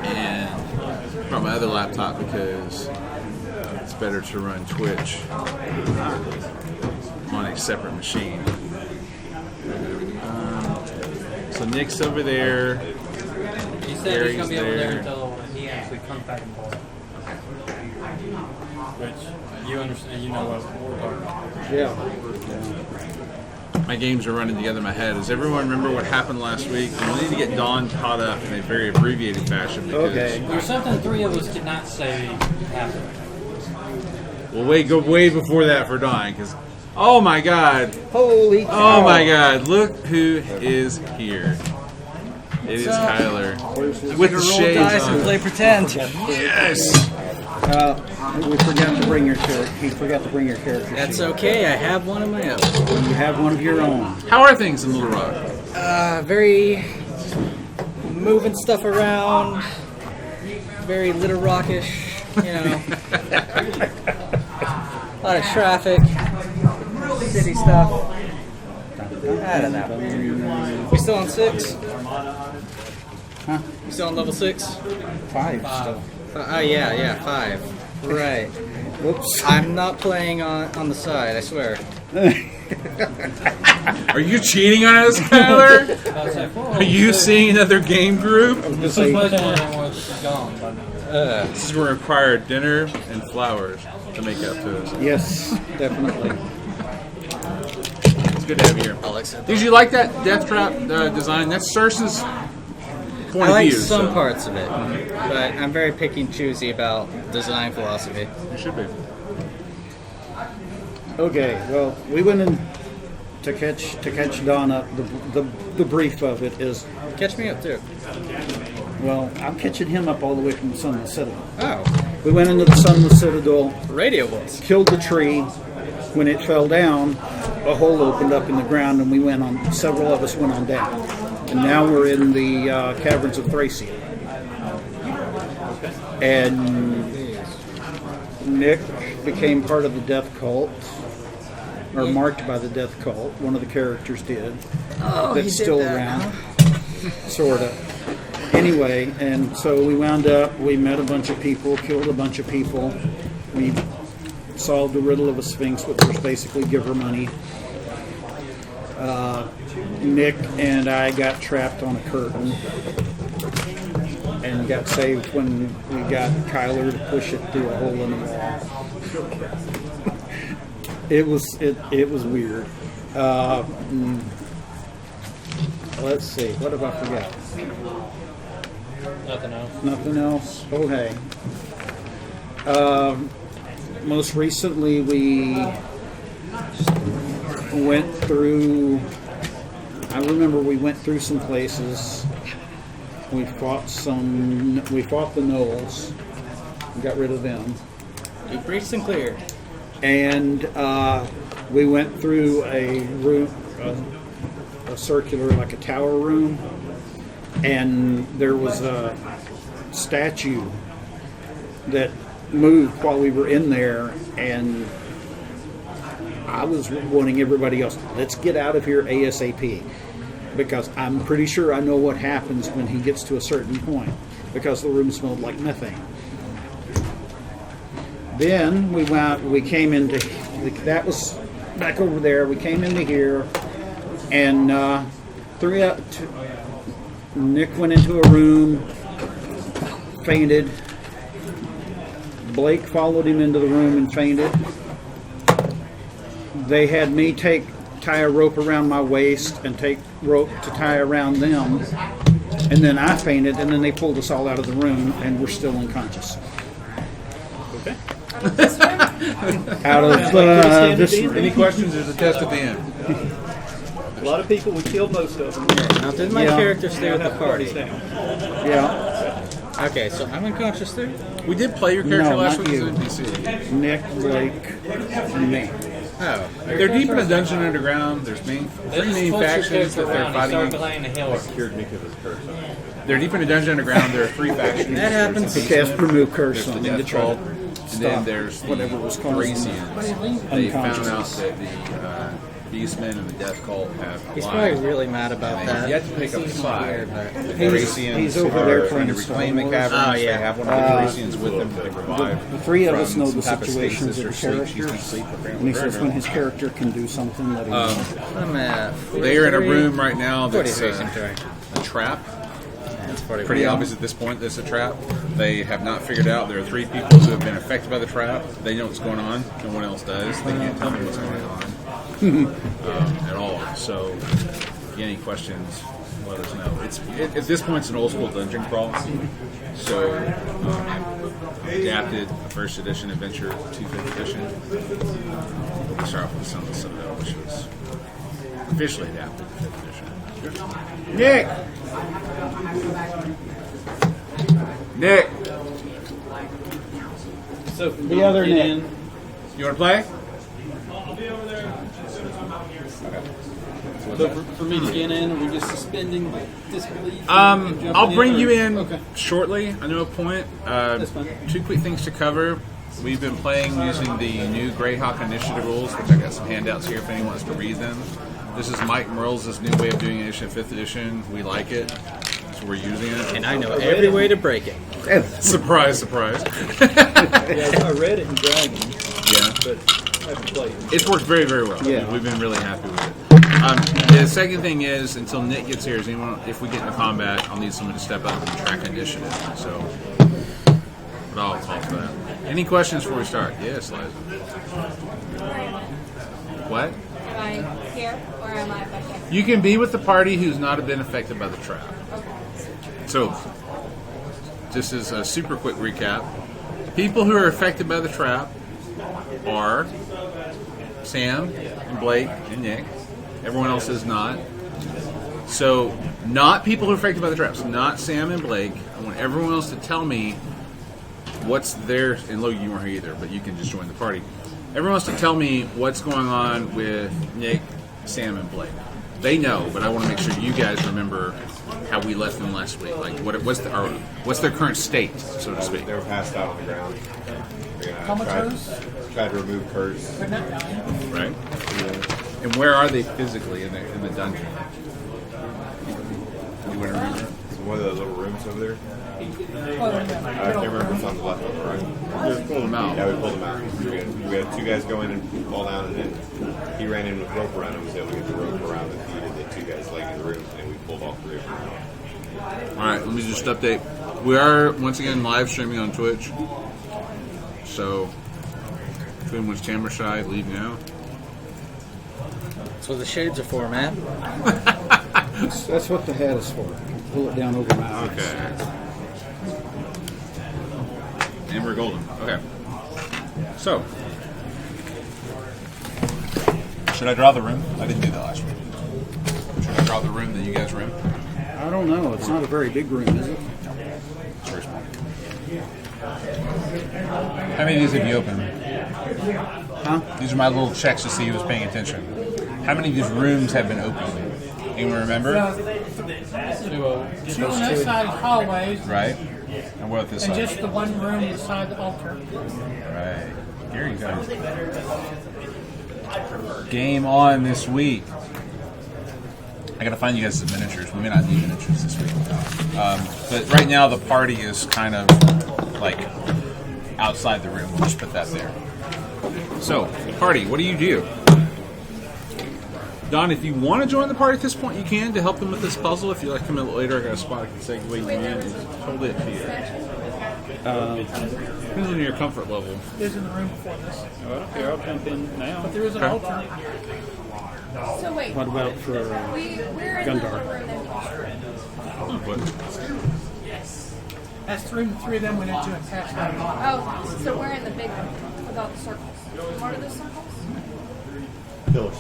and brought my other laptop because it's better to run Twitch on a separate machine. So Nick's over there. He said he's going to be over there until he actually comes back and balls. Which, you understand, you know what we're talking about. Yeah. My games are running together in my head. Does everyone remember what happened last week? We need to get Dawn caught up in a very abbreviated fashion. Because There's something three of us did not say happened. We'll go way before that for Dawn, because oh my God! Holy cow. Oh my God! Look who is here! It is Kyler with the shades dice on. and play pretend. Yes. We forgot to bring your character. He forgot to bring your character. That's sheet. okay. I have one of my own. You have one of your own. How are things in Little Rock? Very moving stuff around. Very Little Rockish. You know. A lot of traffic. City stuff. I don't know. We still on 6? Huh? We still on level 6? 5 still. Oh yeah, 5. Right. Whoops. I'm not playing on the side, I swear. Are you cheating on us, Kyler? Are you seeing another game group? This is gone by now. This is going to require dinner and flowers to make up to us. Yes, definitely. It's good to have you here. I'll accept Did you like that death trap design? That's Cersei's point I of like view. some parts of it, but I'm very picky and choosy about design philosophy. You should be. Okay, well, we went in to catch Dawn up. The brief of it is, Catch me up too. well, I'm catching him up all the way from the Sunless Citadel. Oh, We went into the Sunless Citadel, radio voice. killed the tree. When it fell down, a hole opened up in the ground, and we went on. Several of us went on down, and now we're in the caverns of Thracia. And Nick became part of the Death Cult, or marked by the Death Cult. One of the characters did. Oh, That's still around, sort of. Anyway, and so we wound up. We met a bunch of people, killed a bunch of people. We solved the riddle of a sphinx, which was basically give her money. Nick and I got trapped on a curtain and got saved when we got Kyler to push it through a hole in the wall. It was weird. Let's see, what have I forgot? Nothing else. Nothing else? Okay. Most recently, we went through. I remember we went through some places. We fought the Knolls. We got rid of them. You preached and cleared. And we went through a room, a circular, like a tower room, and there was a statue that moved while we were in there, and I was wanting everybody else, let's get out of here ASAP, because I'm pretty sure I know what happens when he gets to a certain point, because the room smelled like methane. Then we came into, that was back over there, we came into here, and Nick went into a room, fainted. Blake followed him into the room and fainted. They had me tie a rope around my waist and take rope to tie around them, and then I fainted, and then they pulled us all out of the room, and we're still unconscious. Okay. Out of this room. Any questions? There's a test at the end. A lot of people, we killed most of them. Now, did my character stay with the party? Yeah. Okay, so I'm unconscious too? We did play your character No, last not week as you. an NPC. Nick, Blake, and me. Oh. They're deep in a dungeon underground. There's three main factions that they're fighting. playing the hill. Cured Nick of his curse. They're deep in a dungeon underground. There are three factions. That happens. He cast remove curse There's on the him to Death try Cult, to and then stop there's the whatever was causing Thracians. They found out unconsciousness. that Beastmen and the Death Cult have He's lied. probably really mad about And they have that. yet to pick up the side. The He's Thracians over there are trying to playing Star reclaim the Wars. caverns. Oh, yeah. They have one of the Thracians with them that they revived. The three of us from know some the type of situations stasis of or the sleep. She's been characters. asleep And he says when his apparently. character can do something that he I'm at They are in a 43. room right now that's 43, I'm sorry. a trap. That's 41. Pretty obvious at this point that it's a trap. They have not figured out there are 3 people who have been affected by the trap. They know what's going on. No one else does. They can't tell me what's going on at all. So, if you have any questions, let us know. At this point, it's an old school dungeon crawl. So, adapted a first edition adventure to 5th edition. We'll start off with some of the Citadel, which was officially adapted to 5th edition. Nick! So The other Nick. You want to play? So for me to get in, are we just suspending disbelief? and jumping I'll bring you or- in Okay. shortly. I know a point. That's fine. 2 quick things to cover. We've been playing using the new Greyhawk Initiative rules, which I got some handouts here if anyone wants to read them. This is Mike Merle's new way of doing edition, 5th edition. We like it, so we're using it. And I know every way to break it. Surprise, surprise. Yeah, I read it in Dragon, Yeah. but I haven't played it. It's worked very, very well. Yeah. We've been really happy with it. The second thing is, until Nick gets here, is anyone, if we get into combat, I'll need someone to step up and track initiative. So, but I'll talk for that. Any questions before we start? Yes, Liza. What? Am I here or am I back there? You can be with the party who's not been affected by the trap. So, just as a super quick recap, people who are affected by the trap are Sam and Blake and Nick. Everyone else is not. So, not people who are affected by the traps, not Sam and Blake. I want everyone else to tell me what's their, and Logan, you weren't here either, but you can just join the party. Everyone else to tell me what's going on with Nick, Sam, and Blake. They know, but I want to make sure you guys remember how we left them last week. Like, what's their current state, so to speak. They were passed out on the ground. Tried to remove curse. Right? And where are they physically in the dungeon? You want to remember? It's one of the little rooms over there. I can't remember if it's on the left or the right. Just pull them out. Yeah, we pulled them out. We had 2 guys go in and fall down, and then he ran in with rope around him. Was able to get the rope around the feet of the 2 guys laying in the room, and we pulled all 3 of them out. All right, let me just update. We are once again live streaming on Twitch. So, if anyone's camera shy, leave now. That's what the shades are for, man. That's what the hat is for. Pull it down over my eyes. Okay. Amber Golden. Okay. So, should I draw the room? I didn't do that last week. Should I draw the room that you guys were in? I don't know. It's not a very big room, is it? It's very small. How many of these have you opened? Huh? These are my little checks to see who's paying attention. How many of these rooms have been opened? Anyone remember? Two on that side is hallways, Right? And what about this and side? just the one room beside the altar. Right. Here you go. Game on this week. I gotta find you guys some miniatures. We may not need miniatures this week. But right now the party is kind of like outside the room. We'll just put that there. So, party, what do you do? Don, if you want to join the party at this point, you can to help them with this puzzle. If you like to come in a little later, I got a spot I can segue you in. It's totally up to you. Depends on your comfort level. Is in the room before this, Oh, I don't care. I'll jump in now. but there is an Okay. altar. So wait, What about for we're in Gundar? the room then. That's the room the 3 of them went into and passed out. Oh, so we're in the big room with all the circles. What are those circles? Pillars.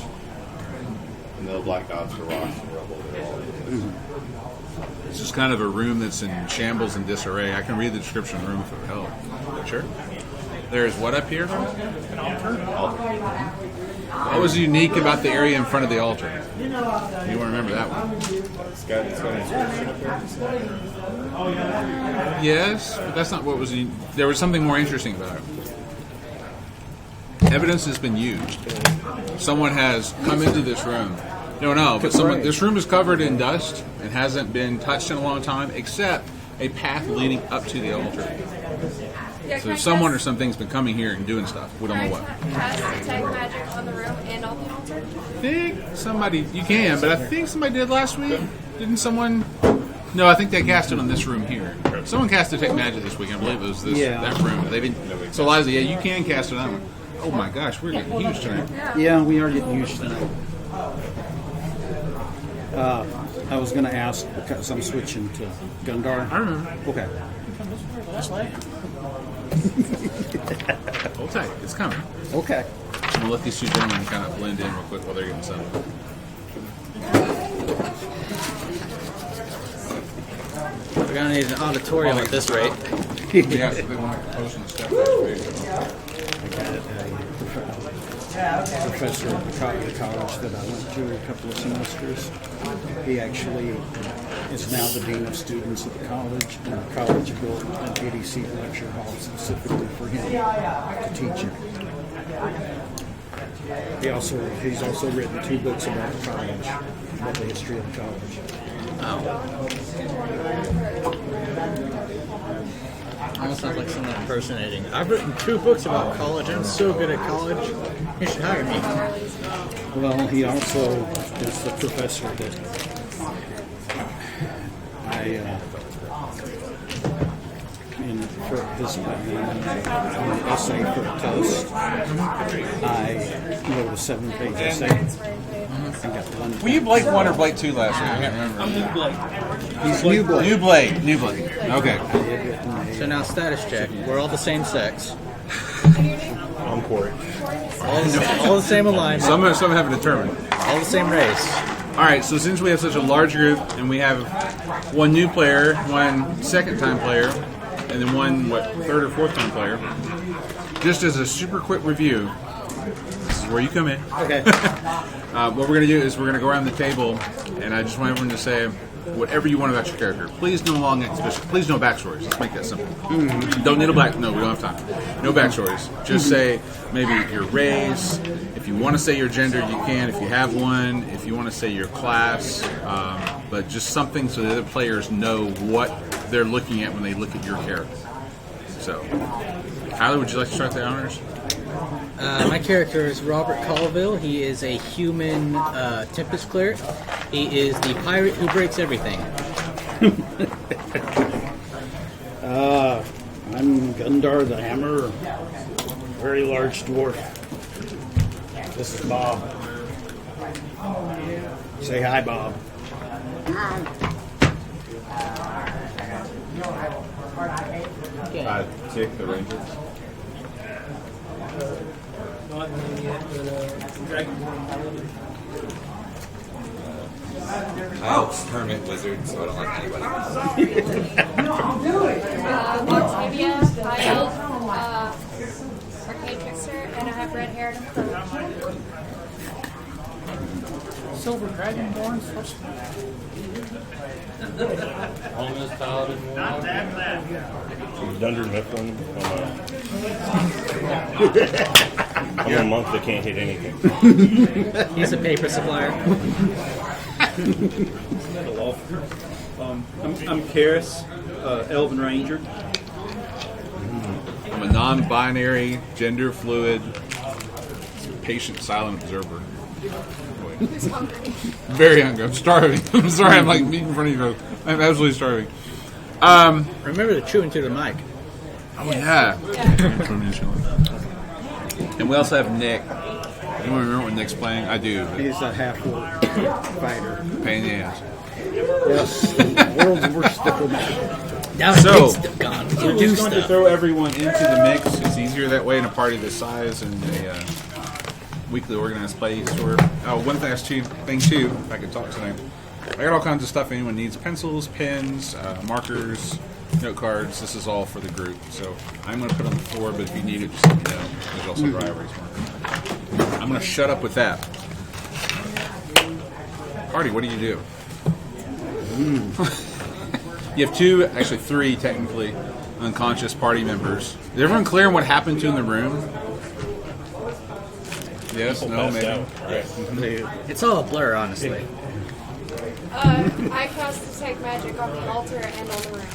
And the black dots are rocks and rubble. They're all It's just kind of a room that's in shambles and disarray. I can read the description of the room if it would help. Sure. There's what up here? What was unique about the area in front of the altar? You won't remember that one. It's got an inscription up there. Yes, but that's not what was. There was something more interesting about it. evidence has been used. Someone has come into this room. No, but this room is covered in dust and hasn't been touched in a long time, except a path leading up to the altar. Yeah, So someone or something's been coming here and doing stuff. We don't know what. Cast detect magic on the room and on the altar. I think somebody, you can, but I think somebody did last week. Didn't someone? No, I think they cast it on this room here. Someone cast Detect Magic this week. I believe it was that room. They didn't. So Liza, yeah, you can cast it on that one. Oh my gosh, we're getting huge tonight. Yeah, we are getting used to that. I was going to ask because I'm switching to Gundar. I remember. Okay. Hold tight, it's coming. Okay. I'm gonna let these two gentlemen kind of blend in real quick while they're getting settled. We're gonna need an auditorium at this rate. Yeah, so they want to post on the Steadfast page. I got a professor at the college that I went to a couple of semesters. He actually is now the dean of students at the college, and the college built an 80-seat lecture hall specifically for him to teach it. He's also written 2 books about the college, about the history of the college. Almost sounds like someone impersonating. I've written 2 books about college. I'm so good at college. You should hire me. Well, he also is the professor that for his essay for a test, I wrote a 7-page essay. I got 1. Were you Blake 1 or Blake 2 last week? I can't remember. I'm New Blake. He's New Blake. New Blake. Okay. So now status check. We're all the same sex. On court. All the same alignment. Some haven't determined. All the same race. All right, so since we have such a large group and we have 1 new player, 1 second-time player, and then 1 third or fourth time player, just as a super quick review, this is where you come in. Okay. What we're going to do is we're going to go around the table, and I just want everyone to say whatever you want about your character. Please no long exhibition. Please no backstories. Let's make that simple. Don't need a no, we don't have time. No backstories. Just say maybe your race. If you want to say your gender, you can. If you have one. If you want to say your class. But just something so the other players know what they're looking at when they look at your character. So, Tyler, would you like to start the honors? My character is Robert Colville. He is a human Tempest cleric. He is the pirate who breaks everything. I'm Gundar the Hammer, very large dwarf. This is Bob. Say hi, Bob. Tick the ranger. Not known yet, but Dragonborn. Hermit wizard, so I don't like anybody. Octavia, High Elf, Arcane Trickster, and I have red hair and a cloak. Silver Dragonborn. Almost Paladin War. Dunder Mifflin. I'm a monk that can't hit anything. He's a paper supplier. I'm Karis, Elven Ranger. I'm a non-binary, gender fluid, patient, silent observer. He's hungry. Very hungry. I'm starving. I'm sorry. I'm like meat in front of you. I'm absolutely starving. Remember to chew into the mic. Oh yeah. And we also have Nick. Anyone remember what Nick's playing? I do. But He's a half-orc fighter. pain in the ass. Yes, the world's worst diplomat. Now So- it's gone. We're Do just going to stuff. throw everyone into the mix. It's easier that way in a party this size and a weekly organized play sort. One thing too, if I could talk tonight. I got all kinds of stuff anyone needs: pencils, pens, markers, note cards. This is all for the group. So I'm going to put it on the floor, but if you need it, just let me know. There's also dry erase markers. I'm going to shut up with that. Party, what do you do? You have 2, actually 3 technically, unconscious party members. Is everyone clear on what happened to in the room? Yes, People no, passed maybe. out. Right. It's all a blur, honestly. I cast Detect Magic on the altar and on the room.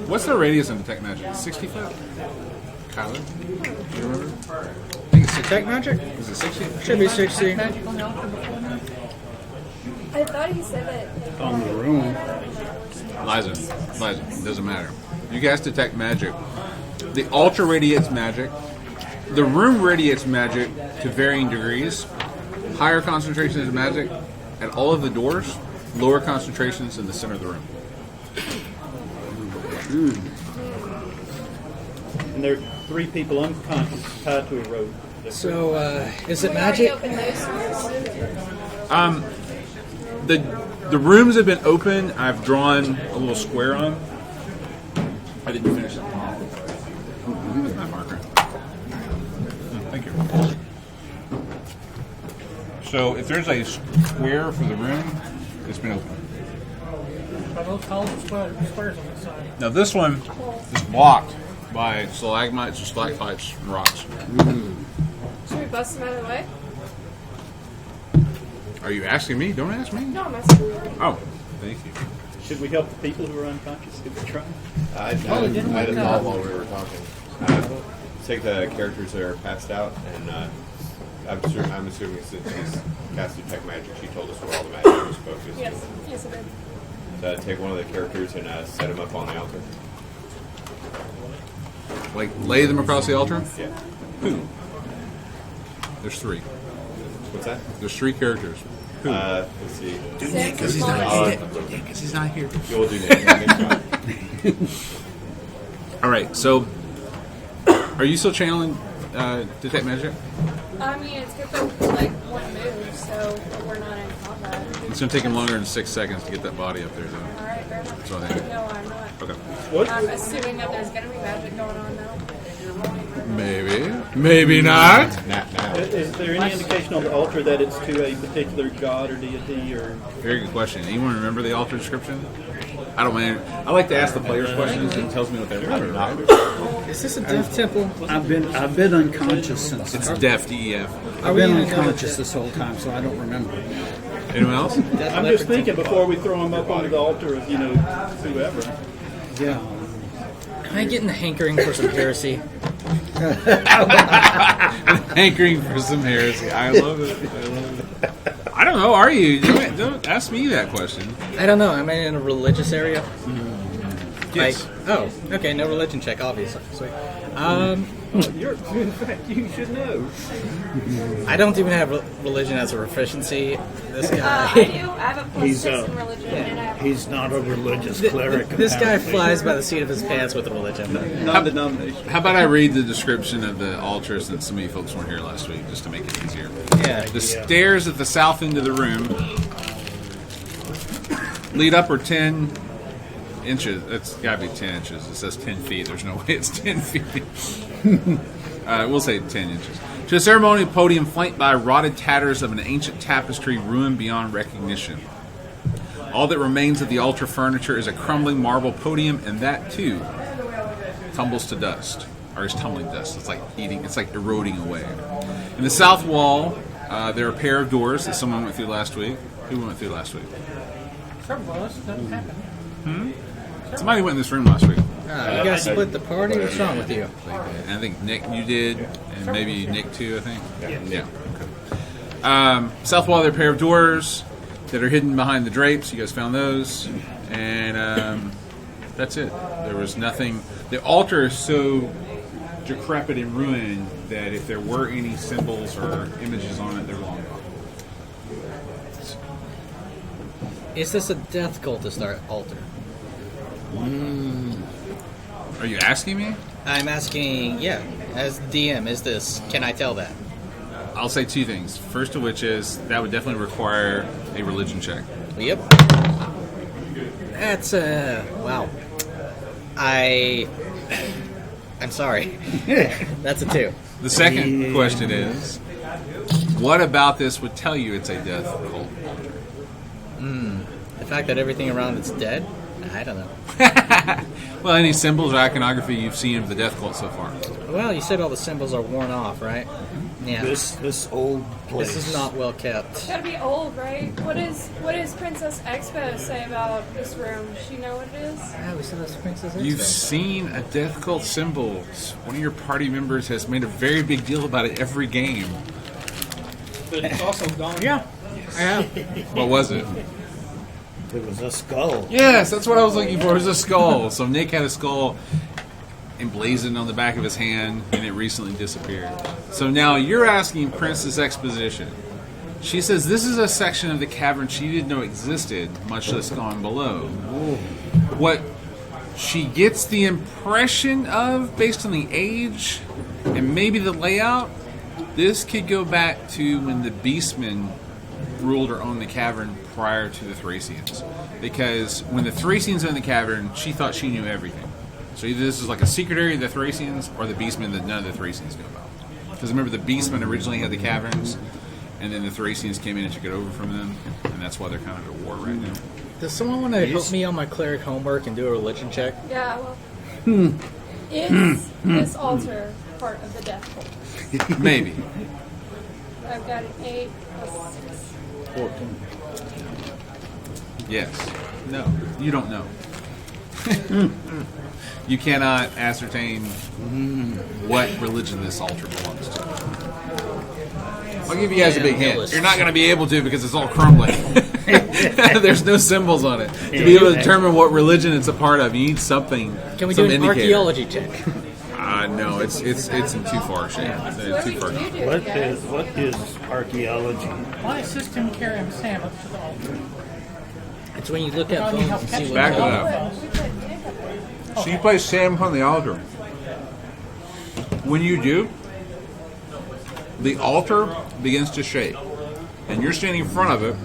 What's the radius of Detect Magic? 60 foot? Kyler? Do you remember? I think it's 60. Detect magic? Is it 60? Should be 60. Magic on the altar before now? I thought he said that. On the room. Liza, doesn't matter. You guys detect magic. The altar radiates magic. The room radiates magic to varying degrees. Higher concentrations of magic at all of the doors. Lower concentrations in the center of the room. And there are 3 people unconscious tied to a rope. So, is it We already magic? opened those doors. The rooms have been open. I've drawn a little square on them. I didn't finish it. Where's my marker? Thank you. So if there's a square for the room, it's been open. Are those columns squares on the side? Now this one is blocked by stalagmites and stalactites and rocks. Should we bust them out of the way? Are you asking me? Don't ask me. No, I'm asking you. Oh, thank you. Should we help the people who are unconscious? Did we try? I had a thought while we were talking. Take the characters that are passed out, and I'm assuming since she's cast Detect Magic, she told us where all the magic was focused. Yes, yes, I did. So take one of the characters and set him up on the altar. Like lay them across the altar? Yeah. Who? There's 3. What's that? There's 3 characters. Let's see. Do Nick because he's not here. You'll do next time. All right. So, are you still channeling Detect Magic? I mean, it's good for like one move, so we're not in combat. It's going to take him longer than 6 seconds to get that body up there, though. All right, fair enough. So I think. No, I'm not. Okay. I'm assuming that there's going to be magic going on now. Maybe. Maybe not. Now. Is there any indication on the altar that it's to a particular god or deity or? Very good question. Anyone remember the altar description? I don't mind. I like to ask the players questions and it tells me what they remember. Right? Is this a death temple? I've been unconscious since. It's DEF, DEF. I've been unconscious this whole time, so I don't remember. Anyone else? I'm just thinking before we throw them up onto the altar of whoever. Yeah. Am I getting the hankering for some heresy? Hankering for some heresy. I love it. I don't know. Are you? Don't ask me that question. I don't know. Am I in a religious area? Yes. Okay. No religion check, obviously. Sweet. In fact, you should know. I don't even have religion as a proficiency. This I guy. do. I have a plus He's, 6 in religion, and I have He's not a religious cleric. This guy apparently. flies by the seat of his pants with religion. Non-denomination. How about I read the description of the altar since some of you folks weren't here last week, just to make it easier. Yeah. The stairs at the south end of the room lead upward 10 inches. It's got to be 10 inches. It says 10 feet. There's no way it's 10 feet. We'll say 10 inches. To a ceremonial podium flanked by rotted tatters of an ancient tapestry ruined beyond recognition. All that remains of the altar furniture is a crumbling marble podium, and that too tumbles to dust, or is tumbling dust. It's like eroding away. In the south wall, there are a pair of doors that someone went through last week. Who went through last week? Several of us. Doesn't happen. Somebody went in this room last week. You guys split the party. What's wrong with you? And I think Nick, you did, and maybe Nick too. I think. Yeah. Okay. South wall, there are a pair of doors that are hidden behind the drapes. You guys found those, and that's it. There was nothing. The altar is so decrepit and ruined that if there were any symbols or images on it, they're long gone. Is this a death cultist altar? Are you asking me? I'm asking, as DM, can I tell that? I'll say 2 things. First of which is that would definitely require a religion check. Yep. That's, wow. I'm sorry. That's a 2. The second question is, what about this would tell you it's a death cult altar? The fact that everything around it's dead, I don't know. Well, any symbols or iconography you've seen of the death cult so far? Well, you said all the symbols are worn off, right? Yeah. This old place. This is not well kept. It's gotta be old, right? What does Princess Expo say about this room? Does she know what it is? Yeah, we said that's Princess You've Expo. seen a death cult symbol. One of your party members has made a very big deal about it every game. But it's also gone. Yeah, I have. What was it? It was a skull. Yes, that's what I was looking for. It was a skull. So Nick had a skull emblazoned on the back of his hand, and it recently disappeared. So now you're asking Princess Exposition. She says this is a section of the cavern she didn't know existed, much less gone below. What she gets the impression of, based on the age and maybe the layout, this could go back to when the Beastmen ruled or owned the cavern prior to the Thracians. Because when the Thracians owned the cavern, she thought she knew everything. So either this is like a secret area of the Thracians or the Beastmen that none of the Thracians knew about. Because remember, the Beastmen originally had the caverns, and then the Thracians came in and took it over from them, and that's why they're kind of at war right now. Does someone want to help me on my cleric homework and do a religion check? Yeah, well. Is this altar part of the death cult? Maybe. I've got an 8 plus 6. 14. Yes. No. You don't know. You cannot ascertain what religion this altar belongs to. I'll give you guys a big hint. You're not going to be able to because it's all crumbling. There's no symbols on it. To be able to determine what religion it's a part of, you need something. Can we some do an indicator. archaeology check? No, it's in too far shape. So It's too what far. do you do, What guys? is archaeology? Why assist him carrying Sam up to the altar? It's when you look at bones and see what Back it color. up. We put Nick up there. So you place Sam on the altar. When you do, the altar begins to shake. And you're standing in front of it,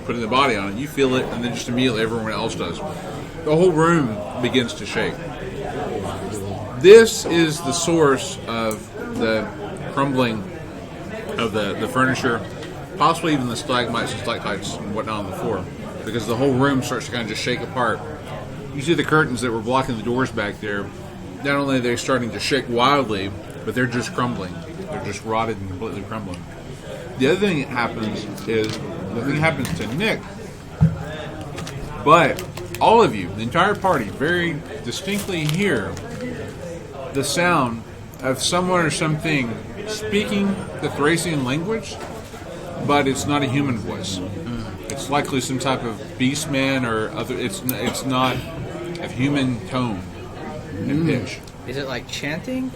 putting the body on it, you feel it, and then just immediately everyone else does. The whole room begins to shake. This is the source of the crumbling of the furniture, possibly even the stalagmites and stalactites and whatnot on the floor, because the whole room starts to kind of just shake apart. You see the curtains that were blocking the doors back there, not only are they starting to shake wildly, but they're just crumbling. They're just rotted and completely crumbling. The other thing that happens is, nothing happens to Nick, but all of you, the entire party, very distinctly hear the sound of someone or something speaking the Thracian language, but it's not a human voice. It's likely some type of beastman or other. It's not a human tone and pitch. Is it like chanting?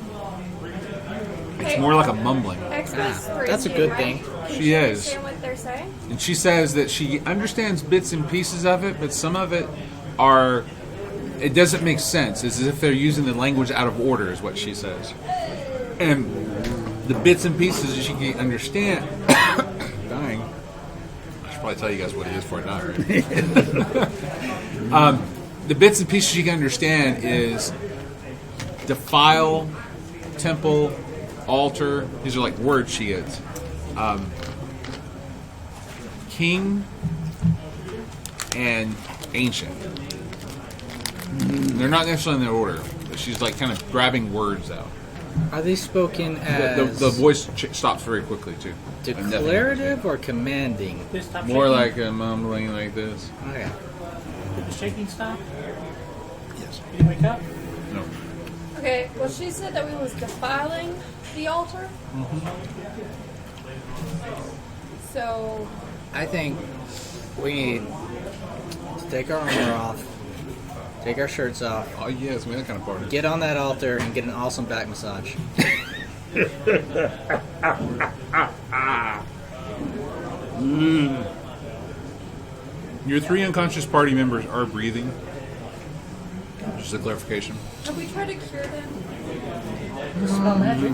It's more like a mumbling. Expo's That's a Thracian, good right? thing. Can She is. understand what they're saying? And she says that she understands bits and pieces of it, but some of it are. It doesn't make sense. It's as if they're using the language out of order, is what she says. And the bits and pieces that she can understand. Dying. I should probably tell you guys what it is before I die, right? The bits and pieces she can understand is defile, temple, altar. These are like words she gets. King and ancient. They're not necessarily in their order, but she's like kind of grabbing words out. Are they spoken as The voice stops very quickly too. And nothing declarative or commanding? They stop more shaking? like a mumbling like this. Okay. Did the shaking stop? Yes. Did he wake up? No. Okay, well, she said that we was defiling the altar. So, I think we need to take our armor off, take our shirts off, Oh yes, man, that kind of party. get on that altar, and get an awesome back massage. Your 3 unconscious party members are breathing. Just a clarification. have we tried to cure them? Spell magic.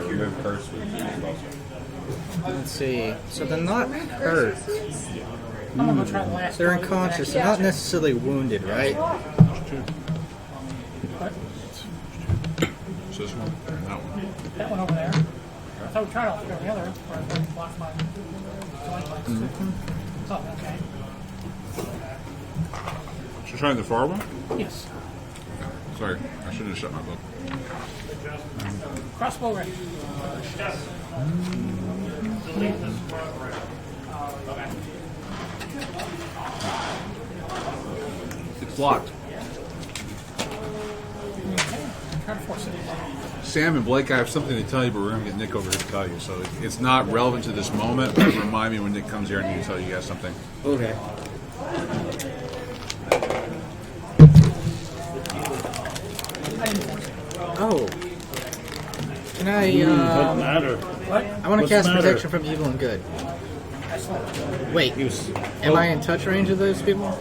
Remove curse with spell. Let's see. So they're not hurt. I'm gonna go try the last They're one. unconscious. They're not necessarily wounded, right? What? So this one, and that one. That one over there. I thought we tried all three of the other. Or I blocked my. Oh, okay. Should I try the far one? Yes. Sorry, I should have shut my book. Crossbow ready. It's blocked. Try to force it. Sam and Blake, I have something to tell you, but we're going to get Nick over here to tell you. So it's not relevant to this moment, but remind me when Nick comes here, I need to tell you guys something. Okay. Oh. Can I, Doesn't matter. What? I want to What's cast the matter? protection from evil and good. Wait, am I in touch range of those people?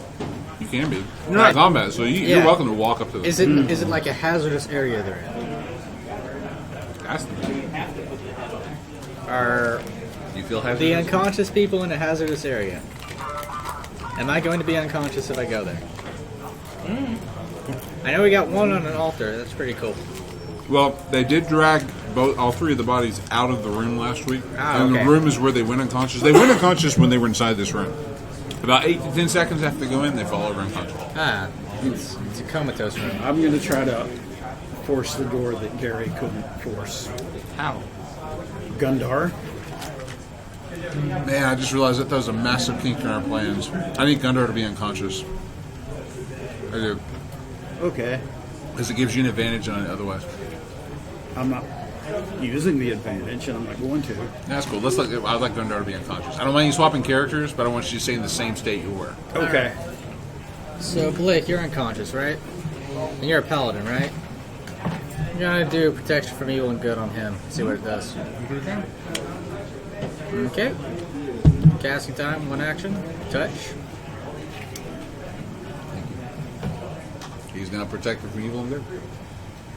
You can be. You're not in combat, so you're Yeah. welcome to walk up to them. Is it like a hazardous area they're in? Ask them. Are You feel the happy? unconscious people in a hazardous area? Am I going to be unconscious if I go there? I know we got one on an altar. That's pretty cool. Well, they did drag all three of the bodies out of the room last week. Ah, and okay. the room is where they went unconscious. They went unconscious when they were inside this room. About 8 to 10 seconds after they go in, they fall over unconscious. Ah, it's a comatose room. I'm going to try to force the door that Gary couldn't force. How? Gundar. Man, I just realized that was a massive kink in our plans. I need Gundar to be unconscious. I do. Okay. Because it gives you an advantage on it otherwise. I'm not using the advantage, and I'm not going to. That's cool. I'd like Gundar to be unconscious. I don't mind you swapping characters, but I want you to stay in the same state you were. Okay. So, Blake, you're unconscious, right? And you're a paladin, right? You're gonna do protection from evil and good on him. See what it does. Okay. Casting time, one action. Touch. He's now protected from evil and good.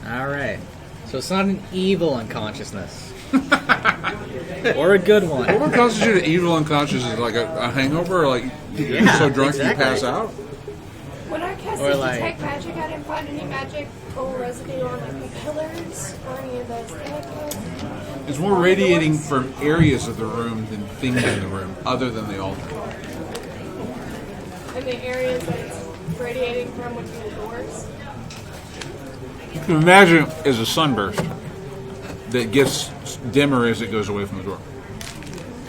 Alright. So it's not an evil unconsciousness. Or a good one. What constitutes evil unconscious is like a hangover, or like you're Yeah, so drunk exactly. you pass out? When I cast Or the like- detect magic, I didn't find any magical residue on like the pillars or any of those stalactites. It's more radiating from areas of the room than things in the room, other than the altar. And the areas that it's radiating from would be the doors. You can imagine it as a sunburst that gets dimmer as it goes away from the door.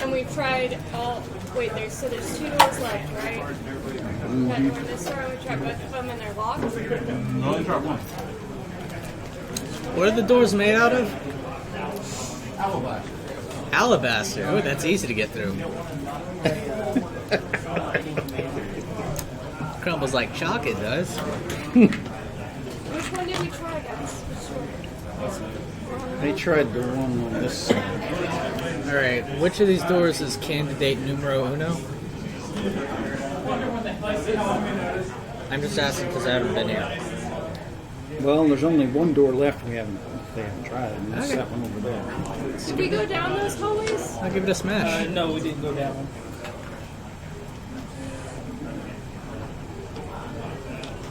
And we've tried all. Wait, there's 2 doors left, right? That door, this door, we tried both of them, and they're locked. No, only try one. What are the doors made out of? Alabaster. Oh, that's easy to get through. Crumbles like chalk, it does. Which one did we try, guys? Which one? They tried the one on this side. Alright, which of these doors is candidate numero uno? I'm just asking because I haven't been here. Well, there's only one door left they haven't tried, and that's Okay. that one over there. Did we go down those hallways? I'll give it a smash. No, we didn't go down one.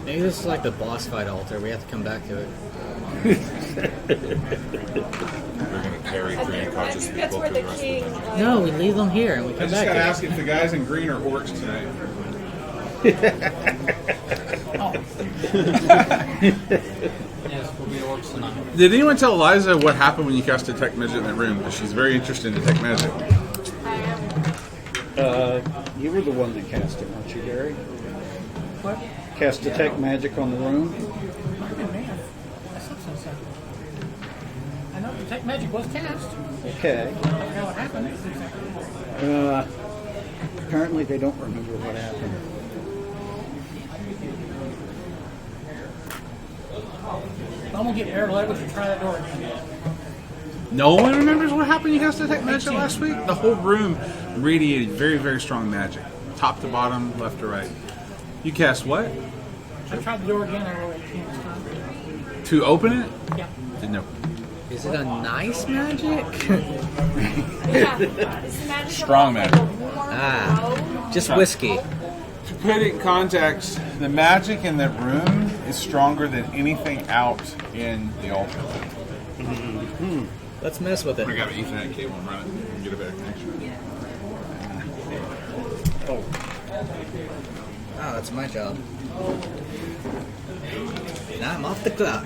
Maybe this is like the boss fight altar. We have to come back to it. We're going to carry I three think, unconscious that's people where to the the rest of king. the Like, No, we leave them here and we I come just back gotta to ask if the guys in green are orcs tonight. Yes, we'll be orcs tonight. Did anyone tell Eliza what happened when you cast Detect Magic in that room? Because she's very interested in Detect Magic. I am. You were the one that cast it, weren't you, Gary? What? Cast Detect Magic on the room? I know detect magic was cast. Okay. I forgot what happened. Apparently they don't remember what happened. I'm gonna get Air Leverage and try that door again. No one remembers what happened when you cast Detect Magic last week? The whole room radiated very, very strong magic. Top to bottom, left to right. You cast what? I tried the door again. I rolled 18 this time. To open it? Yeah. Didn't know. Is it a nice magic? Yeah. It's the magic Strong of, like, magic. a warm glow. Just whiskey. To put it in context, the magic in that room is stronger than anything out in the altar. Let's mess with I it. got an Ethernet cable and run it and get a better connection. Oh, Oh, that's my job. Now I'm off the clock.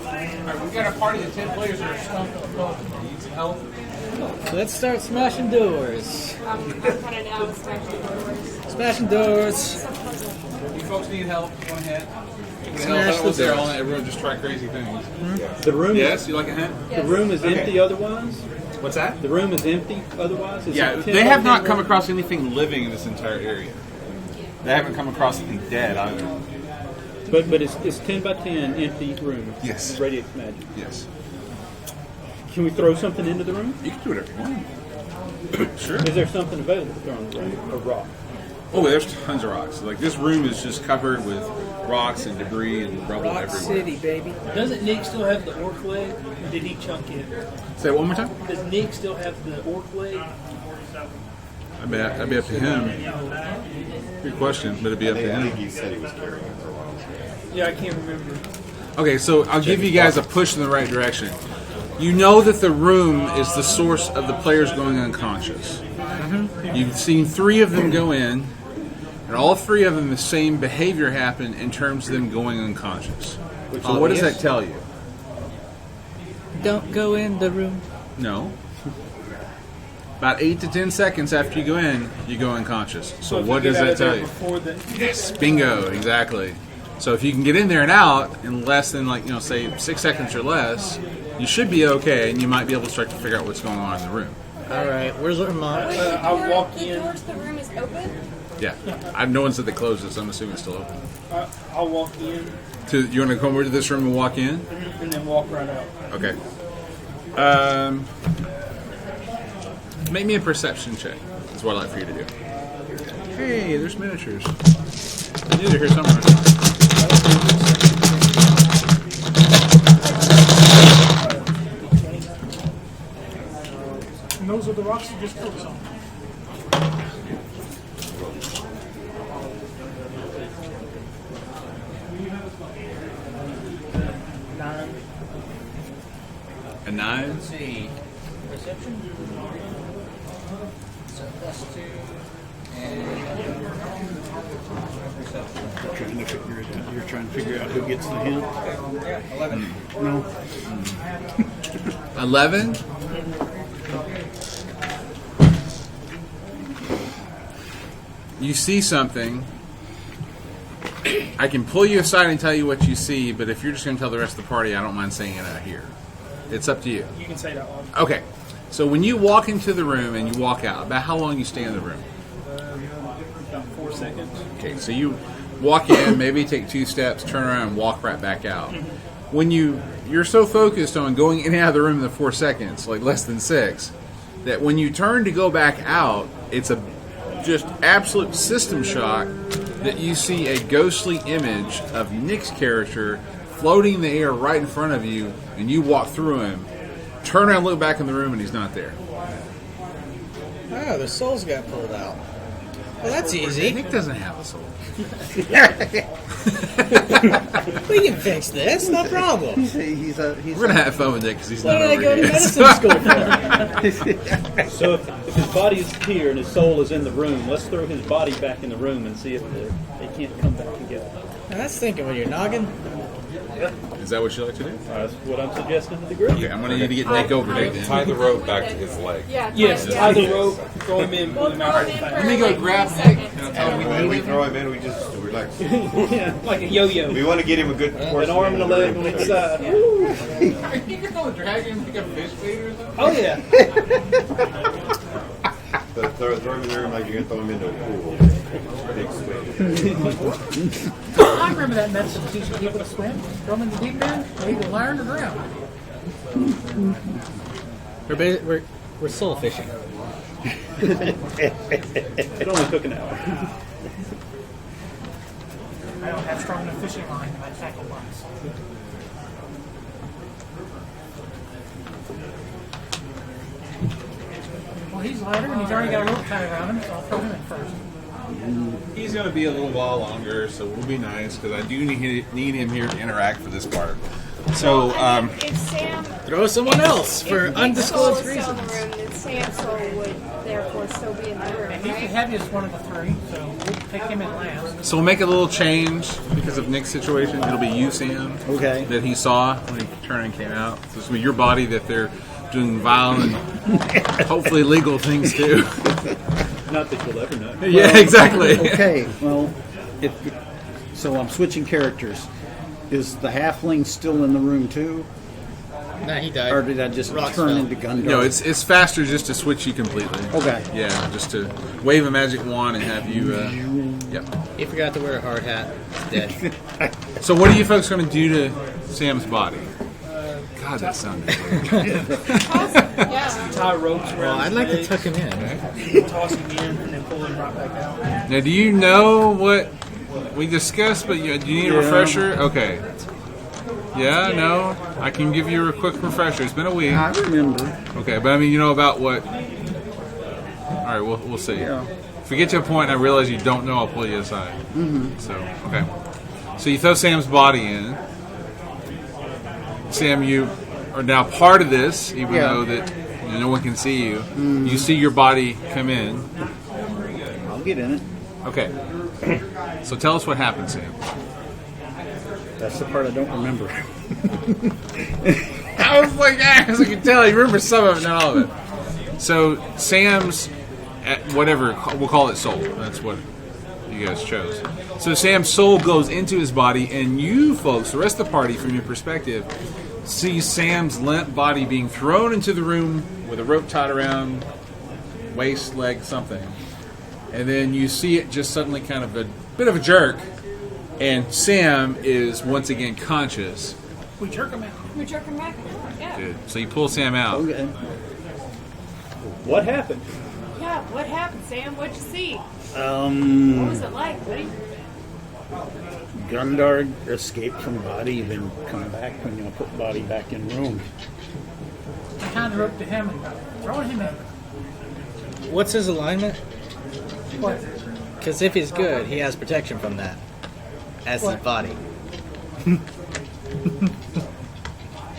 Alright, we got a party of 10 players that are stumped on the phone. Need some help? Let's start smashing doors. I'm kind of down smashing doors. Smashing doors. It's a puzzle. You folks need help? Go ahead. Smash the there. doors. Everyone just try crazy things. The room. Yes, you like a hint? The room is empty. Otherwise, What's that? the room is empty. Otherwise, it's Yeah, a 10 they by have 10 not come room. across anything living in this entire area. They haven't come across anything dead either. But it's 10 by 10 empty room. Yes. Radiant magic. Yes. Can we throw something into the room? You can do whatever you want. Sure. Is there something available to throw in the room? A rock. Oh, there's tons of rocks. Like this room is just covered with rocks and debris and rubble Rock everywhere. City, baby. Doesn't Nick still have the orc leg? Or did he chunk it? Say it one more time. Does Nick still have the orc leg? That'd be up to him. Good question, but it'd be up to I think him. he said he was carrying it for a while. Yeah, I can't remember. Okay, so I'll give you guys a push in the right direction. You know that the room is the source of the players going unconscious. You've seen 3 of them go in, and all 3 of them, the same behavior happened in terms of them going unconscious. So what does that tell you? Don't go in the room. No. About 8 to 10 seconds after you go in, you go unconscious. So if what you does get out that of there tell you? Before the, Yes, bingo, exactly. So if you can get in there and out in less than say 6 seconds or less, you should be okay, and you might be able to start to figure out what's going on in the room. All right, where's our mom? I'll walk The in. door to the room is open? Yeah, no one said they closed it, so I'm assuming it's still open. I'll walk in You want to come over to this room and walk in? and then walk right out. Okay. Make me a perception check. That's what I'd like for you to do. Hey, there's miniatures. I knew they're here somewhere. And those are the rocks you just put on. A 9? Let's see. Perception? So +2. And perception. you're trying to figure out who gets the hint. Yeah, 11. No. 11? You see something. I can pull you aside and tell you what you see, but if you're just going to tell the rest of the party, I don't mind saying it out here. It's up to you. You can say that one. Okay. So when you walk into the room and you walk out, about how long you stay in the room? About 4 seconds. Okay, so you walk in, maybe take 2 steps, turn around, and walk right back out. When you're so focused on going in and out of the room in the 4 seconds, like less than 6, that when you turn to go back out, it's a just absolute system shock that you see a ghostly image of Nick's character floating in the air right in front of you, and you walk through him, turn around, look back in the room, and he's not there. Oh, the souls got pulled out. Well, that's easy. Nick doesn't have a soul. We can fix this, no problem. He's We're gonna have fun with Nick because he's What not did I over go to here. medicine school for? So if his body is here and his soul is in the room, let's throw his body back in the room and see if they can't come back together. Now, that's thinking with your noggin. Is that what you like to do? That's what I'm suggesting to the group. Okay, I'm gonna need to get Nick over there then. Tie the rope back to his leg. Yeah. Yes, yeah. tie the rope, throw him in, We'll put him throw out. him in for Let me go like grab 3 Nick. seconds. And I'll tell him When we throw him in, we just relax. Yeah, like a yo-yo. We want to get him a good portion. An arm and a into the leg room. on each side. You can throw a dragon, pick up fish bait or something. Oh yeah. But throw him in the room like you're going to throw him into a pool. Big swing. I remember that medicine teaching people to swim. Throw them in the deep end, they either learn or drown. We're soul fishing. It only took an hour. I don't have strong enough fishing line to tackle once. Well, he's lighter and he's already got a rope tied around him, so I'll throw him in first. He's gonna be a little while longer, so we'll be nice because I do need him here to interact for this part. So, if Sam Throw someone else for if undisclosed Nick's soul is reasons. still in the room, then Sam's soul would therefore still be in the room, He's the right? heaviest one of the three, so we'll take him in last. so we'll make a little change because of Nick's situation. It'll be you, Sam, Okay. that he saw when he turned and came out. So it's going to be your body that they're doing vile and hopefully legal things to. Not that you'll ever know. Yeah, exactly. Okay, well, so I'm switching characters. Is the halfling still in the room too? Nah, he died. Or did I just Rocks turn fell. into Gundar? No, it's faster just to switch you completely. Okay. Yeah, just to wave a magic wand and have you. Yep. He forgot to wear a hard hat. He's dead. So what are you folks going to do to Sam's body? God, that sounded weird. Yeah. Tie ropes around Well, I'd like to his tuck him in. legs, toss him in, and then pull him right back out. Now, do you know what we discussed? But do you need a refresher? Okay. Yeah, no. I can give you a quick refresher. It's been a week. I remember. Okay, but I mean, you know about what? All right, we'll see. Yeah. If we get to a point and I realize you don't know, I'll pull you aside. Mm-hmm. So, okay. So you throw Sam's body in. Sam, you are now part of this, even though that no one can see you. You see your body come in. I'll get in it. Okay. So tell us what happened, Sam. That's the part I don't remember. I was like, as I can tell, you remember some of it, not all of it. So Sam's, whatever, we'll call it soul. That's what you guys chose. So Sam's soul goes into his body, and you folks, the rest of the party, from your perspective, see Sam's limp body being thrown into the room with a rope tied around waist, leg, something. And then you see it just suddenly kind of a bit of a jerk, and Sam is once again conscious. We jerk him out. We jerk him back. Yeah. Good. So you pull Sam out. Okay. What happened? Yeah. What happened, Sam? What'd you see? What Um, was it like, buddy? Gundar escaped from body, then come back when you put body back in room. I tied the rope to him and throwing him in. What's his alignment? What? Because if he's good, he has protection from that. As his What? body.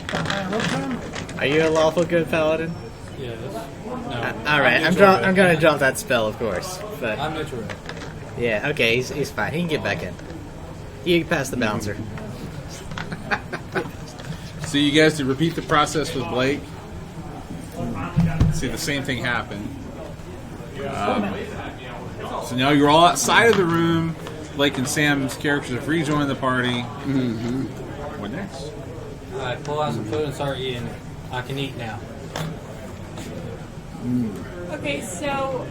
Tie a rope to him? Are you a lawful good paladin? Yes. No. Alright, I'm gonna drop that spell, of course. But I'm neutral. yeah, okay, he's fine. He can get back in. You can pass the bouncer. So you guys to repeat the process with Blake. See the same thing happen. So now you're all outside of the room. Blake and Sam's characters have rejoined the party. Mm-hmm. What next? I pull out some food and start eating. I can eat now. Okay, so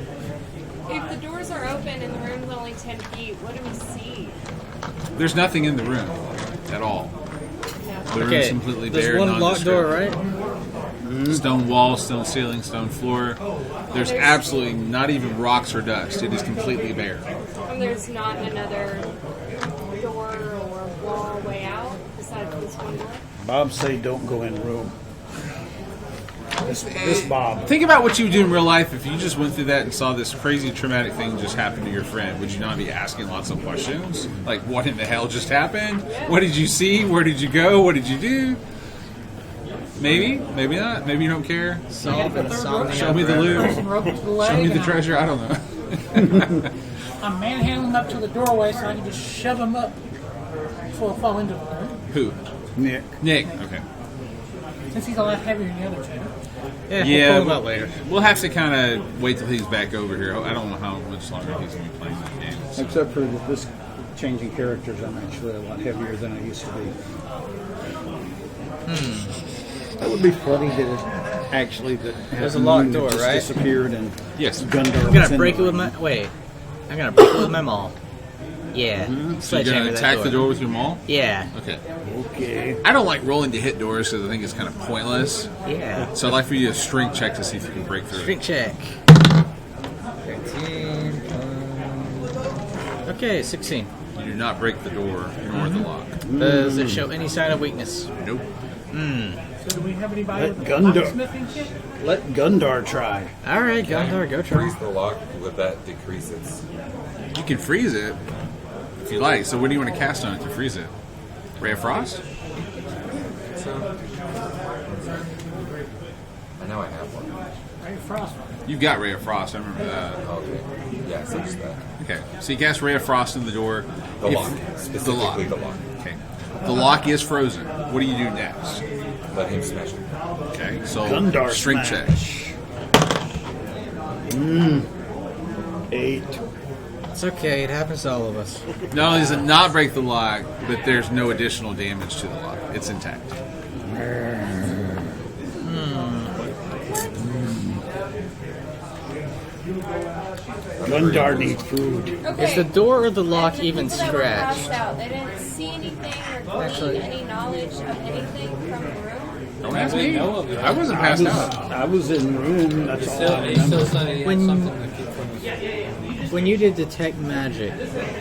if the doors are open and the room's only 10 feet, what do we see? There's nothing in the room at all. The room's Okay, completely there's bare. one locked door, right? Stone wall, stone ceiling, stone floor. There's absolutely not even rocks or dust. It is completely bare. And there's not another door or wall way out besides this one door? Bob say don't go in room. This Bob. Think about what you would do in real life if you just went through that and saw this crazy traumatic thing just happen to your friend. Would you not be asking lots of questions? Like, what in the hell just happened? What did you see? Where did you go? What did you do? Maybe, maybe not. Maybe you don't care. Solve insomnia. Show me the loot. Some rope to the leg. Show me the and treasure. I don't know. I'm manhandling him up to the doorway so I can just shove him up before I fall into the room. Who? Nick. Nick. Okay. Since he's a lot heavier than the other two. Yeah, Yeah, we'll pull him out later. We'll have to kind of wait till he's back over here. I don't know how much longer he's going to be playing this game. So. Except for this changing characters, I'm actually a lot heavier than I used to be. That would be funny that actually There's a locked door, just right? disappeared and Yes. Gundar I'm gonna break it with my I'm gonna break it with my maul. Yeah. So you're Sledgehammer going to that attack the door with your maul? Yeah. Okay. Okay. I don't like rolling to hit doors because I think it's kind of pointless. Yeah. So I'd like for you to strength check to see if you can break through. Strength check. 13. Okay, 16. You do not break the door nor the lock. Does it show any sign of weakness? Nope. So do we have anybody Let with a Gundar- locksmithing kit? Let Gundar try. All right, Gundar, go try. Freeze the lock. Would that decrease its? You can freeze it if you like. So what do you want to cast on it to freeze it? Ray of Frost? some? I know I have one. Ray of Frost. You've got Ray of Frost. I remember that. Okay. Yeah, so just that. Okay, so you cast Ray of Frost in the door. The lock. Specifically the lock. Okay. The lock is frozen. What do you do next? Let him smash it. Okay, so Gundar strength check. smash. 8. It's okay. It happens to all of us. Not only does it not break the lock, but there's no additional damage to the lock. It's intact. Gundar needs food. Okay. Is the door or the lock And the even people that were scratched? passed out, they didn't see anything or glean Actually- any knowledge of anything from the room. Don't ask We me. know of it. I wasn't passed out. I was in the room. That's all I Still, he still remember. said he had When- something to keep from us. When you did detect magic,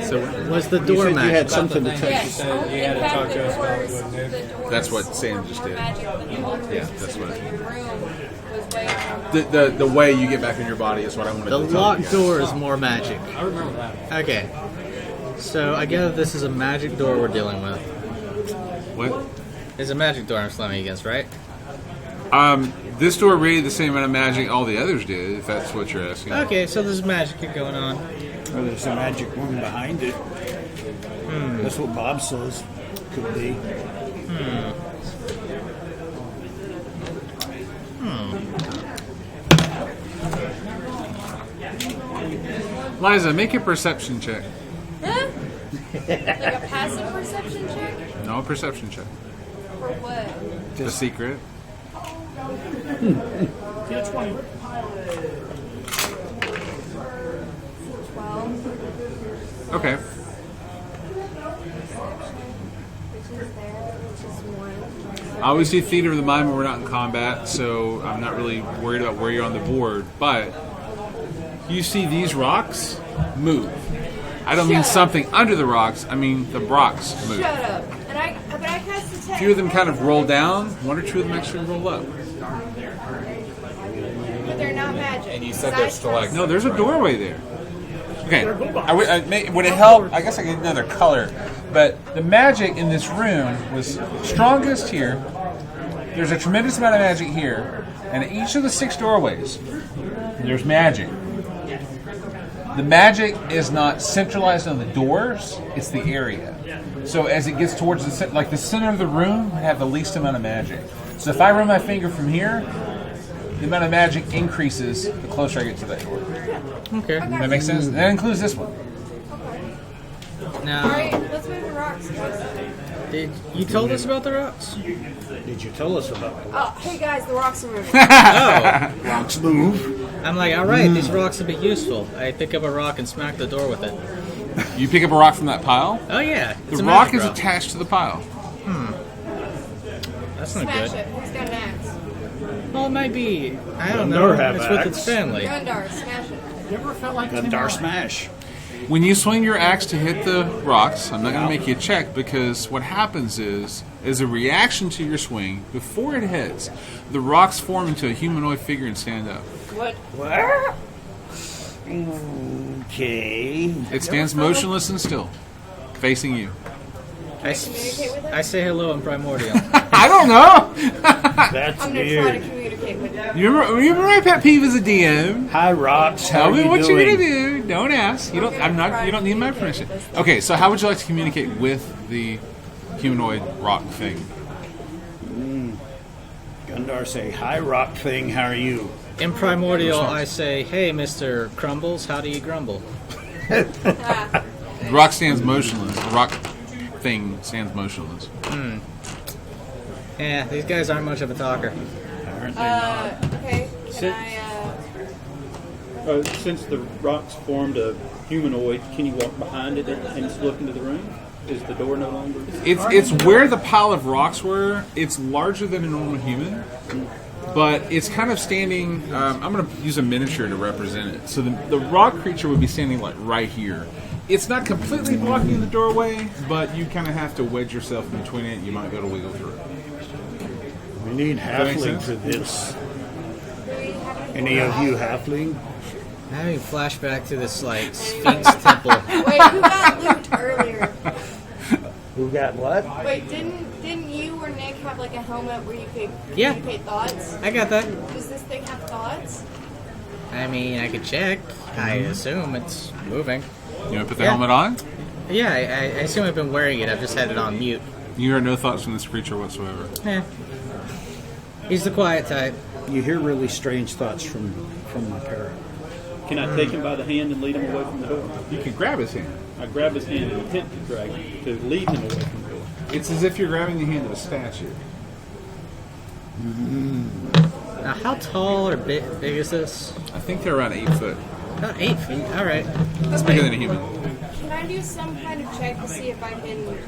so was the You door said you magic? had something to That's take. the thing. She said you had to talk to us about what it is. That's what Sam just did. Yeah, that's what- Your room was way out. The way you get back in your body is what I wanted The to tell you locked guys. door is more magic. I remember that. Okay. So I gather this is a magic door we're dealing with. What? It's a magic door I'm slamming against, right? This door rated the same amount of magic all the others did, if that's what you're asking. Okay, so there's magic going on. Oh, there's a magic one behind it. That's what Bob says. Could be. Liza, make a perception check. Huh? Like a passive perception check? No, perception check. For what? The secret. Get a 20. 12. Okay. Which is there, which is 1. I always do theater of the mind when we're not in combat, so I'm not really worried about where you're on the board. But you see these rocks move. I don't mean Shut up. something under the rocks. I mean the rocks move. Shut up. But I cast detect. A few of them kind of roll down. One or two of them actually roll up. But they're not magic. And you said they're stalactites. No, there's a doorway there. Okay, would it help? I guess I could get another color. But the magic in this room was strongest here. There's a tremendous amount of magic here. And at each of the 6 doorways, there's magic. The magic is not centralized on the doors, it's the area. So as it gets towards the center of the room would have the least amount of magic. So if I run my finger from here, the amount of magic increases the closer I get to that door. Okay. That makes sense? That includes this one. Now, Alright, let's move the rocks, guys. did you told us about the rocks? Did you tell us about it? Oh, hey guys, the rocks are moving. Oh, Rocks move. I'm like, all right, these rocks will be useful. I pick up a rock and smack the door with it. You pick up a rock from that pile. Oh yeah, The it's a rock magic is attached to the pile. That's not Smash good. it. Who's got an axe? Well, it might be. I don't Gundar know. have It's with axe. its family. Gundar, smash it. You ever felt like Tim Gundar Allen? smash. When you swing your axe to hit the rocks, I'm not going to make you check because what happens is, as a reaction to your swing, before it hits, the rocks form into a humanoid figure and stand up. What? What? Okay. It stands motionless and still, facing you. Communicate with it? I say hello in Primordial. I don't know. That's I'm gonna try to weird. communicate with it. You remember my pet peeve as a DM? Hi, Rocks. Tell How me you what doing? you're gonna do. Don't ask. You don't. I'm not. You don't need my permission. Okay. So how would you like to communicate with the humanoid rock thing? Gundar say, "Hi, Rock thing. How are you?" In Primordial, I say, hey, Mr. Crumbles, how do you grumble? Ah, The rock stands motionless. The rock thing stands motionless. Yeah, these guys aren't much of a talker. Aren't they not? okay. Can I, Since the rocks formed a humanoid, can you walk behind it and look into the room? Is the door no longer? It's where the pile of rocks were. It's larger than a normal human, but it's kind of standing. I'm going to use a miniature to represent it. So the rock creature would be standing like right here. It's not completely blocking the doorway, but you kind of have to wedge yourself in between it. You might be able to wiggle through it. We need that make halfling sense? for this. Any of you halfling? I'm having a flashback to this, like, Sphinx temple. wait, who got loot earlier? Who got what? Wait, didn't you or Nick have like a helmet where you could Yeah. communicate thoughts? I got that. Does this thing have thoughts? I mean, I could check. I assume it's moving. You want to put the Yeah. helmet on? Yeah, I assume I've been wearing it. I've just had it on mute. You hear no thoughts from this creature whatsoever. Eh. He's the quiet type. You hear really strange thoughts from my parrot. Can I take him by the hand and lead him away from the door? You can grab his hand. I grab his hand and attempt to drag him, to lead him away from the door. It's as if you're grabbing the hand of a statue. Now, how tall or big is this? I think they're around 8 foot. About 8 feet. All right. It's bigger than a human. Can I do some kind of check to see if I can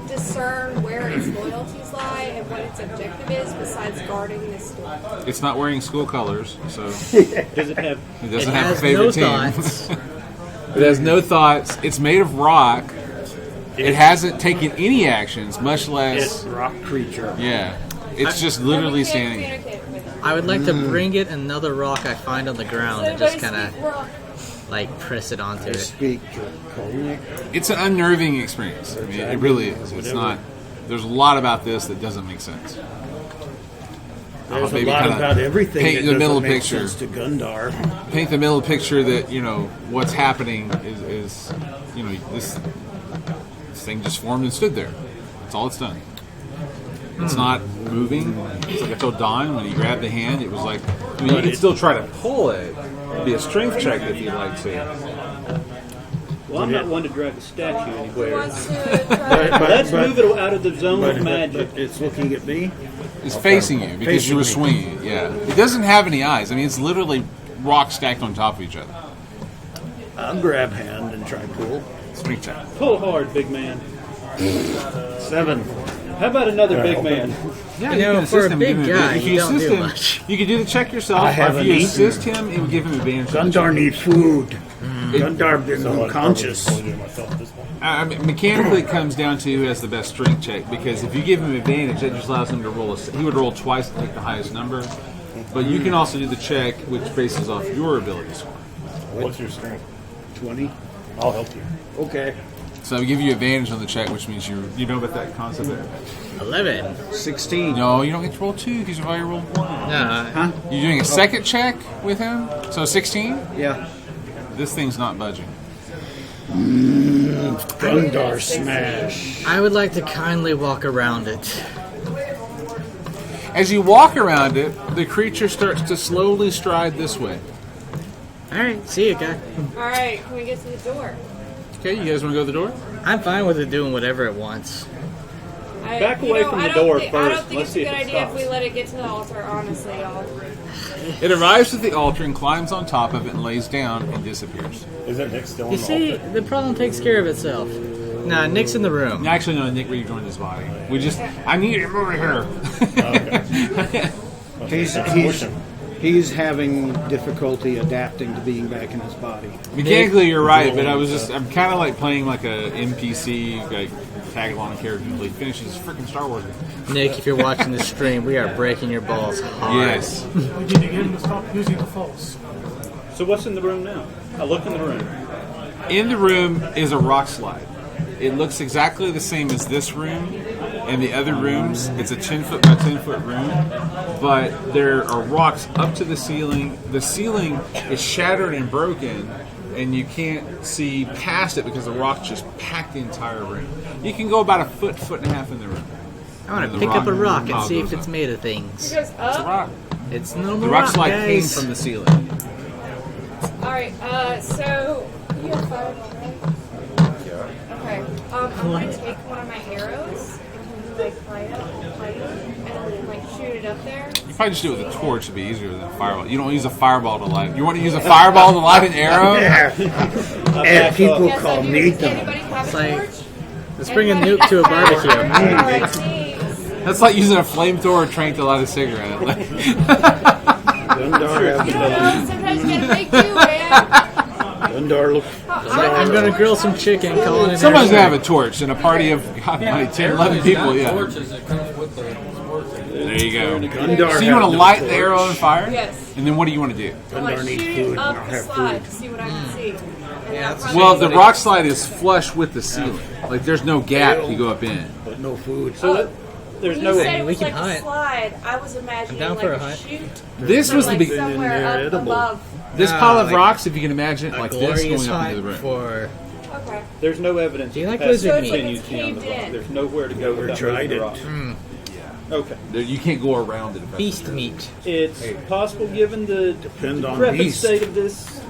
discern where its loyalties lie and what its objective is besides guarding this door? It's not wearing school colors, so Does it have? it doesn't It have a has favorite no team. thoughts. It has no thoughts. It's made of rock. It hasn't taken any actions, much less. Rock creature. Yeah. It's just literally standing. Communicate with it. I would like to bring it another rock I find on the ground and just kind of like press it onto it. Speak draconic. It's an unnerving experience. I mean, it really is. It's not. There's a lot about this that doesn't make sense. There's a Maybe lot kinda about everything paint that the middle doesn't make picture. sense to Gundar. Paint the middle picture that what's happening is this thing just formed and stood there. That's all it's done. It's not moving. It's like I told Don when he grabbed the hand, it was like you could still try to pull it. It'd be a strength check if you'd like to. Well, I'm not one to drag a statue Who anywhere. wants to try? Let's move it out of the zone of magic. But it's looking at me. It's facing you because you were swinging it. Yeah, it doesn't have any eyes. I mean, it's literally rocks stacked on top of each other. I'll grab hand and try pull. Strength check. Pull hard, big man. 7. How about another big man? Yeah, You know, can for assist a him, big give him guy, if you you don't assist do him, much. you can do the check yourself. I Or if haven't you eaten. assist him, it will give him advantage. to the Gundar check. needs food. Gundar been unconscious. Mechanically, it comes down to who has the best strength check. Because if you give him advantage, that just allows him to roll. He would roll twice to take the highest number. But you can also do the check, which bases off your ability score. What's your strength? 20. I'll help you. Okay. So I give you advantage on the check, which means you know about that concept there. 11. 16. No, you don't get to roll 2 because you've already rolled 1. Nah. You're doing a second check with him, so 16. Yeah. This thing's not budging. Gundar smash. I would like to kindly walk around it. As you walk around it, the creature starts to slowly stride this way. All right, see you, guy. Alright, can we get to the door? Okay, you guys want to go to the door? I'm fine with it doing whatever it wants. Back away from the door first. I don't think Let's it's see a good if it idea if stops. we let it get to the altar, honestly, y'all. It arrives at the altar and climbs on top of it and lays down and disappears. Isn't Nick still You in the see, altar? the problem takes care of itself. Nah, Nick's in the room. Actually, no, Nick rejoined his body. I need him over here. He's having difficulty adapting to being back in his body. Mechanically, you're right, but I'm kind of like playing like a NPC, like tag along character until he finishes freaking Star Wars. Nick, if you're watching this stream, we are breaking your balls hard. Yes. We need to get him to stop using the false. So what's in the room now? I look in the room. In the room is a rock slide. It looks exactly the same as this room and the other rooms. It's a 10-foot by 10-foot room, but there are rocks up to the ceiling. The ceiling is shattered and broken, and you can't see past it because the rock just packed the entire room. You can go about a foot, foot and a half in the room. I want And to the pick up a rock and pile see if goes it's up. made of things. It goes It's a up? rock. It's normal The rock slide came guys. from the ceiling. Alright, so you have fireball, right? Okay. I'm gonna take one of my arrows and like light it and like shoot it up there. You probably just do it with a torch. It'd be easier than a fireball. You don't use a fireball to light. You want to use a fireball to light an arrow? And people Yes, call I do. me Does dumb. anybody have It's a like- torch? Let's bring a nuke to a barbecue. Alright, thanks. That's like using a flamethrower trank to light a cigarette. Gundar has You know, sometimes you gotta make do, man. Gundar looks. It's like, I'm gonna grill some chicken. Call it an Someone's air gonna have a torch in a party of God, 10, 11 people. Yeah. Torches, it comes with the sports. There you go. Gundar So you want has to no light torch. the arrow on fire? Yes. And then what do you want to do? I want to needs shoot food, it and up I'll the have slide food. to see what I can see. And that's Well, the rock slide is flush with the ceiling. Like there's no gap you go up in. But no food. So there's You no. said it we was can like hunt. a slide. I was imagining I'm down like for a a hunt. chute. This but, was the like beginning. somewhere in there, up edible. above. This pile of like rocks, if you can imagine, A like this glorious going up hunt into the room. for Okay. There's no evidence. Do you of like passage lizard meat? continues So it's like beyond it's the rock. caved in. There's nowhere to go without tried moving the it. rock. Okay. You can't go around it. if that's beast the meat. It's possible, given the Depend on decrepit beast. state of this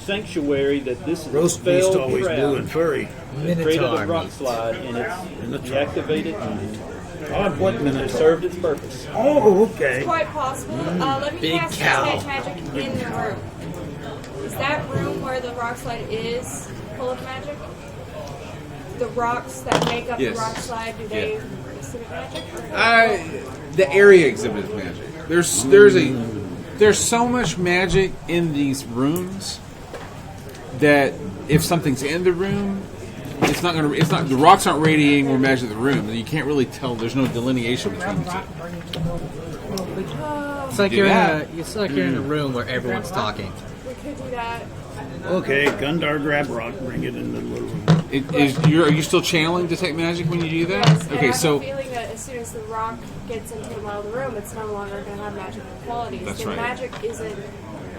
sanctuary, that this is Roast a beast failed always trap blue and furry. that created Minotaur a rock meat. slide, and it's Minotaur. deactivated and God, what it minute? served its purpose. Oh, okay. Quite possible. Let me Big cast cow. detect magic in the room. Is that room where the rock slide is full of magic? The rocks that make up Yes. the rock slide, do they exhibit magic? The area exhibits magic. There's so much magic in these rooms that if something's in the room, the rocks aren't radiating more magic in the room. You can't really tell. There's no delineation between the two. It's like Do you're that. it's like you're in a room where everyone's talking. We could do that. Okay, Gundar grab rock, bring it into the little room. Are you still channeling detect magic when you do that? Yes, and I Okay, have so a feeling that as soon as the rock gets into the middle of the room, it's no longer going to have magical qualities. That's the right.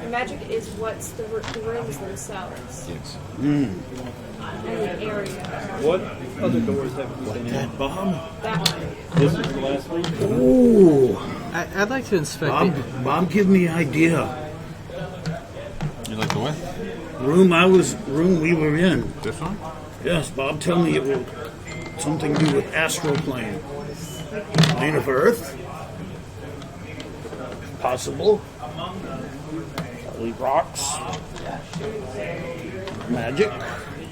The magic is what's the rooms themselves yes. and the area. What other doors have we been in? That bomb? That one. This is the last one. Ooh, I'd like to inspect Bob, give me an idea. You like the what? Room we were in. This one? Yes, Bob, tell me it will something to do with astral plane. Plane of Earth? Possible. Probably rocks. Magic?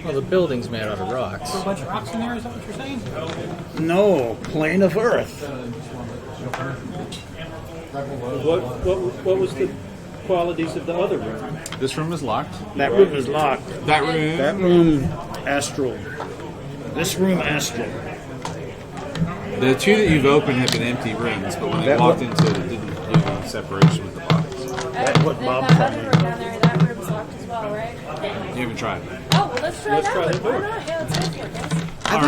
Well, the building's made out of rocks. A bunch of rocks in there, is that what you're saying? No, plane of Earth. What was the qualities of the other room? This room is locked. That room is locked. That room. That room, astral. This room, astral. The two that you've opened have been empty rooms, but when they That walked one- into it, it didn't do the separation with the bodies. That's what And Bob the told other me. room down there, that room's locked as well, right? You haven't tried. Oh, well, let's try Let's that try one. that Why door. not? Yeah, let's go for it, guys. I'd like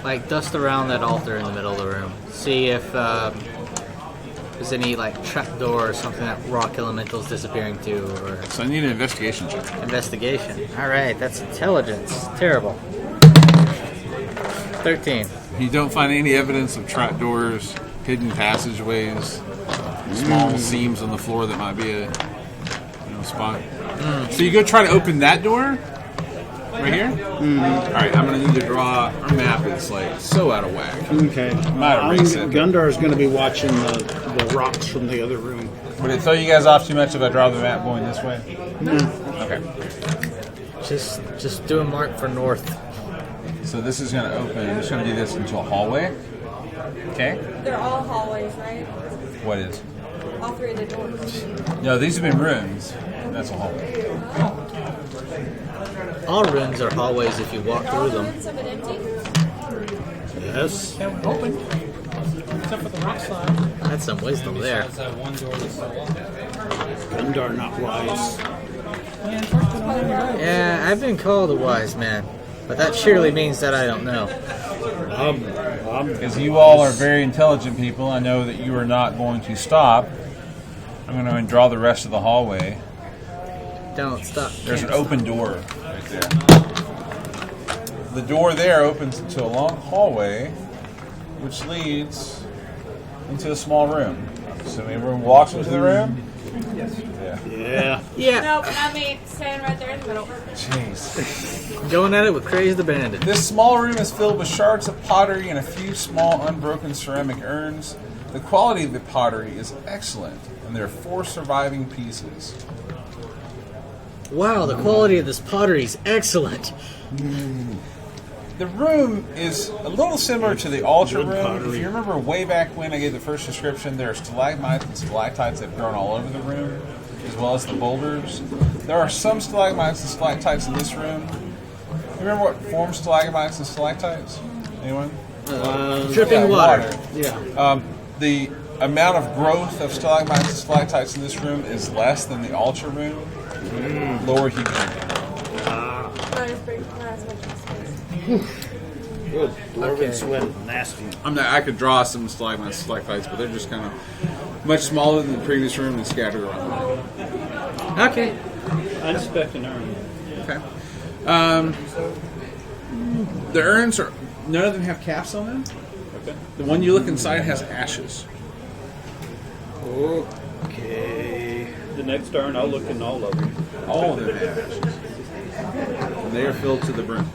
Alright. to dust around that altar in the middle of the room. See if there's any trapdoor or something that rock elementals disappearing to, or So I need an investigation check. investigation. All right, that's intelligence. Terrible. 13. You don't find any evidence of trapdoors, hidden passageways, small seams on the floor that might be a spot. So you go try to open that door right here. All right, I'm gonna need to draw. Our map is so out of whack. Okay. Might erase it. Gundar's going to be watching the rocks from the other room. Would it throw you guys off too much if I draw the map going this way? Okay. Just do a mark for north. So this is gonna open. I'm just gonna do this into a hallway. Okay. They're all hallways, right? What is? All three of the doors. No, these have been rooms. That's a hallway. All rooms are hallways if you walk Are all through the them. rooms of it empty? Yes. That one open. Except for the rock slide. That's some wisdom there. That's that one door that's still locked. Gundar not wise. Yeah, unfortunately, I don't know. Yeah, I've been called a wise man, but that surely means that I don't know. Because you all are very intelligent people, I know that you are not going to stop. I'm going to draw the rest of the hallway. Don't stop. There's an Can't open door right there. The door there opens into a long hallway, which leads into a small room. So everyone walks into the room? Yes. Yeah. Yeah. Yeah, Nope, not me. Staying right there in the middle. Jeez. going at it with Crazy the Bandit. This small room is filled with shards of pottery and a few small unbroken ceramic urns. The quality of the pottery is excellent, and there are 4 surviving pieces. Wow, the quality of this pottery is excellent. The room is a little similar to the altar Good room. pottery. If you remember way back when I gave the first description, there are stalagmites and stalactites that have grown all over the room, as well as the boulders. There are some stalagmites and stalactites in this room. You remember what forms stalagmites and stalactites? Anyone? Dripping water. Yeah. The amount of growth of stalagmites and stalactites in this room is less than the altar room. Lower humidity. Not as big, not as much space. Good. Dwarven Okay. sweat is nasty. I could draw some stalagmites, stalactites, but they're just kind of much smaller than the previous room and scattered around. Okay. I inspect an urn. Okay. The urns are none of them have caps on them. Okay. The one you look inside has ashes. Okay. The next urn, I'll look in all of them. All of them have ashes. And they are filled to the brim.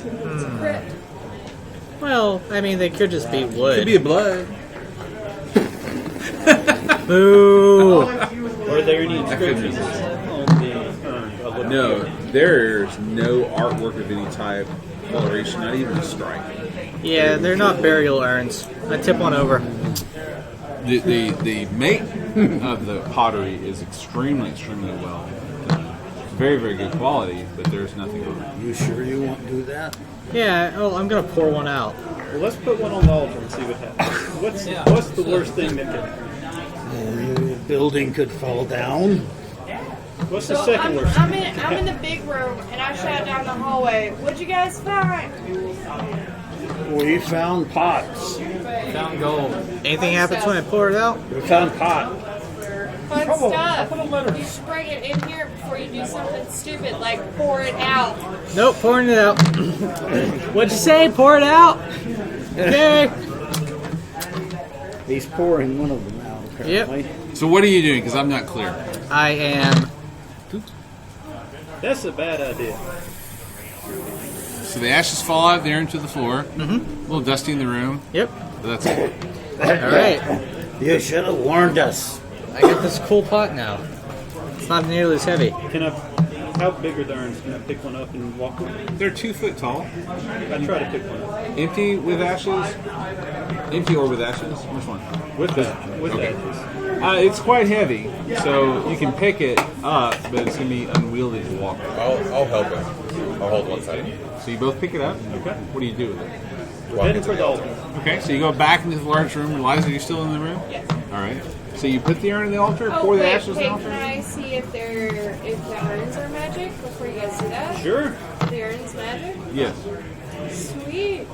It's a crypt. Well, I mean, they could just be wood. Could be a blood. Boo! Are there any inscriptions on the urn? I'll look No, here. there's no artwork of any type, coloration, not even a stripe. Yeah, they're not burial urns. I tip one over. The make of the pottery is extremely well. Very, very good quality, but there's nothing on it. You sure you want to do that? Yeah, oh, I'm gonna pour one out. Well, let's put one on the altar and see what happens. What's the worst thing that could? The building could fall down. What's So the second worst? I'm in the big room and I shot down the hallway. What'd you guys find? We found pots. Found gold. Anything happens when I pour it out? We found pot. Fun stuff. You should bring it in here before you do something stupid like pour it out. Nope, pouring it out. What'd you say? Pour it out? Okay. He's pouring one of them out, apparently. So what are you doing? Because I'm not clear. I am. That's a bad idea. So the ashes fall out there into the floor. Mm-hmm. A little dusty in the room. Yep. But that's it. All right. You should have warned us. I got this cool pot now. It's not nearly as heavy. Can I? How big are the urns? Can I pick one up and walk with it? They're 2 foot tall. I try to pick one up. Empty with ashes? Empty or with ashes? Which one? With that. With Okay. that. It's quite heavy, so you can pick it up, but it's going to be unwieldy to walk with. I'll help him. I'll hold one side. So you both pick it up? Okay. What do you do with it? We're heading for the altar. Okay, so you go back into the large room. Eliza, are you still in the room? Yes. All right. So you put the urn in the altar, Oh, pour the wait, ashes in the altar? can I see if the urns are magic before you guys do that? Sure. The urns magic? Yes. Sweet.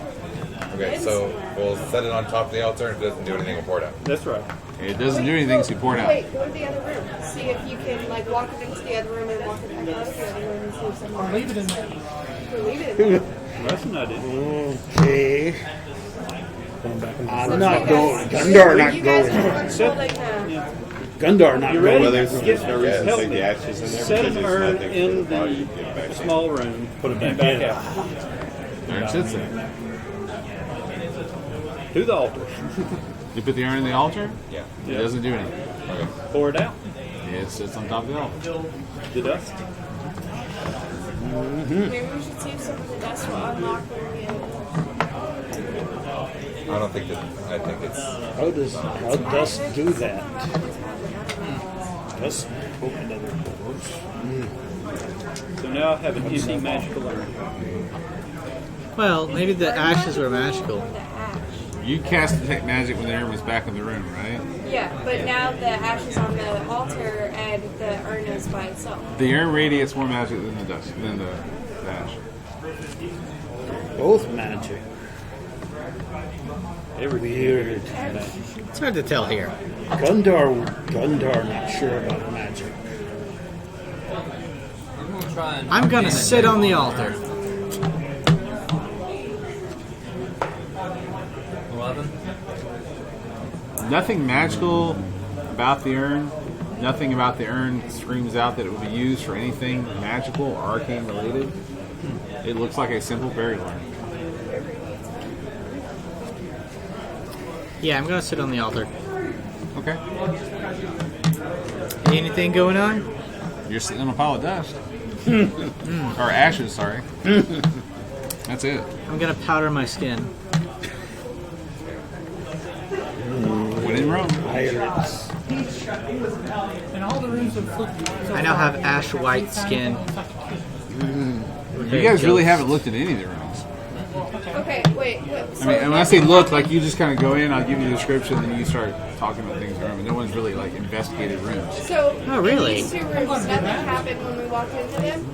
Okay, so we'll set it on top of the altar. If it doesn't do anything, we'll pour it out. That's right. It doesn't do anything, so you pour it out. Wait, go to the other room. See if you can like walk it into the other room and walk it back out of the other room and see if someone. Leave it in there. Or leave it in there. That's an idea. Okay. I'm not going. Gundar Gundar not you guys going. are holding Gundar not You ready? going. Well, there's no reason to Help stick me. the ashes in there. Set because an there's urn nothing for in the body to the get back. small room. Put it and back in. out. There it sits there. To the altar. You put the urn in the altar? Yeah. It doesn't do anything. Pour it out. It sits on top of the altar. The dust. Maybe we should see if some of the dust will unlock when we get I don't think that. I think it's. How does dust do that? Dust open other doors. So now I have an empty magical urn. Well, maybe the ashes were magical. You cast detect magic when the urn was back in the room, right? Yeah, but now the ash is on the altar and the urn is by itself. The urn radiates more magic than the dust, than the ash. Both magic. Weird. It's hard to tell here. Gundar not sure about magic. I'm gonna sit on the altar. 11. Nothing magical about the urn. Nothing about the urn screams out that it would be used for anything magical or arcane related. It looks like a simple burial urn. Yeah, I'm gonna sit on the altar. Okay. Anything going on? You're sitting on a pile of dust. Or ashes, sorry. That's it. I'm gonna powder my skin. When in Rome. Pirates. And all the rooms have flipped. I now have ash white skin. You guys really haven't looked at any of the rooms. Okay, wait. I mean, and when I say look, like you just kind of go in, I'll give you a description, and you start talking about things in the room. And no one's really like investigated rooms. So, Oh, really? in these two rooms, nothing happened when we walked into them?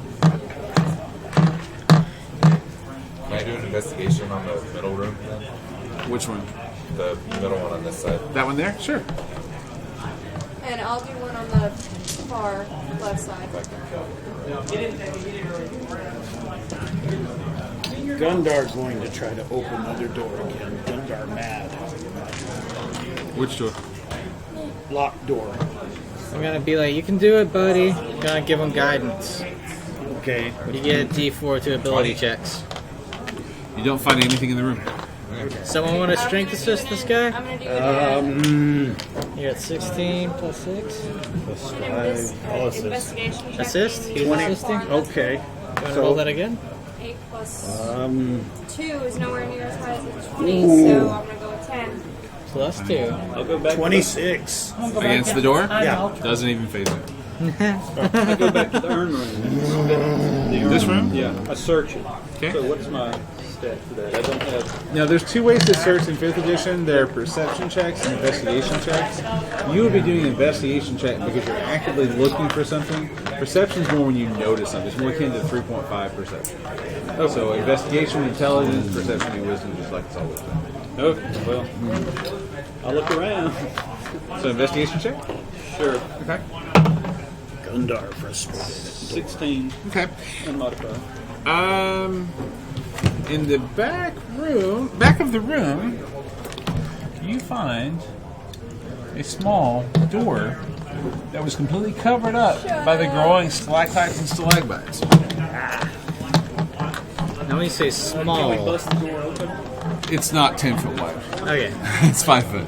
Can I do an investigation on the middle room then? Which one? The middle one on this side. That one there? Sure. And I'll do one on the far left side. Gundar's going to try to open another door again. Gundar mad. Which door? Locked door. I'm gonna be like, you can do it, buddy. Gonna give him guidance. Okay. You get a D4 to ability checks. You don't find anything in the room. Someone want to strength assist this guy? I'm gonna do You're at 16 plus 6. Plus an 5. investigation check. Assist? He's 20. assisting? Okay. You want to roll that again? 8 plus Um, 2 is nowhere near as high as a 20, so I'm gonna go with 10. Plus 2. I'll go back. 26. Against the door? Yeah. Doesn't even phase it. I go back to the urn room. This room? Yeah, I search it. Okay. So what's my stat for that? I don't have. Now, there's two ways to search in 5th edition. There are perception checks and investigation checks. You would be doing an investigation check because you're actively looking for something. Perception is more when you notice something. It's more akin to 3.5 perception. So investigation, intelligence, perception, and wisdom, just like it's always been. Okay, well, I'll look around. So investigation check? Sure. Okay. Gundar frustrated. 16 Okay. unmodified. In the back of the room, you find a small door that was completely covered up by the growing stalactites and stalagmites. Now when you say Can we small, bust the door open? It's not 10 foot wide. okay. It's 5 foot.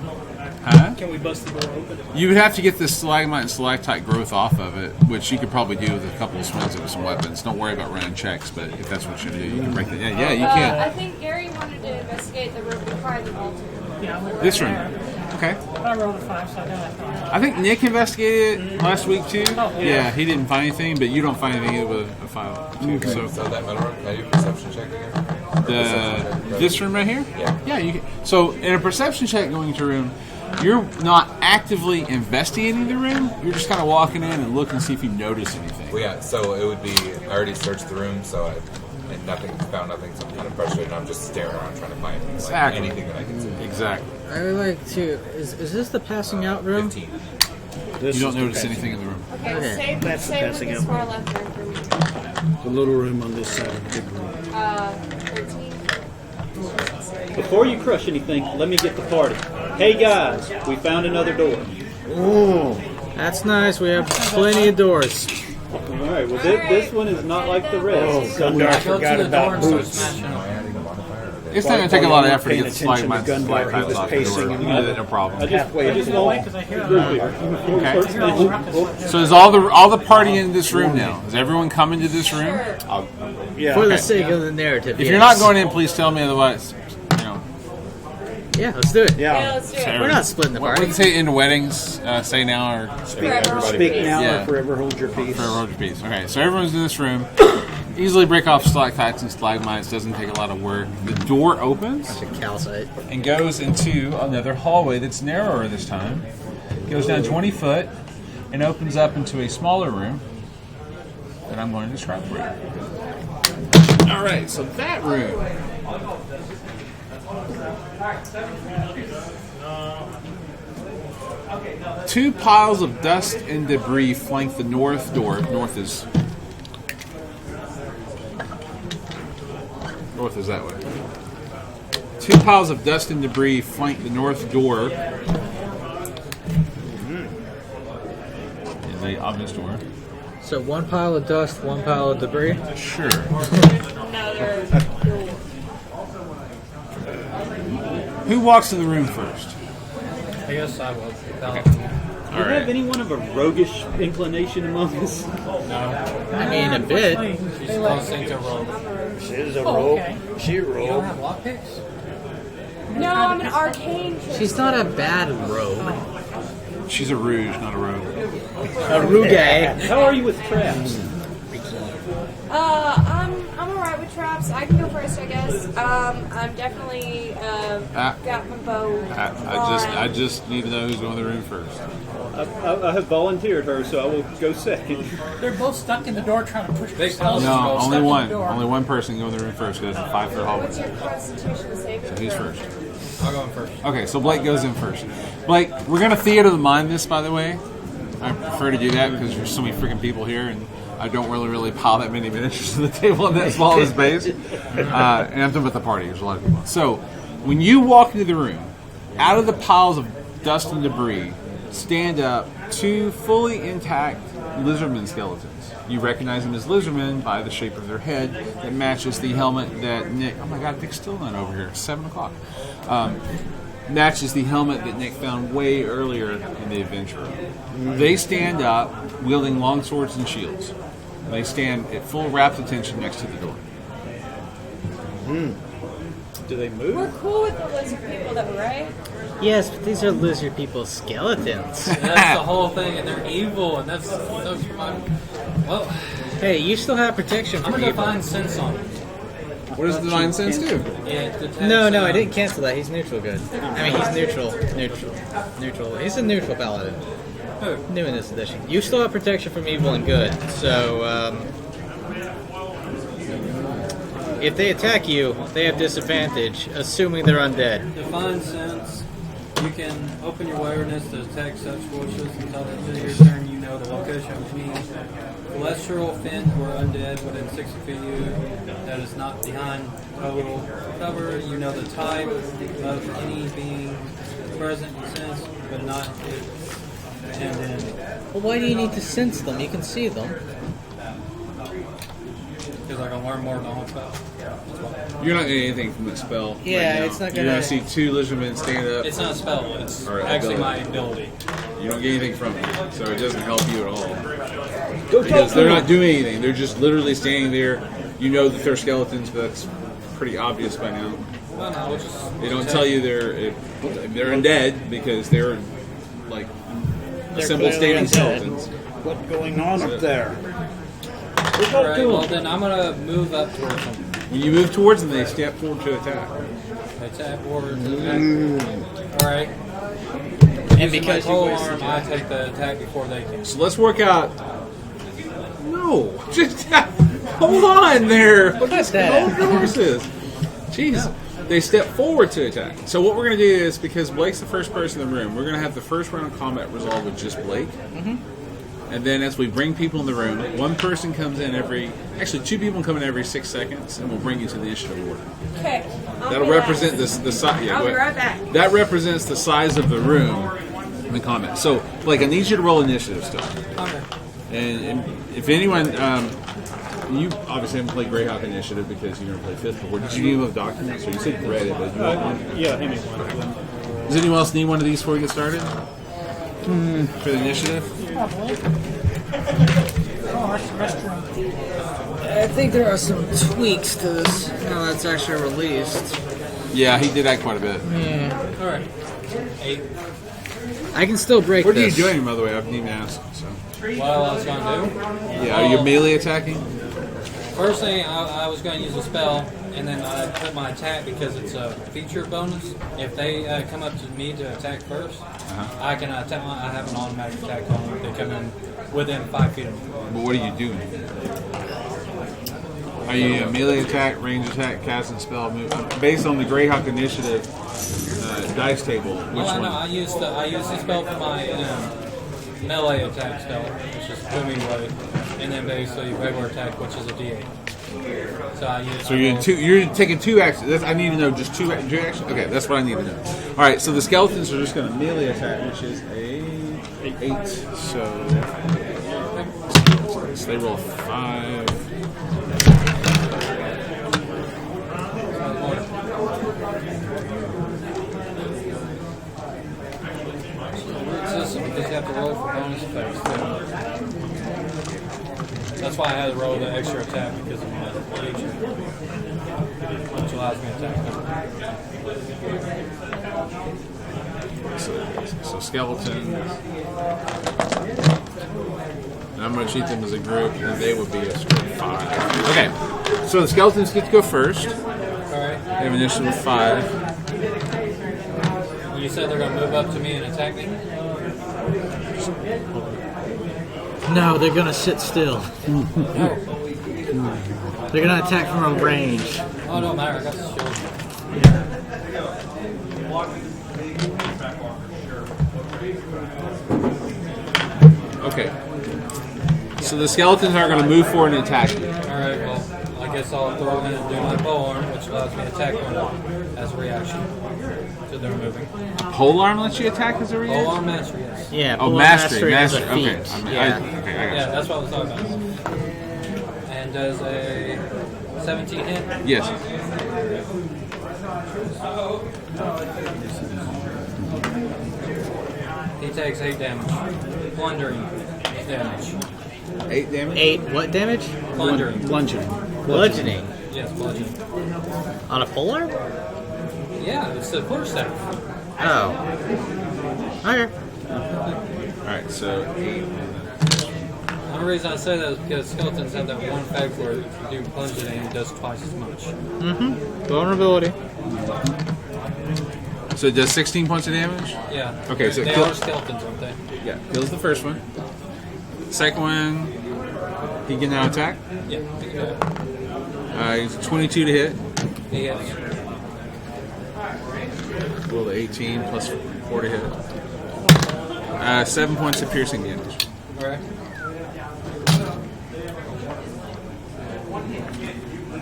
Huh? Can we bust the door open? You would have to get the stalagmite and stalactite growth off of it, which you could probably do with a couple of swings with some weapons. Don't worry about running checks, but if that's what you do, you can break that. Yeah, you I can. think Gary wanted to investigate the room behind the altar. Yeah, I went This right room. there. Okay. I rolled a 5, so I got that. I think Nick investigated it last week too. Oh, yeah. Yeah, he didn't find anything, but you don't find anything with a file too. So that middle room, can I do a perception check again? This room right here? Yeah. Yeah, you can. So in a perception check going into a room, you're not actively investigating the room. You're just kind of walking in and looking to see if you notice anything. Well, yeah, so it would be, I already searched the room, so found nothing, so I'm kind of frustrated. I'm just staring around trying to find Exactly. anything that I can see. Exactly. I would like to. Is this the passing out room? 15. This You don't is the notice passing- anything in the room. Okay, Okay. save, That's the save with passing this out far room. left room for me. The little room on this side of the big room. 13. Before you crush anything, let me get the party. Hey guys, we found another door. Oh, That's nice. We have plenty of doors. All right, well this one is not like the rest. Gundar Go to forgot the door about and start boots. smashing them. It's not going to take a lot of effort to Paying get the attention to stalagmites and Gundar, he stalactites was off the pacing door. and You do that, no problem. halfway I up just the want wall. Because I hear group here. Before we Okay. start smashing. So is all the party in this room now? Is everyone coming to this room? Yeah. For the Okay. sake of the narrative. If you're not going in, please tell me. Otherwise, Yeah, let's do it. Yeah, Yeah. let's do it. We're not splitting the what party. do they say in weddings? Say now or Forever. Speak now Yeah. or forever hold your peace. forever hold your peace. Okay, so everyone's in this room. Easily break off stalactites and stalagmites. Doesn't take a lot of work. The door opens It's a calcite. and goes into another hallway that's narrower this time. Goes down 20 foot and opens up into a smaller room that I'm going to describe for you. All right, so that room. Two piles of dust and debris flank the north door. North is that way. Two piles of dust and debris flank the north door. Is a obvious door. So one pile of dust, one pile of debris. Sure. Another door. Who walks in the room first? I guess I will. Do you have anyone of a roguish inclination among us? I mean, a bit. She's close to roll. She's a Oh, roll. okay. She You don't rolled. have lockpicks? No, I'm an arcane. She's not a bad rogue. She's a rouge, not a rogue. A rouge. How are you with traps? I'm alright with traps. I can go first, I guess. I'm definitely got my bow. I just need to know who's going to the room first. I have volunteered her, so I will go second. They're both stuck in the door trying to push the spells. No, only Stuck one. in the door. Only one person can go in the room first because it's a 5-foot hallway. What's your Constitution saving So he's throw? first. I'll go in first. Okay, so Blake goes in first. Blake, we're going to theater the mind this, by the way. I prefer to do that because there's so many freaking people here, and I don't really pile that many miniatures to the table in that small of a space. And I'm talking about the party. There's a lot of people. So, when you walk into the room, out of the piles of dust and debris, stand up 2 fully intact lizardman skeletons. You recognize them as lizardmen by the shape of their head that matches the helmet that Nick... Oh my god, Nick's still not over here. It's 7 o'clock. Matches the helmet that Nick found way earlier in the adventure. They stand up, wielding long swords and shields. They stand at full rapt attention next to the door. Do they move? We're cool with the lizard people, though, right? Yes, but these are lizard people's skeletons. And that's the whole thing, and they're evil, and that's my... Well, Hey, you still have protection I'm from going to evil. find sense on it. What does Divine Sense do? It detects, No, I didn't cancel that. He's neutral good. I mean, he's neutral. He's a neutral paladin. Who? New in this edition. You still have protection from evil and good. So, if they attack you, they have disadvantage, assuming they're undead. Divine sense. You can open your awareness to detect such forces until the end of your turn. You know the location of any celestial, fiend, or undead within 60 feet of you that is not behind total cover. You know the type of any being present in sense, but not its intended. Well, why do you need to sense them? You can see them. Because I can learn more than one spell. You're not getting anything from that spell. Yeah, right now. it's not You're gonna- going to see 2 lizardmen stand up. It's not a spell. It's All right, actually my ability. ability. You don't get anything from it, so it doesn't help you at all. Because they're not doing anything. They're just literally standing there. You know that they're skeletons, but that's pretty obvious by now. Well, no, we'll just They don't tell you they're undead because they're like assembled clearly standing undead. skeletons. What's going on up there? Alright, well then I'm gonna move up towards them. When you move towards them, they step forward to attack. Attack forward to attack. Alright. And because you pole wasted arm, I take the attack before they can. So let's work out. No, just hold on there. Hold your horses. Jeez. They step forward to attack. So what we're going to do is, because Blake's the first person in the room, we're going to have the first round of combat resolved with just Blake. And then as we bring people in the room, one person comes in actually 2 people come in every 6 seconds, and we'll bring you to the initiative order. Okay. That'll represent the size. Yeah, I'll be right back. That represents the size of the room in the combat. So, Blake, I need you to roll initiative stuff. Okay. And if anyone, you obviously haven't played Greyhawk Initiative because you're going to play 5th before. Did you need those documents? Or you said you read it, but you want one? Yeah, hand me one. Does anyone else need one of these before we get started? For the initiative? I think there are some tweaks to this now that's actually released. Yeah, he did that quite a bit. Alright. 8. I can still break What are you this. doing, by the way? I didn't even ask. So. What I was gonna do? Yeah, are you melee attacking? First thing, I was going to use a spell, and then I put my attack because it's a feature bonus. If they come up to me to attack first, I can attack. I have an automatic attack on them if they come in within 5 feet of me. But what are you doing? Are you a melee attack, range attack, casting spell, move? Based on the Greyhawk Initiative dice table, which Well, I know. one? I used the spell for my melee attack spell, which is booming blade, and then basically regular attack, which is a D8. So I use. So you're taking 2 actions. I need to know just 2 actions. Okay, that's what I need to know. All right, so the skeletons are just going to melee attack, which is a 8. So they roll 5. Because you have to roll for bonus effects. That's why I had to roll the extra attack because of my feature, which allows me to attack them. So skeletons. And I'm going to treat them as a group, and they would be a straight 5. Okay. So the skeletons get to go first. All right. They have initiative 5. You said they're going to move up to me and attack me? No, they're gonna sit still. No. They're gonna attack from a range. Oh, no matter. I got the shield. Okay. So the skeletons are going to move forward and attack you. Alright, well, I guess I'll throw in and do my pole arm, which allows me to attack one as a reaction to their moving. Pole arm lets you attack as a reaction? Pole arm mastery, yes. Yeah. Oh, pull mastery. is a Okay. feat. Yeah. Okay, I got Yeah, that's what I was talking about. And does a 17 hit? Yes. He takes 8 damage. Plundering damage. 8 damage? 8 what damage? Plundering. Bludgeoning. Bludgeoning. Yes, bludgeoning. On a full arm? Yeah, it's the quarterstaff. Oh. Okay. Alright, so 8. The only reason I say that is because skeletons have that one effect where if you do plunging, it does twice as much. Vulnerability. So it does 16 points of damage? Yeah. Okay, so they kill- are skeletons, aren't they? Yeah, kills the first one. Second one, he can now attack. Yeah. He's 22 to hit. He hits. Roll the 18 plus 4 to hit. 7 points of piercing damage. Alright.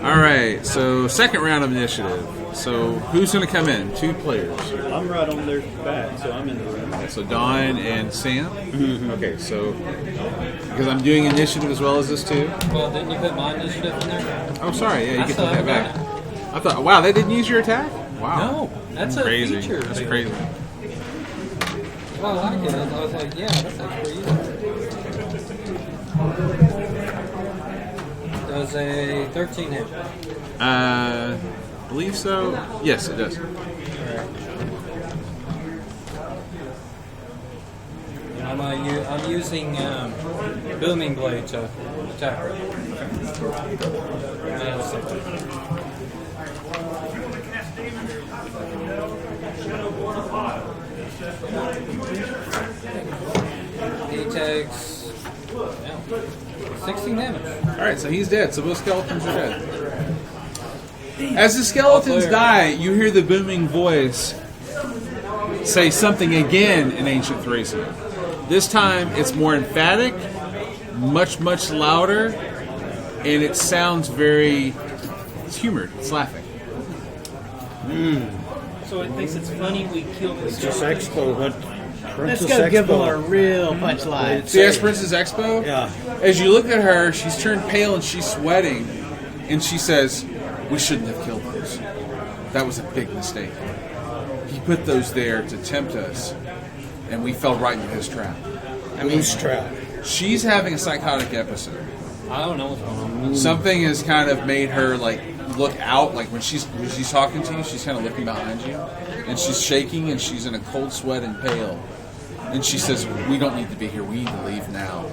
Alright, so second round of initiative. So who's going to come in? 2 players. I'm right on their back, so I'm in the room. So Don and Sam. Okay, so because I'm doing initiative as well as this too. Well, didn't you put my initiative in there? Oh, sorry. Yeah, you I can still take that back. haven't I thought, wow, they didn't use your attack. Wow, No, that's a crazy. feature. That's Bailey. crazy. Well, I like it. I was like, yeah, that's actually pretty easy. Does a 13 hit? Believe so. Yes, it does. And I'm using booming blade to attack her. Yeah, so. He takes 16 damage. All right, so he's dead. So both skeletons are dead. As the skeletons die, you hear the booming voice say something again in ancient Thracian. This time, it's more emphatic, much louder, and it sounds very. It's humored. It's laughing. So it thinks it's funny we killed this Princess Expo. What? Let's Princess go give them a Expo. real punchline. So yes, Princess Expo. Yeah. As you look at her, she's turned pale and she's sweating, and she says, "We shouldn't have killed those. That was a big mistake. He put those there to tempt us, and we fell right into his trap." Moose trap. She's having a psychotic episode. I don't know what's going on. Something has kind of made her like look out. Like when she's talking to you, she's kind of looking behind you, and she's shaking and she's in a cold sweat and pale. And she says, "We don't need to be here. We need to leave now."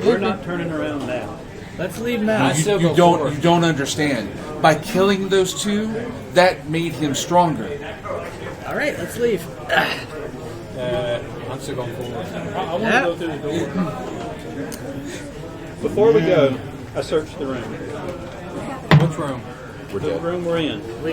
We're not turning around now. Let's leave now. You don't understand. By killing those 2, that made him stronger. All right, let's leave. I'm still going forward. I want to go through the door. Before we go, I searched the room. Which room? The room we're in. We're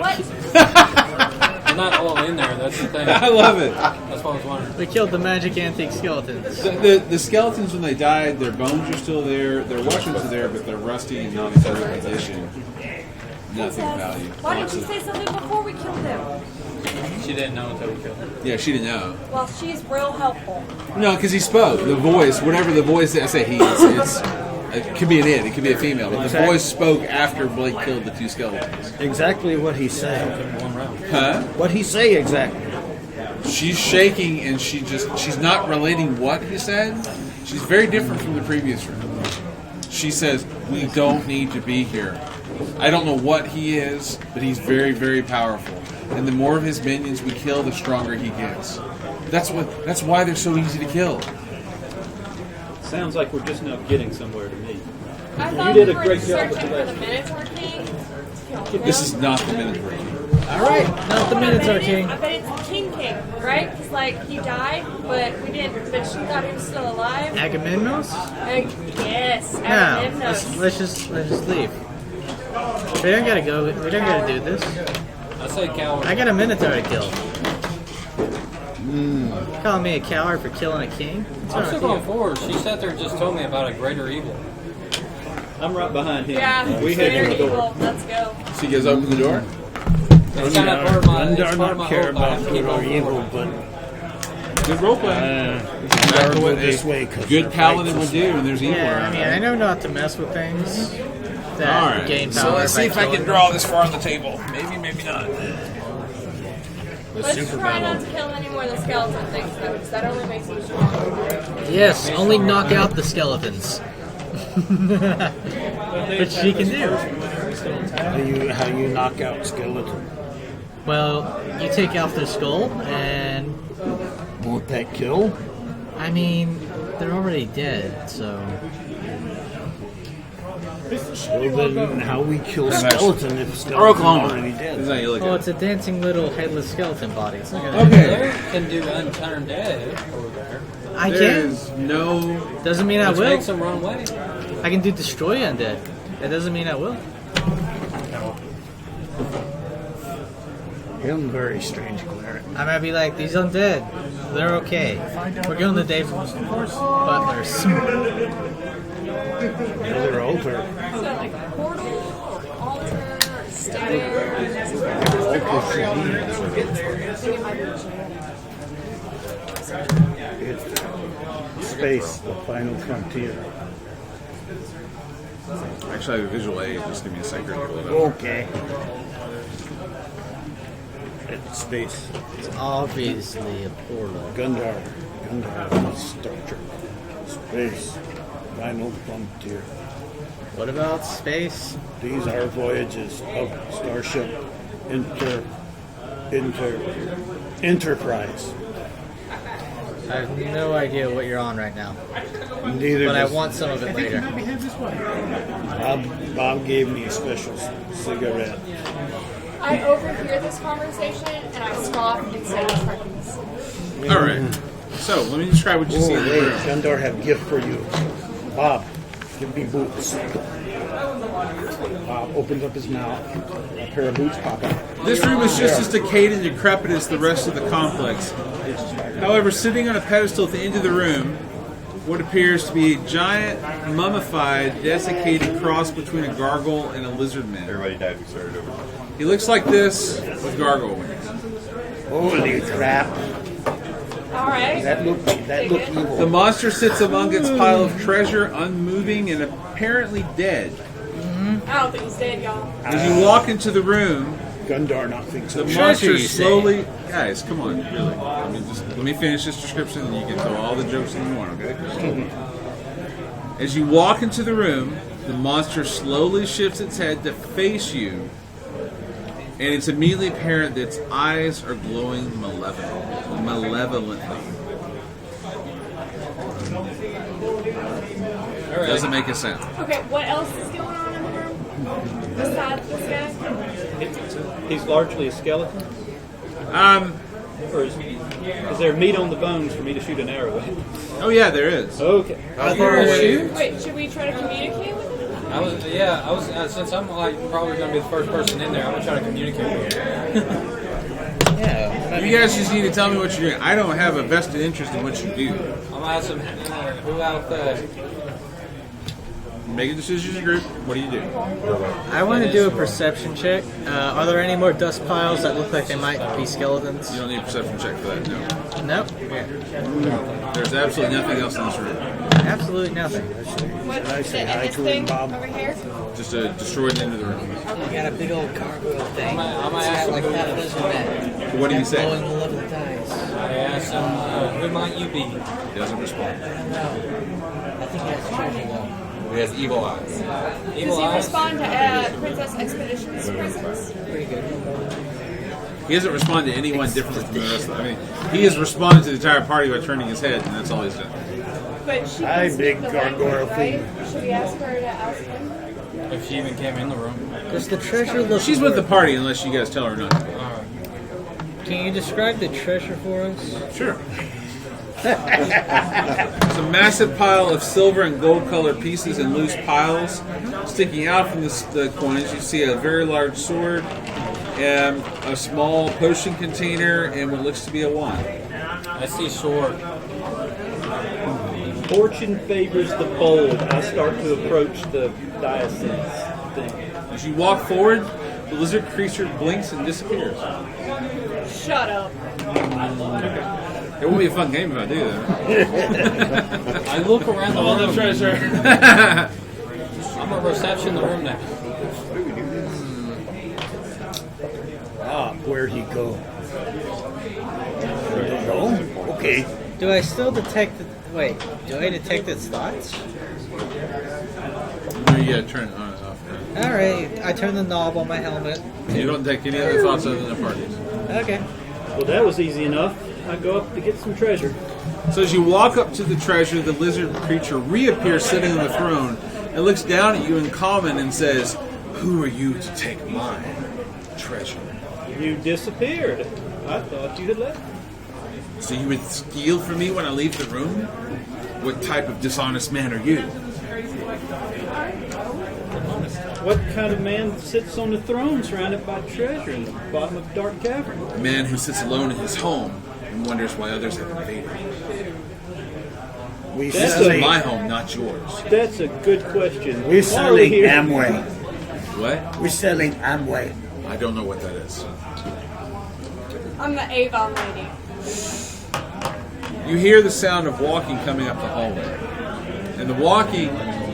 not all in there. That's the thing. I love it. That's what I was wondering. We killed the magic antique skeletons. The skeletons, when they died, their bones are still there, their weapons are there, but they're rusty and not in good condition. Nothing of value. Why didn't you say something before we killed them? She didn't know until we killed her. Yeah, she didn't know. Well, she's real helpful. No, because he spoke. The voice, whatever the voice, I say he, it could be an it could be a female, but the voice spoke after Blake killed the 2 skeletons. Exactly what he said. One round. Huh? What he say exactly? She's shaking and she's not relating what he said. She's very different from the previous room. She says, "We don't need to be here. I don't know what he is, but he's very, very powerful. And the more of his minions we kill, the stronger he gets. That's why they're so easy to kill." Sounds like we're just now getting somewhere to meet. I thought did we a were great job with searching the for the Minotaur King. This is not the Minotaur King. All right, not the Minotaur King. I bet it's King, right? Because like he died, but we didn't. But she thought he was still alive. Agamemnos? Yes, No, Agamemnos. let's just leave. We don't gotta go. We don't gotta do this. I say coward. I got a Minotaur to kill. Calling me a coward for killing a king? What's I'm wrong still with you? going forward. She sat there and just told me about a greater evil. I'm right behind him. Yeah, We head very for the door. evil. Let's go. So you guys open the door? It's kind of part of my. It's Gundar part of not my care hope. I have about to keep good or on evil, forward. but Good role play. Gundar go this way. 'Cause Good their paladin fights would is- do when there's evil Yeah, I around. mean, I know not to mess with things that All right. gain power. So let's see by if I can killing draw this far on the table. Maybe, maybe not. Let's try not to kill any more of the skeleton things, though, because that only makes you stronger. them. Yes, only knock out the skeletons. Which she can do. How you knock out skeleton? Well, you take out their skull, and Won't that kill? I mean, they're already dead, so. Well, then how we kill skeleton if skeleton Oklahoma. already This dead? is how you look Oh, at it's a dancing little headless skeleton body. It's not gonna Okay. There can do unturned dead over there. I it. can. There's no. Doesn't mean I Which will. makes them run away. I can do destroy undead. That doesn't mean I will. Him very strange cleric. I might be like, these undead, they're okay. We're going to Dave Butler's. Another altar. So, like, portal or altar or stairs. It's space, the final frontier. Actually, I have a visual aid. Just give me a second to pull it up. Okay. It's space. It's obviously a portal. Gundar. Star Trek. Space. Final frontier. What about space? These are voyages of Starship Enterprise. I have no idea what you're on right now, Neither but I does want some of it later. Bob gave me a special cigarette. I overhear this conversation and I scoff and say Trekkies. All right. So let me describe what you see in the wait, room. Gundar have a gift for you. Bob, give me boots. Bob opens up his mouth. A pair of boots pop out. This room is just as decayed and decrepit as the rest of the complex. However, sitting on a pedestal at the end of the room, what appears to be a giant, mummified, desiccated cross between a gargoyle and a lizard man. Everybody died. We started over. He looks like this with gargoyle wings. Holy crap. Alright. That looked evil. The monster sits among its pile of treasure, unmoving and apparently dead. I don't think he's dead, y'all. As you walk into the room, Gundar not think so. the monster slowly... Guys, come on, really. Let me finish this description and you can throw all the jokes that you want, okay? As you walk into the room, the monster slowly shifts its head to face you, and it's immediately apparent that its eyes are glowing malevolently. Doesn't make a sound. Okay, what else is going on in the room? Besides this guy? He's largely a skeleton? Or is there meat on the bones for me to shoot an arrow at? Oh yeah, there is. Okay. Wait, should we try to communicate with him? Since I'm like probably going to be the first person in there, I'm going to try to communicate with him. Yeah. You guys just need to tell me what you're doing. I don't have a vested interest in what you do. I'm going to ask him, who out there? Make a decision as a group. What do you do? I want to do a perception check. Are there any more dust piles that look like they might be skeletons? You don't need a perception check for that, no. Nope. There's absolutely nothing else in this room. Absolutely nothing. What, I the say hi this to him, thing Bob? over here? Just destroyed the end of the room. We got a big old cargo thing. I'm going to ask him, Like that lizard man. What do you say? Blowing malevolent eyes. I asked him, who might you be? He doesn't respond. I think that's treasure though. He has evil eyes. Does Evil he eyes? respond to Princess Expedition's presence? Pretty good. He doesn't respond to anyone different from the rest of them. I mean, he has responded to the entire party by turning his head, and that's all he's done. But she Hi, can big speak the language, gargoyle right? Should we ask her to ask him? If she even came in the room. Does the treasure look? She's with the party unless you guys tell her not to. Can you describe the treasure for us? Sure. It's a massive pile of silver and gold colored pieces in loose piles. Sticking out from the coins, you see a very large sword, and a small potion container, and what looks to be a wand. I see sword. Fortune favors the bold. I start to approach the diocese thing. As you walk forward, the lizard creature blinks and disappears. Shut up. It won't be a fun game if I do that. I look around the room. treasure. I'm a reception in the room now. Ah, where'd he go? I don't know. Okay. Do I still detect the? Wait, do I detect its thoughts? No, you gotta turn it on and off. All right, I turn the knob on my helmet. You don't take any other thoughts other than the parties. Okay. Well, that was easy enough. I go up to get some treasure. So as you walk up to the treasure, the lizard creature reappears sitting on the throne and looks down at you in common and says, "Who are you to take my treasure?" You disappeared. I thought you had left. So you would steal from me when I leave the room? What type of dishonest man are you? What kind of man sits on the throne surrounded by treasure in the bottom of a dark cavern? A man who sits alone in his home and wonders why others have invaded. We This selling, is my home, not yours. That's a good question. we're Why are we selling here? Amway. What? We're selling Amway. I don't know what that is. I'm the Avon lady. You hear the sound of walking coming up the hallway. And the walking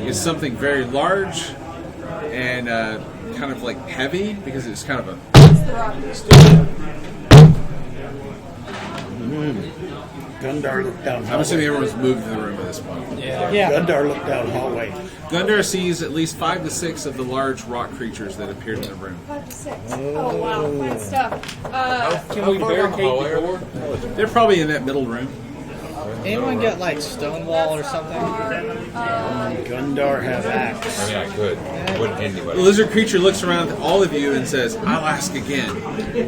is something very large and kind of like heavy because it's kind of a... Gundar looked down I'm hallway. assuming everyone's moved to the room at this point. Yeah. Gundar looked down hallway. Gundar sees at least 5 to 6 of the large rock creatures that appeared in the room. 5 to 6. Oh, wow. Fun stuff. Can we barricade the door? They're probably in that middle room. Anyone got like Stonewall or something? Gundar has axe. I mean, I could. It wouldn't hit The anybody. lizard creature looks around at all of you and says, "I'll ask again,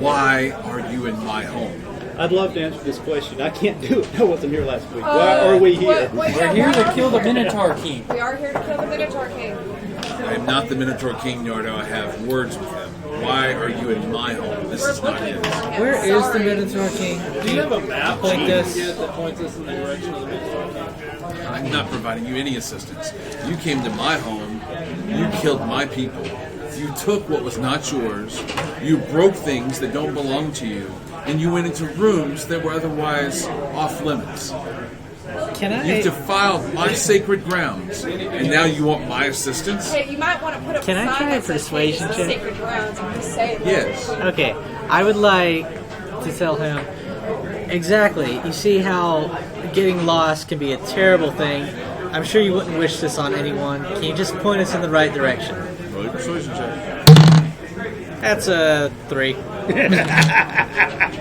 why are you in my home?" I'd love to answer this question. I can't do it. I wasn't here last week. Why are we here? We're here to kill the Minotaur King. We are here to kill the Minotaur King. I am not the Minotaur King, nor do I have words with him. Why are you in my home? This is not his. Where is the Minotaur King? Do you have a map Point this. that points us in the direction of the Minotaur King? I'm not providing you any assistance. You came to my home. You killed my people. You took what was not yours. You broke things that don't belong to you. And you went into rooms that were otherwise off limits. Can I? You've defiled my sacred grounds. And now you want my assistance? Hey, you might want to put up Can a I sign try a that says, persuasion "Hey, this is check?" sacred grounds." I'm just saying. Yes. Okay, I would like to tell him exactly. You see how getting lost can be a terrible thing. I'm sure you wouldn't wish this on anyone. Can you just point us in the right direction? Roll your persuasion check. That's a 3.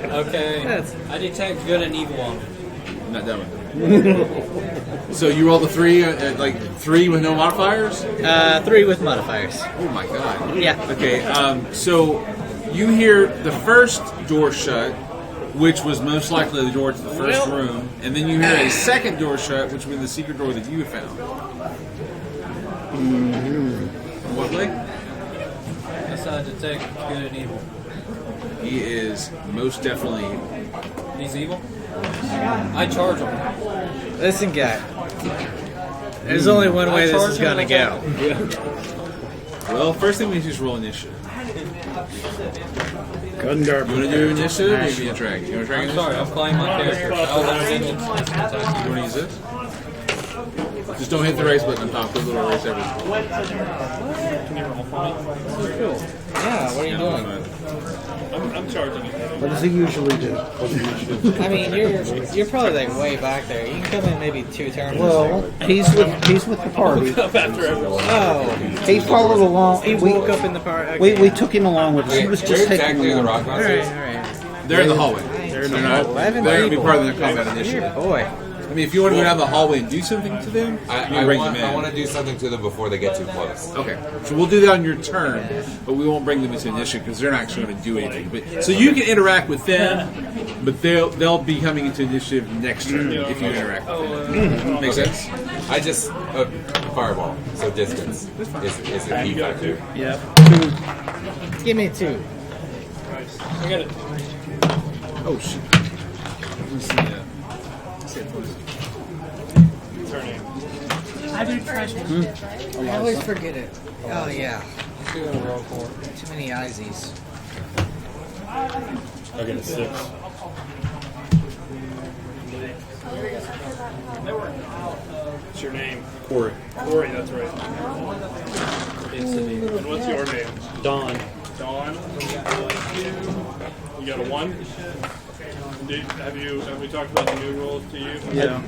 Okay. That's- I detect good and evil on him. I'm not done with it. So you roll the 3, like 3 with no modifiers? 3 with modifiers. Oh my god. Yeah. Okay, so you hear the first door shut, which was most likely the door to the first room, and then you hear a second door shut, which was the secret door that you found. What way? Yes, I detect good and evil. He is most definitely. He's evil? I charge him. Listen, guy. There's only one way this is gonna go. Well, first thing we need to do is roll initiative. Gundar. You want to do initiative or maybe a drag? You want to drag I'm initiative? sorry, I'm playing my character. I was thinking You want to use this? Just don't hit the race button on top. Put a little race everything. Yeah, what are you doing? I'm charging it. What does he usually do? I mean, you're probably like way back there. You can come in maybe 2 turns. Well, he's with the party. Up after everyone. Oh, He followed along. he We, woke up in the park. we took him along with us. He was Where just taking exactly are the along. rock All right, monsters? all right. They're in the hallway. They're not. 11 They're going to be people. part of the combat initiative. Boy, I mean, if you want to go down the hallway and do something to them, you I can bring them in. want to do something to them before they get too close. Okay, so we'll do that on your turn, but we won't bring them into initiative because they're not actually going to do anything. But so you can interact with them, but they'll be coming into initiative next turn if you interact with them. Make sense? I just fireball, so distance is a key factor. Yeah. Give me 2. I got it. Oh shit! Let me see that. I do trash. I always forget it. Oh yeah. Too many IZs. I got a 6. What's your name? Corey. Corey, that's right. And what's your name? Dawn. Dawn. You got a 1? Have we talked about the new rules to you? Yeah.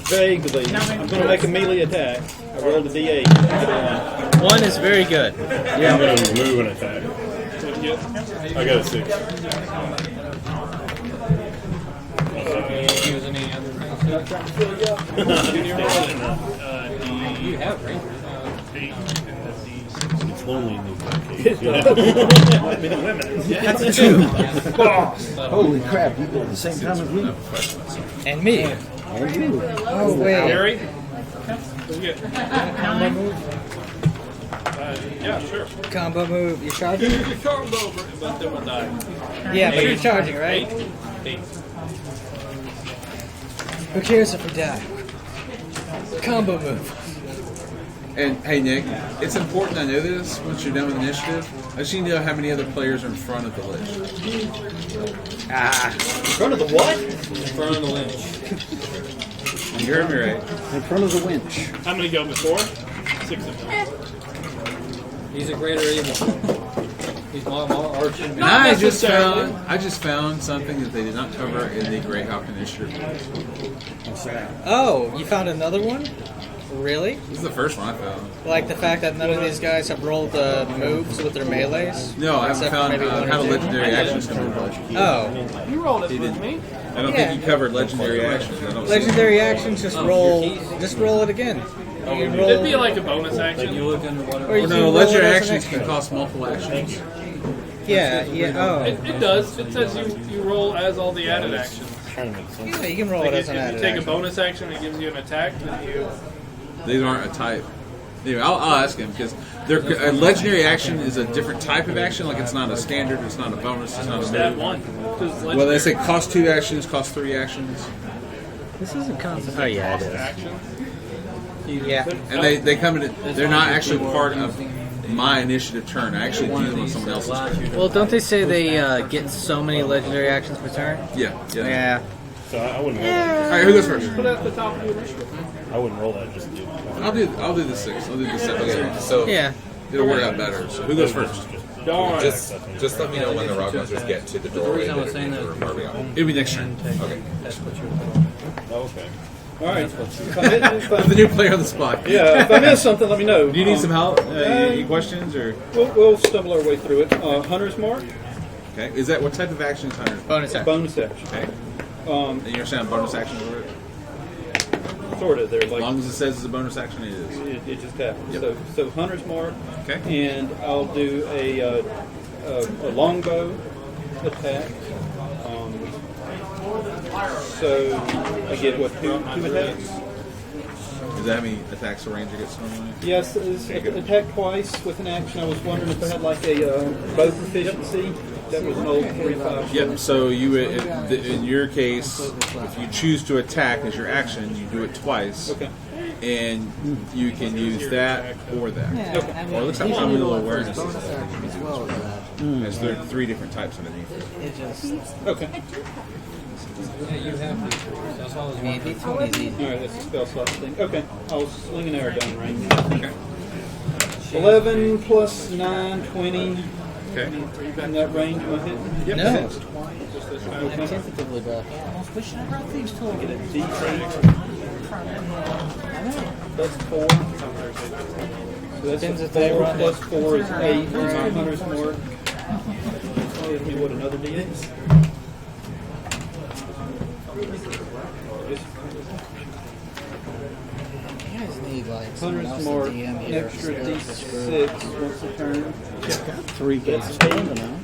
Vaguely. I'm going to make a melee attack. I rolled a d8. 1 is very good. Yeah, I'm going to move and attack. What'd you get? I got a 6. Use any other things? You have Rangers. 8 and the D. It's lonely in these locations. That's 2. Holy crap! You did it the same time as me. And me. And you. Oh wait. Gary? What'd you get? Combo move. Yeah, sure. Combo move. You're charging? You combo over it, but then we'll die. Yeah, but you're charging, right? 8. Who cares if we die? Combo move. And hey, Nick, it's important I know this once you're done with initiative. I just need to know how many other players are in front of the list. In front of the what? In front of the lynch. You heard me right. In front of the winch. How many go before? 6 of them. He's a greater evil. He's more arching. And I just found something that they did not cover in the Greyhawk initiative. What's that? Oh, you found another one? Really? This is the first one I found. Like the fact that none of these guys have rolled moves with their melees? No, I haven't Except for found maybe one or how two? legendary actions come into play. Oh. You rolled it with me. I don't think you covered legendary actions. I don't see Legendary actions, just roll it again. You can roll, It'd be like a bonus action. You look under whatever. or you Well, can no, roll legendary it as an actions extra. can cost multiple actions. Yeah, oh. It does. It says you roll as all the added actions. Trying to make sense. Yeah, you can roll Like it if as an you added take a action. bonus action, it gives you an attack. Then you. These aren't a type. Anyway, I'll ask him because a legendary action is a different type of action. Like it's not a standard, it's not a bonus, it's not a Stat move. 1. Well, they say cost 2 actions, cost 3 actions, This isn't constant. Oh, yeah, it is. Action. Yeah. and they come in. They're not actually part of my initiative turn. I actually do them on someone else's turn. Well, don't they say they get so many legendary actions per turn? Yeah. Yeah. So I wouldn't roll All that. right, who goes first? Put it at the top of your initiative. I wouldn't roll that. Just do it. I'll do the 6. I'll do the 7. Okay, so Yeah. It'll work out better. So who goes first? Darn. just let me know when the rock monsters get to the doorway. reason I was saying that that- we're moving on. It'll be next turn. Okay. That's what you're Oh, okay. All right. If The new player on the spot. yeah, if I miss something, let me know. Do you need some help? Any questions or? We'll stumble our way through it. Hunter's Mark, Okay. Is that what type of action is Hunter? Bonus action. bonus action. Okay. And you're saying bonus action for it? Sort of. They're As like long as it says it's a bonus action, it is. it just happens. Yep. So Hunter's Mark, Okay. and I'll do a longbow attack. So I get what two attacks? Is that how many attacks a ranger gets normally? Yes, it's attack twice with an action. I was wondering if I had like a bow proficiency. That was an old 45. Yep. So you, in your case, if you choose to attack as your action, you do it twice. Okay. And you can use that or that. Or it looks like I'm a little awareness. There's 3 different types underneath it. It just. Okay. Yeah, you have these. That's all it's Maybe too easy. All right, that's a spell slot thing. Okay, I'll sling an arrow down range. Okay. 11 plus 9, 20. Okay. In that range, am I hitting? Yep. No. Okay. Tentatively, but. Almost wishing I brought these to Get a him. D8. That's 4. So that's Depends a if they 4 run plus it. 4 is 8. And my hunter's mark. Gives me what, another D8? You guys need like someone Hunter's else to mark, DM here. extra Split the screw. D6 once a turn. Got 3 guys spending now.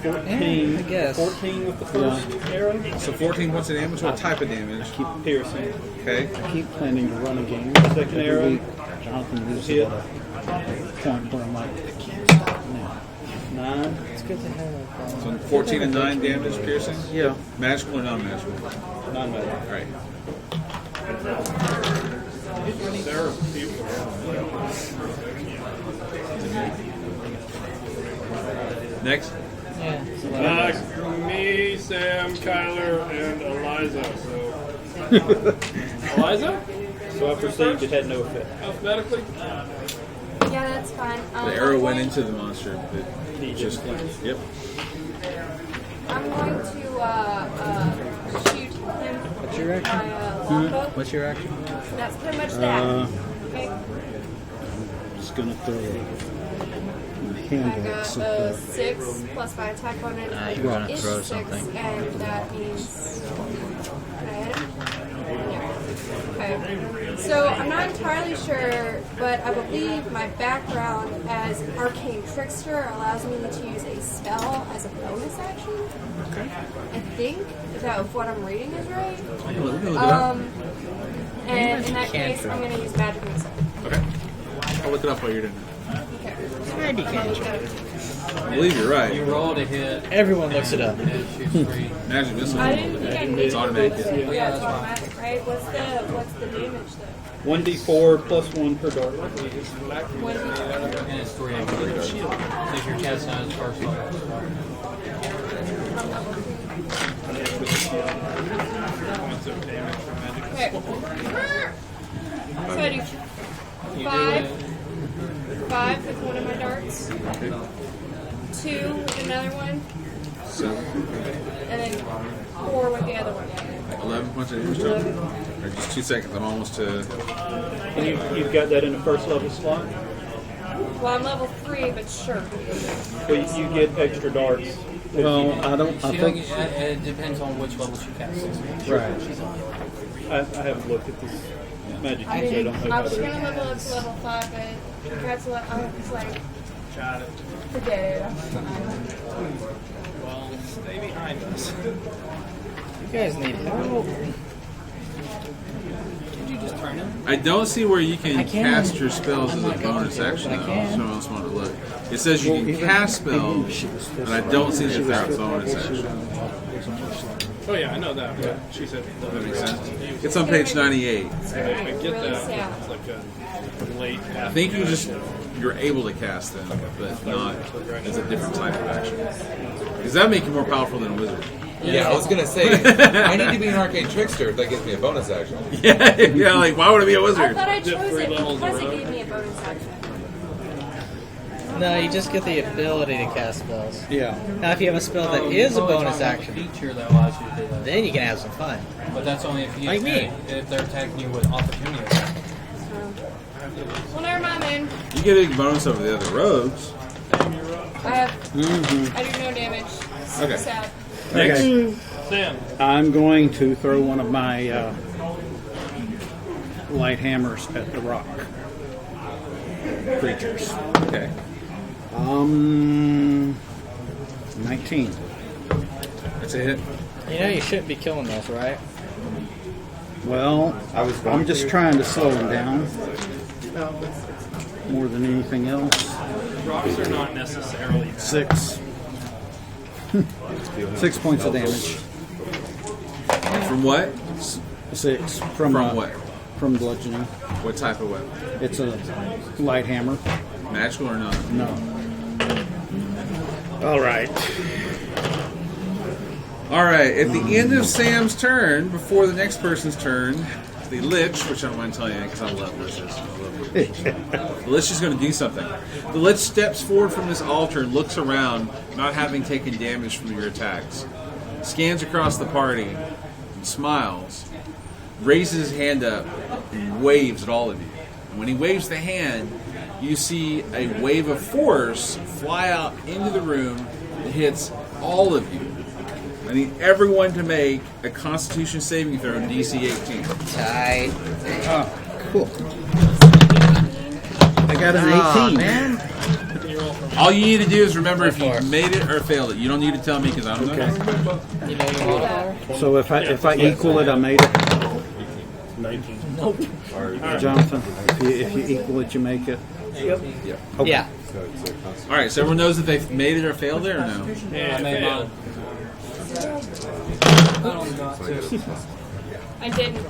14. Yeah, I guess. 14 with the first arrow. So 14 points of damage. What type of damage? Keep piercing. Okay. I keep planning to run a game. Second every arrow. week. Jonathan lives Hit. at a point where I'm like, I can't stop now. 9. It's good to have. So 14 and 9 damage piercing? Yeah. Magical or non-magical? 9 magic. All right. Next. Yeah. Me, Sam, Kyler, and Eliza. So, Eliza, So I perceived it had no effect. alphabetically. Yeah, that's fine. The arrow went into the monster. It just yep. I'm going to shoot him. What's your action? My longbow. What's your action? That's pretty much that. Okay. Just gonna throw my I hand got axe a at 6 plus my attack bonus. You wanna is throw 6, something. and that means. Can I hit it? Yeah. Okay. So I'm not entirely sure, but I believe my background as arcane trickster allows me to use a spell as a bonus action. Okay. I think that if what I'm reading is right. We'll look it up. And in that case, I'm going to use magic missile. Okay. I'll look it up while you're doing it. Maybe can't. I believe you're right. You roll to hit. Everyone looks it up. And it shoots 3. Magic missile. I didn't think I needed It's automatic. it. Yeah, It's that's fine. automatic, right? What's the damage though? 1d4 plus 1 per dart. What do And it's 3 extra. So if your cast on its first level. Okay. So I do You 5 with one of my darts, 2 with another one, 7. and then 4 with the other one. 11 points of damage total. Or just 2 seconds. I'm almost to. And you've got that in the first level slot? Well, I'm level 3, but sure. Well, you get extra darts. Well, I don't. I She don't think. get, it depends on which level she casts it. Right. I haven't looked at this magic I use, so I mean, don't know I how was to. gonna level up to level 5, but that's what I was like. Forget it. Well, stay behind us. You guys need help. Did you just turn it? I don't see where you can I can. cast your spells I'm as a not going bonus to, action, but I though. can. Someone else want to look. It says you can cast spells, and I don't see that that's a bonus action. Oh yeah, I know that. But she said Does that make sense? It's on page 98. I get Really that. sad. It's like a late. I think you're able to cast them, but not as a different type of action. Does that make you more powerful than a wizard? Yeah, I was gonna say I need to be an arcane trickster if that gives me a bonus action. Yeah, like why would I be a I wizard? thought I Is it chose 3 it levels because in a it row? gave me a bonus action. No, you just get the ability to cast spells. Yeah. Now, if you have a spell that is a bonus action, Feature that allows you to do that. then you can have some fun. But that's only if you Like me. if they're attacking you with opportunity attack. Well, never mind then. You get a bonus over the other rogues. I have. I do no damage. Super Okay. sad. Next. Okay. Sam. I'm going to throw one of my light hammers at the rock creatures. Okay. 19. That's a hit. You know you shouldn't be killing those, right? Well, I'm just trying to slow him down more than anything else. Rocks are not necessarily. 6. 6 points of damage. From what? 6 from what? From bludgeoning. What type of weapon? It's a light hammer. Magical or not? No. All right. All right. At the end of Sam's turn, before the next person's turn, the Lich, which I don't mind telling you because I love Liches. The Lich is going to do something. The Lich steps forward from this altar and looks around, not having taken damage from your attacks. Scans across the party, and smiles, raises his hand up, and waves at all of you. And when he waves the hand, you see a wave of force fly out into the room that hits all of you. I need everyone to make a Constitution saving throw in DC 18. Tight. Oh, cool. I got an 18. Man. All you need to do is remember if you made it or failed it. You don't need to tell me because I don't know. You know your modifier? So if I equal it, I made it. 19. Nope. Jonathan, if you equal it, you make it. Yep. Okay. Yeah. So it's a constant. All right, so everyone knows if they've made it or failed it or no? Yeah, I made failed. mine. I only got 2. I didn't.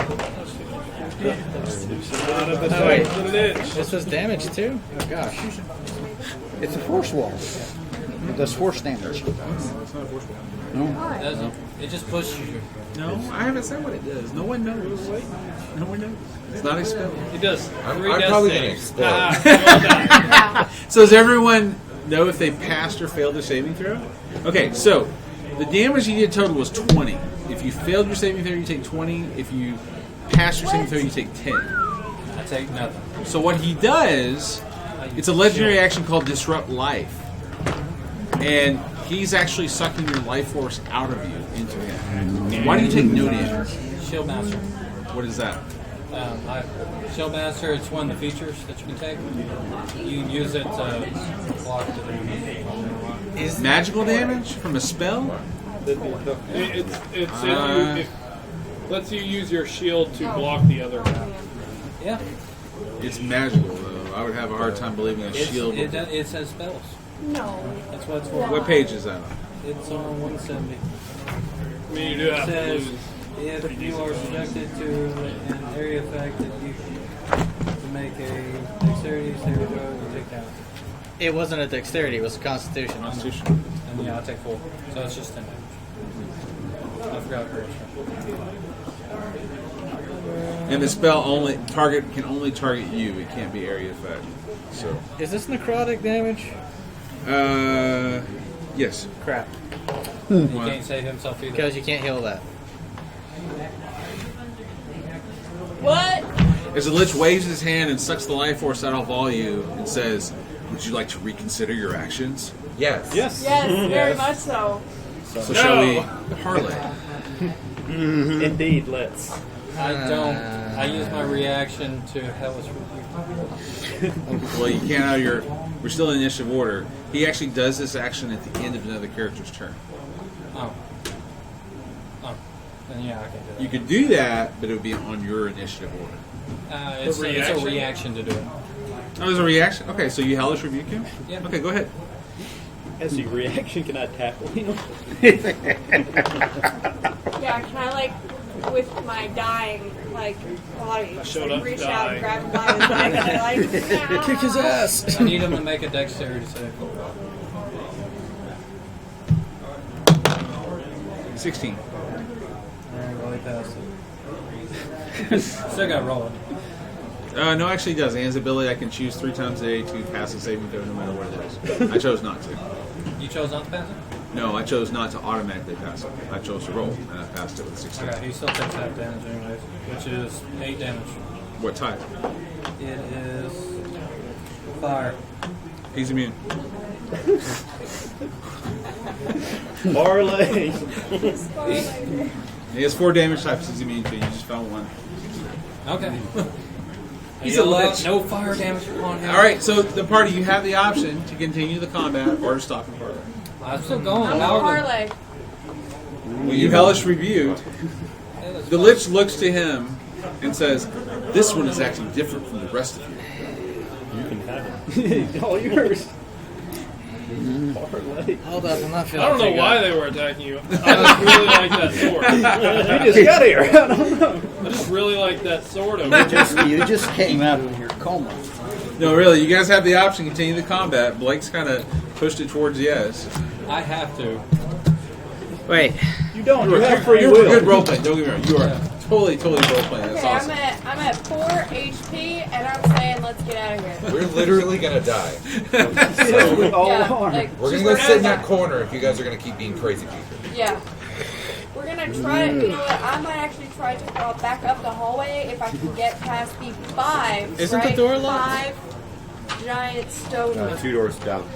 Out of the Oh, wait. sight of the ditch. This was damage too? Oh gosh. It's a force wall. That's force damage. Doesn't. It just pushes you. No, I haven't said what it does. No one knows. No one knows. It's not expelled. It does. I'm 3 death probably going to saves. explode. Well done. So does everyone know if they passed or failed their saving throw? Okay, so the damage you did total was 20. If you failed your saving throw, you take 20. If you passed your saving throw, you take 10. I take nothing. So what he does, it's a legendary action called Disrupt Life. And he's actually sucking your life force out of you into him. Why do you take no damage? Shield Master. What is that? Shield Master, it's one of the features that you can take. You can use it to block the damage. Is Magical damage from a spell? It lets you use your shield to block the other half. Yeah. It's magical, though. I would have a hard time believing a shield. It says spells. No. That's what it's for. What page is that on? It's on 170. I mean, you do It have to says lose. if you are subjected to an area effect that you to make a dexterity saving throw, you take that. it wasn't a dexterity, it was a constitution. Constitution. And yeah, I'll take 4. So it's just 10 damage. I forgot the rest. And the spell can only target you. It can't be area effect. So, Is this necrotic damage? yes. Crap. He can't save himself either. Because you can't heal that. What? As the Lich waves his hand and sucks the life force out of all you and says, "Would you like to reconsider your actions?" Yes. Yes. Yes, very much so. So shall we parlay? Indeed, let's. I don't. I use my reaction to Hellish Rebuke. Well, you can't have your. We're still in initiative order. He actually does this action at the end of another character's turn. Oh. Then yeah, I can do that. You could do that, but it would be on your initiative order. It's a reaction to do it. Oh, there's a reaction? Okay, so you hellish rebuke him? Yeah. Okay, go ahead. As a reaction, can I tackle him? Yeah, can I, like, with my dying, like, body, showed up reach dying. out, grab him by his neck, and, like, Kick his ass! I need him to make a dexterity save. 16. Alright, well, he passed it. Still got to roll it. No, actually he does. He has the ability I can choose 3 times a day to pass a saving throw no matter what it is. I chose not to. You chose not to pass it? No, I chose not to automatically pass it. I chose to roll, and I passed it with a 16. Okay, he still takes half damage anyways, which is 8 damage. What type? It is fire. He's immune. Parlay. He has 4 damage types he's immune to. You just found one. Okay. He's a lich. No fire damage upon him. All right, so the party, you have the option to continue the combat or to stop and parlay. I'm still going. I'm a How are parlay. When you hellish rebuked, the Lich looks to him and says, "This one is acting different from the rest of you." You can have it. All yours. Parlay. Hold up, I'm not I feeling don't know too why good. they were attacking you. I just really like that sword. You just got here. I don't know. I just really like that sword over You just came out of your coma. No, really, you guys have the option to continue the combat. Blake's kind of pushed it towards yes. I have to. Wait, You don't. You have free You're will. good role playing. Don't get me wrong. You are totally role playing. That's Okay, awesome. I'm at 4 HP, and I'm saying let's get out of here. We're literally gonna die. With all Yeah, armor. like, We're gonna just go sit in gonna- that corner if you guys are gonna keep being crazy people. Yeah. We're gonna try. You know what? I might actually try to back up the hallway if I can get past the 5. Isn't the right? door locked? 5. giant stone. 2 doors down.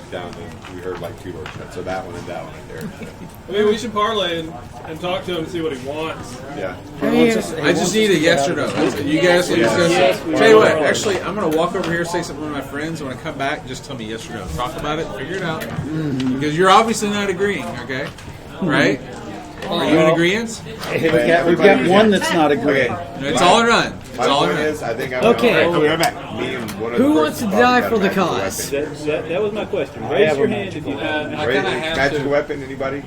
We heard like 2 doors shut. So that one and that one right there. I mean, we should parlay and talk to him and see what he wants. Yeah. I just need a yes or no. That's it. You guys can discuss it. Tell you what, actually, I'm going to walk over here, say something to my friends. When I come back, just tell me yes or no. Talk about it, figure it out. Because you're obviously not agreeing, okay? Right? Are you in agreement? We've got one that's not agreeing. It's all or none. It's My all or point none. is, I think I'm Okay. I'll be right back. Me and one of the Who wants to persons die got for a the magical cause? weapon. That was my question. Raise your hand if you have. I Raise kind of have magical to. weapon, anybody?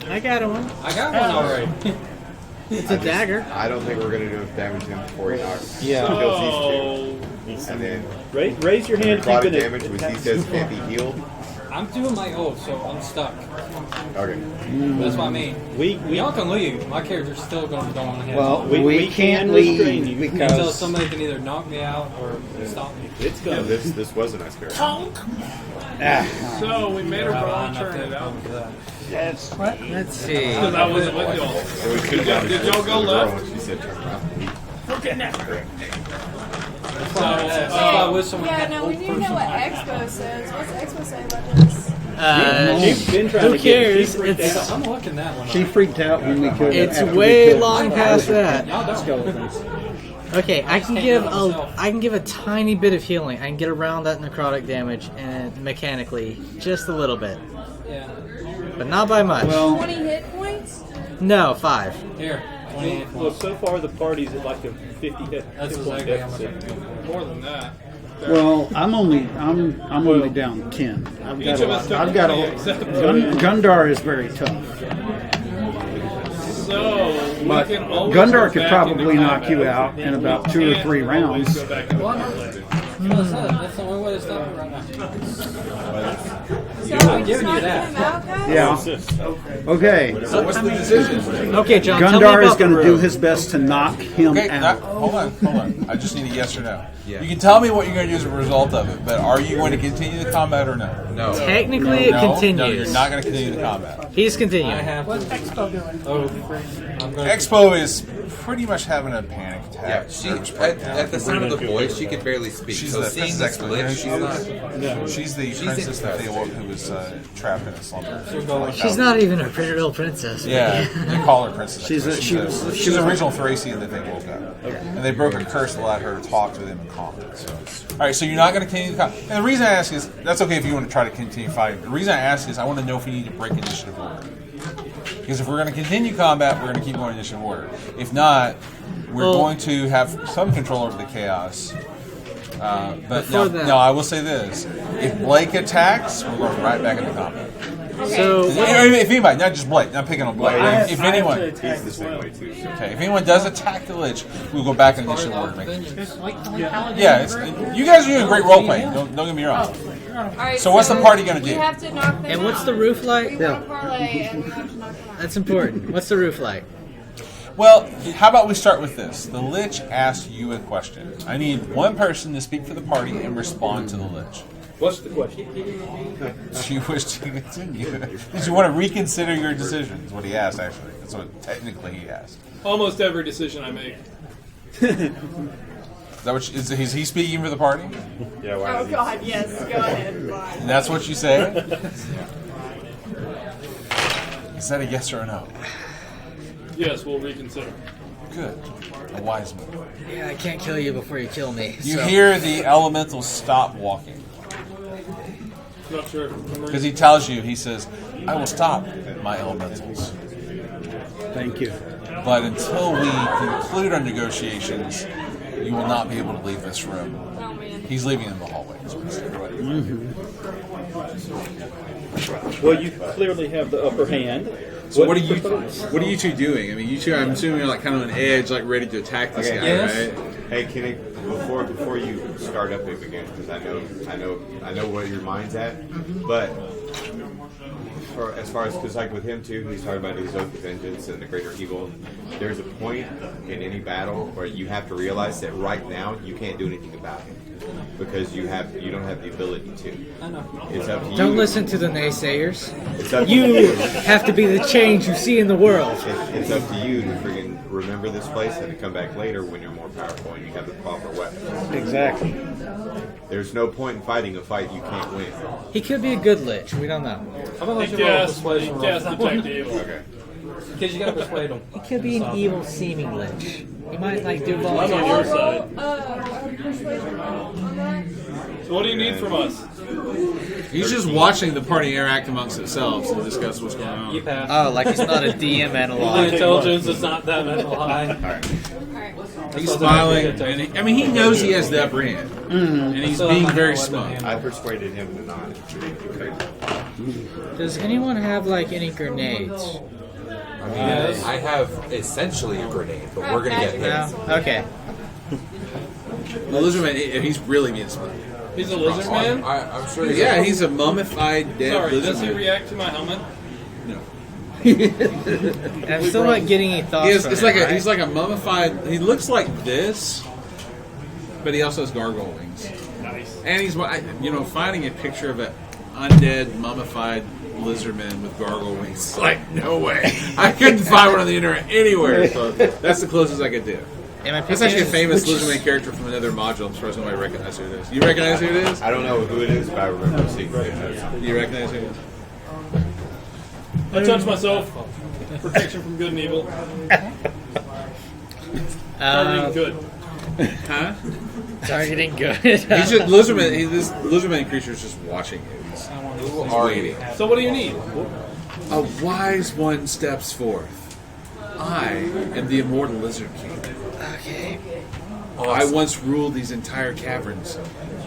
I got one. I got one already. It's a dagger. I don't think we're going to do enough damage to him before he knocks. Yeah. Kills these two. And then Raise your hand if you're necrotic gonna. damage, which he says can't be healed. I'm doing my oath, so I'm stuck. Okay. That's what I mean. We Y'all can leave. My character's still going to go on ahead. Well, We we can can't restrain leave you. until because somebody can either knock me out or stop me. It's Yeah, coming. this was a nice character. So we made her I'm wrong not turn it out. for that. Let's see. Because I wasn't with y'all. So we could have Did y'all go left? She said turn around. We're getting there. That's why I wish someone Yeah, had no, old we need to know person what like Expo says. What's Expo say about this? She's been trying Who to get it. cares? She's freaked It's out. I'm looking that one she up. freaked out when we killed. it's after we way killed long past that. Y'all don't. skeletons. Okay, I can can't give help a myself. I can give a tiny bit of healing. I can get around that necrotic damage and mechanically just a little bit, Yeah. but not by much. Well, 20 hit points? No, 5. Here. 28 Well, points. so far the party's at like a 50 hit That's point exactly how much deficit. I'm doing. More than that. well, I'm only down 10. I've got Each of us took I've got 20 a. except for Gundar is very tough. So we But can always Gundar go could back probably into knock you combat. out in about 2 or 3 Can't always rounds. go back into parlay. That's the only way to stop it right now. So I'm we giving you knocked that. him out, guys? Yeah. Okay. So what's the decision? Okay, John. tell me Gundar is about the going to do room. his best to knock him Okay, out. hold on. I just need a yes or no. You can tell me what you're going to do as a result of it, but are you going to continue the combat or no? No. Technically, it No, continues. you're not going to continue the combat. He's I continuing. have What's to. Expo doing? Oh, I'm going Expo is pretty much having a panic Yeah, attack. she nervous breakdown. at the sound of the voice, she could barely speak. She's so the seeing princess this glitch, she's not. She's the princess that they awoke who was trapped in a slumber. She's not even a pretty real princess. Yeah, you call her princess. She's a- she's she was- original Thracian that they woke up, and they broke a curse that allowed her to talk to them in common. So, all right, so you're not going to continue the combat. And the reason I ask is that's okay if you want to try to continue fighting. The reason I ask is I want to know if we need to break initiative order. Because if we're going to continue combat, we're going to keep going initiative order. If not, we're Well- going to have some control over the chaos. But Before no, that- no, I will say this: if Blake attacks, we're going right back into combat. So, If anybody, not just Blake, not picking on Blake. If anyone, He's the same way too. So. okay, if anyone does attack the Lich, we'll go back into initiative order. Just like the Paladin. Yeah, you guys are doing great role playing. Don't get me wrong. All right, So what's the party gonna we do? have to knock them and what's out. the roof We like? want to parlay and we have to knock them out. That's important. What's the roof like? Well, how about we start with this? The Lich asked you a question. I need one person to speak for the party and respond to the Lich. What's the question? Do you wish to continue? Did you want to reconsider your decision? Is what he asked, actually. That's what technically he asked. Almost every decision I make. Is that what is he speaking for the party? Yeah, why Oh not? God, yes. Go ahead. Bye. And that's what you say? Is that a yes or a no? Yes, we'll reconsider. Good. A wise move. Yeah, I can't kill you before you kill me. You so. hear the elemental stop walking. Not sure. Because he tells you, he says, I will stop my elementals. Thank you. But until we conclude our negotiations, you will not be able to leave this room. Oh man. He's leaving in the hallway. Is what he said. Well, you clearly have the upper hand. So what are do you propose? what are you two doing? I mean, you two, I'm assuming you're like kind of on edge, like ready to attack this Okay. guy, Yes. right? Hey, Kenny, before you start up it again, because I know where your mind's at, but as far as because like with him too, he's talking about his oath of vengeance and the greater evil. There's a point in any battle where you have to realize that right now you can't do anything about it because you don't have the ability to. I know. It's up to you. Don't listen to the naysayers. It's up to You have to be the change you see in the world. It's up to you to friggin' remember this place and to come back later when you're more powerful and you have the proper weapons. Exactly. There's no point in fighting a fight you can't win. He could be a good lich. We don't know. I'm gonna let He you roll a cast persuasion roll. detect evil. Okay. Because you gotta persuade him. He could be an evil seeming lich. He might like do I'm balls. on your side. Persuasion roll on that. So what do you need from us? He's just watching the party interact amongst themselves and discuss what's going on. You pass. Oh, like he's not a DM The analog. intelligence is not that high. Alright. He's smiling. And he knows he has the upper hand. And he's So being I'm very not smug. I persuaded him to not. Does anyone have like any grenades? I mean, I have essentially a grenade, but we're gonna get hit. No? Okay. The lizardman, he's really being smug. He's a lizard man? I'm sure. He's Yeah, he's a mummified dead Sorry, does he lizardman. react to my helmet? No. I'm still not getting any thoughts. He is, from it's him, like right? he's like a mummified. He looks like this, but he also has gargoyle wings. Nice. And he's finding a picture of an undead mummified lizardman with gargoyle wings. It's like, no way. I couldn't find one on the internet anywhere. So that's the closest I could do. Am I That's actually a picking- famous which is- lizardman character from another module. I'm surprised nobody recognizes who it is. You recognize who it is? I don't know who it is, but I remember seeing pictures. You recognize who it is? I touch myself. Protection from good and evil. Targeting good. Huh? Targeting good. He's just lizardman. This lizardman creature is just watching you. He's already. So what do you need? A wise one steps forth. I am the immortal lizard king. Okay. I once ruled these entire caverns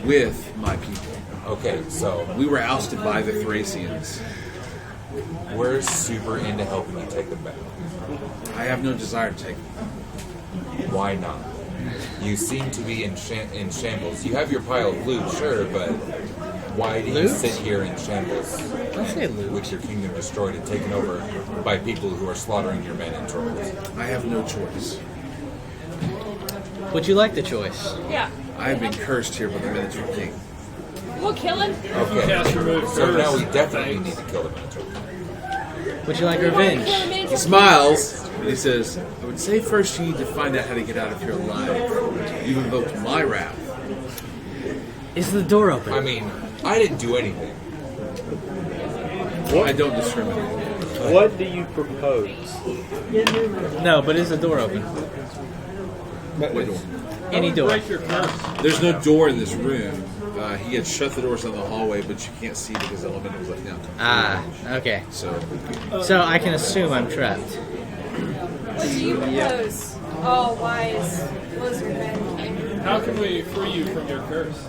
with my people. Okay, so We were ousted by the Thracians. we're super into helping you take them back. I have no desire to take them. Why not? You seem to be in shambles. You have your pile of loot, sure, but why do you Loot? sit here in shambles Don't say loot. with your kingdom destroyed and taken over by people who are slaughtering your men and trolls? I have no choice. Would you like the choice? Yeah. I have been cursed here by the Minotaur King. We'll kill him. Okay, Cast remove so now we curse. definitely need to kill the Minotaur. Would you like revenge? He smiles. And he says, I would say first you need to find out how to get out of here alive. You've invoked my wrath. Is the door open? I mean, I didn't do anything. I don't discriminate. What do you propose? No, but is the door open? What door? Any door. Break your curse. There's no door in this room. He had shut the doors in the hallway, but you can't see because the elemental was left down. Ah, okay. So, So I can assume I'm trapped. What do you propose? All wise lizardman king. How can we free you from your curse?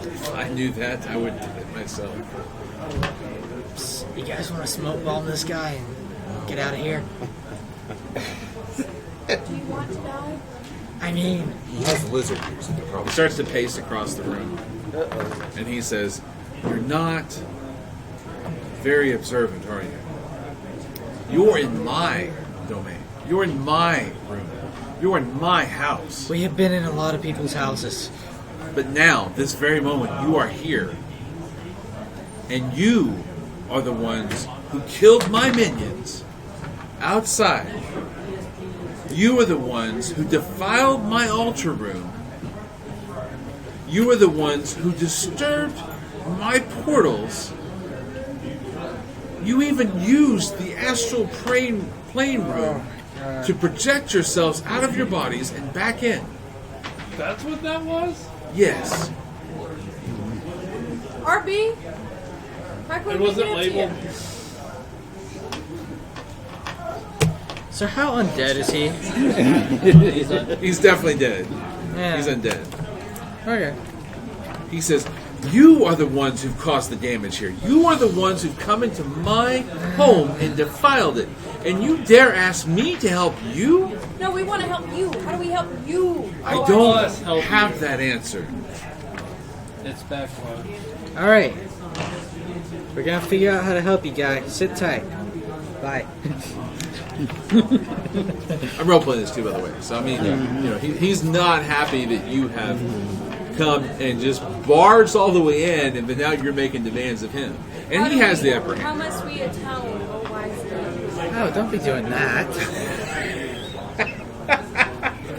if I knew that, I would do it myself. You guys want to smoke bomb this guy and get out of here? Do you want to die? I mean, He has lizard ears. He could He probably. starts to pace across the room. And he says, you're not very observant, are you? You're in my domain. You're in my room. You're in my house. we have been in a lot of people's houses. But now, this very moment, you are here. And you are the ones who killed my minions outside. You are the ones who defiled my altar room. You are the ones who disturbed my portals. You even used the astral plane room to project yourselves out of your bodies and back in. That's what that was? Yes. RB? How can It we wasn't get it to labeled. you? So how undead is he? He's definitely dead. Yeah. He's undead. Okay. He says, you are the ones who've caused the damage here. You are the ones who've come into my home and defiled it. And you dare ask me to help you? No, we want to help you. How do we help you? I Oh, don't Us help have you. that answer. It's backwards. All right. We're gonna figure out how to help you guys. Sit tight. Bye. I'm role playing this too, by the way. So I mean, he's not happy that you have come and just barged all the way in, and then now you're making demands of him, and he has the upper How hand. must we atone, oh wise man? Oh, don't be doing that.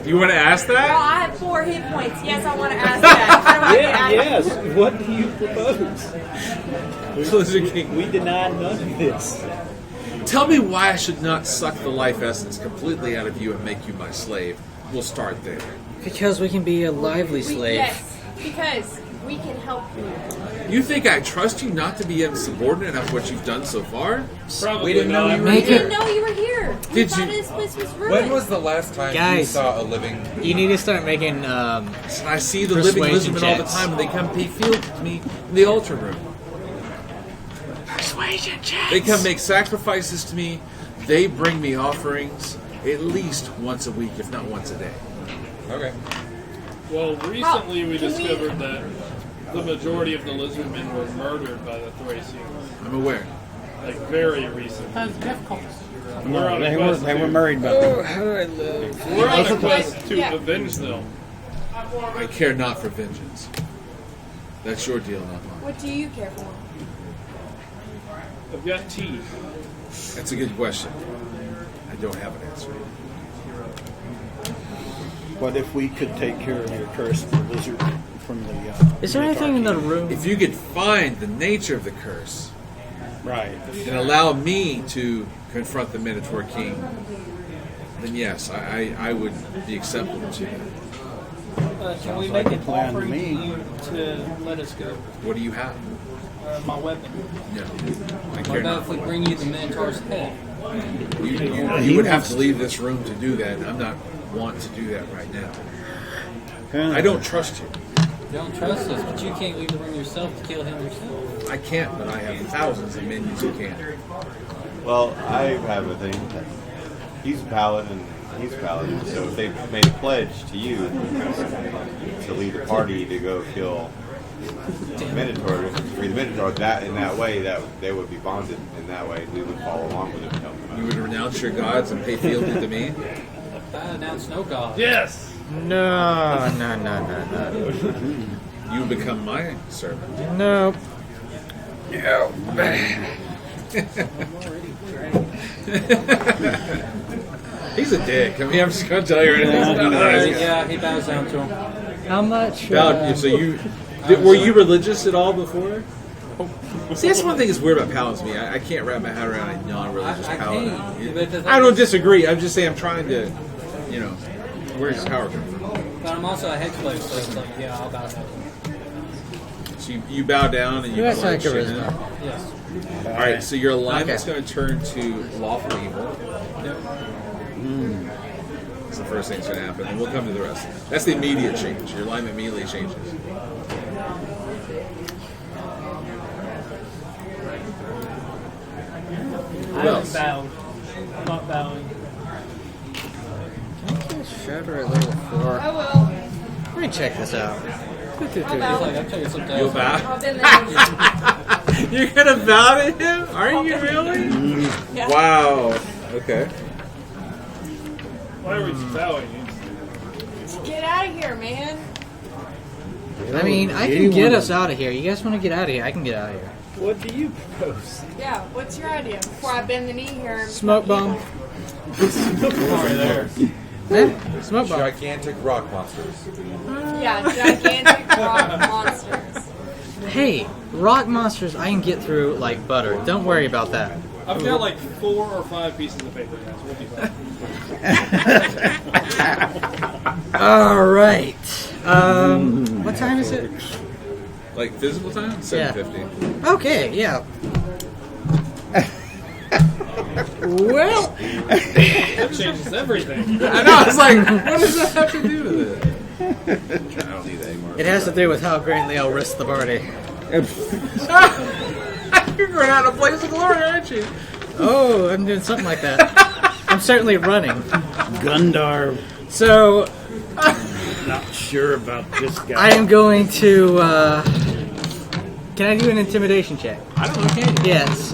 You want to ask Well, that? I have 4 hit points. Yes, I want to ask that. How do I get out of here? Yes. What do you propose? Lizard King. We deny none of this. Tell me why I should not suck the life essence completely out of you and make you my slave. We'll start there. Because we can be a lively slave. Yes, because we can help you. You think I trust you not to be insubordinate after what you've done so far? Probably We didn't know not. you were We Make here. didn't know you were here. We Did thought you- this place was ruined. When was the last time you Guys. saw a living? You need to start making. I see the living Persuasion lizardmen all the checks. time when they come pay field to me in the altar room. Persuasion checks. They come make sacrifices to me. They bring me offerings at least once a week, if not once a day. Okay. Well, recently we Can we- discovered that the majority of the lizardmen were murdered by the Thracians. I'm aware. Like, very recently. That's difficult. We're on a They quest were to- married by Oh, how do I live? We're on a quest to Yeah. avenge them. I care not for vengeance. That's your deal, not mine. What do you care for? I've got tea. That's a good question. I don't have an answer. But if we could take care of your curse, the lizard from the. Is there anything in the Minotaur room? If you could find the nature of the curse King. Right. and allow me to confront the Minotaur King, then yes, I would be acceptable to that. Can we Sounds make like a an plan to offering to me. you to let us go? What do you have? My weapon. No. I What care about not. if we bring you the Minotaur's head? You would have to leave this room to do that, and I'm not want to do that right now. I don't trust you. You don't trust us, but you can't leave the room yourself to kill him yourself. I can't, but I have thousands of minions who can. Well, I have a thing. He's a paladin. He's a paladin. So if they made a pledge to you to lead the party to go kill the Minotaur, free the Minotaur, that in that way, that they would be bonded. In that way, we would follow along with it and help them You out. would renounce your gods and pay fealty to me? I announce no god. Yes! No. You would become my servant. No. He's a dick. I mean, I'm just going to tell you right now. Yeah, he bows down to him. How much? So were you religious at all before? See, that's one thing that's weird about paladins to me. I can't wrap my head around a non-religious I paladin. can't. But the thing I don't is- disagree. I'm just saying I'm trying to, where's his power come from? But I'm also a hex slave, so it's like, yeah, I'll bow down. So you bow down and you That's not plunge in. charisma. Yes. All right, so your alignment's Okay. going to turn to lawful evil. Yep. That's the first thing that's going to happen, and we'll come to the rest. That's the immediate change. Your alignment immediately changes. I else? haven't bowed. I'm not bowing. Shatter at level 4. I will. Let me check this out. I'll He's bow. like, I'm taking something You'll else. bow? I've been there. You're going to bow to him? Are you really? Yeah. Wow. Okay. Why are we bowing? Get out of here, man. I mean, I can get us out of here. You guys want to get out of here? I can get out of here. What do you propose? Yeah, what's your idea? Before I bend the knee here. and Smoke fuck bomb. Over there. Yeah, smoke bomb. Gigantic rock monsters. people. Yeah, gigantic rock monsters. Hey, rock monsters I can get through like butter. Don't worry about that. I've got like 4 or 5 pieces of paper, guys. We'll be fine. All right. What time is it? Like physical time? 7:50. Okay, yeah. Well, That changes everything. I know, I was like, what does that have to do with it? I don't need that anymore. it has to do with how greatly I'll risk the party. You're going out in a blaze of glory, aren't you? Oh, I'm doing something like that. I'm certainly running. Gundar, So not sure about this guy. I am going to. Can I do an intimidation check? I don't know, can you? Yes.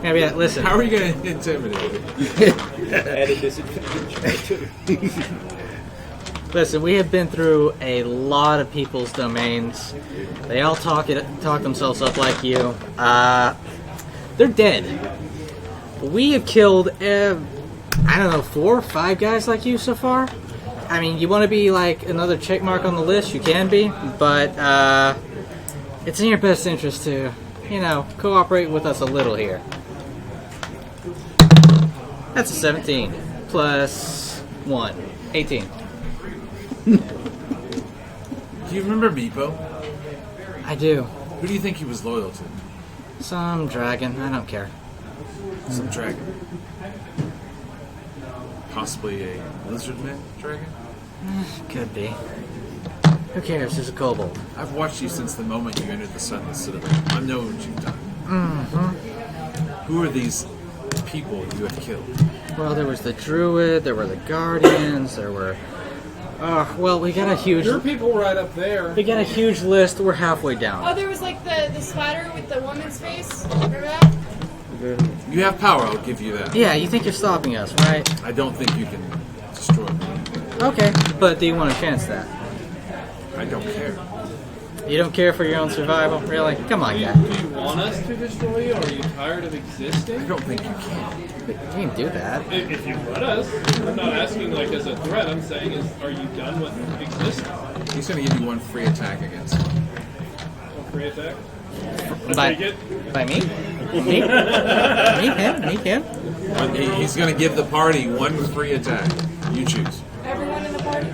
Yeah, listen. How are you going to intimidate it? At a disadvantage. Listen, we have been through a lot of people's domains. They all talk themselves up like you. They're dead. We have killed, I don't know, 4 or 5 guys like you so far. I mean, you want to be like another check mark on the list, you can be, but it's in your best interest to, cooperate with us a little here. That's a 17 plus 1, 18. Do you remember Meepo? I do. Who do you think he was loyal to? Some dragon. I don't care. Some dragon. Possibly a lizardman dragon? Could be. Who cares? There's a kobold. I've watched you since the moment you entered the Sunless Citadel. I know what you've done. Mm-hmm. Who are these people you have killed? Well, there was the druid, there were the guardians, there were... we got a huge... Your people right up there. We got a huge list. We're halfway down. Oh, there was like the spider with the woman's face. Remember that? You have power, I'll give you that. Yeah, you think you're stopping us, right? I don't think you can destroy me. Okay, but do you want to chance that? I don't care. You don't care for your own survival? Really? Come on, guy. Do you want us to destroy you, or are you tired of existing? I don't think you can. You can do that. If you let us. I'm not asking like as a threat. I'm saying are you done with existing? He's going to give you one free attack against him. One free attack? By me? Me? Me, him? He's going to give the party one free attack. You choose. Everyone in the party?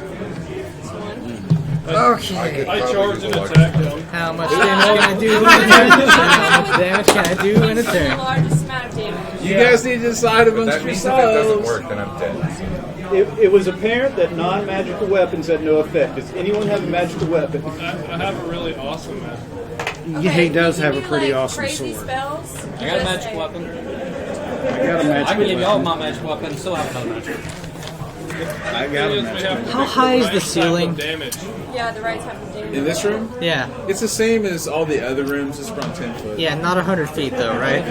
Okay. I charge an attack though. How much damage can I do in a turn? How much damage can I do in a The turn? largest amount of damage. You guys need to decide But amongst that means if it doesn't yourselves. work, then I'm dead. It was apparent that non-magical weapons had no effect. Does anyone have a magical weapon? I have a really awesome magic. He does can have you a do, pretty like, awesome crazy sword. Spells? I got a magic weapon. I got a magic I can give you all weapon. my magic weapon, still have another magic. I got a magic weapon. How high is the ceiling? Damage. Yeah, the right type of damage. In this room? Yeah. It's the same as all the other rooms. It's around 10 foot. Yeah, not 100 feet though, right?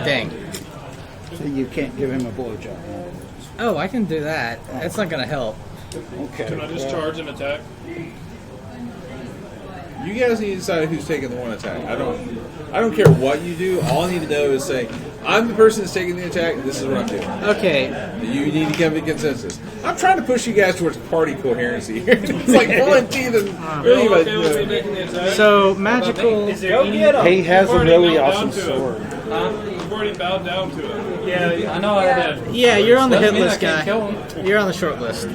Dang. So you can't give him a blowjob. Oh, I can do that. That's not gonna help. Okay. Can I just charge an attack? You guys need to decide who's taking the one attack. I don't care what you do. All I need to know is say, I'm the person that's taking the attack, and this is what I'm doing. Okay. You need to come to consensus. I'm trying to push you guys towards party coherency here. It's like pulling teeth and really, You're but, okay with me taking the attack? So magical. Go get him. He has a already really bowed awesome down to sword. We've already bowed down to it. Yeah, I know I did. Yeah, you're on the hit Doesn't mean I list, can't guy. kill him. You're on the short list.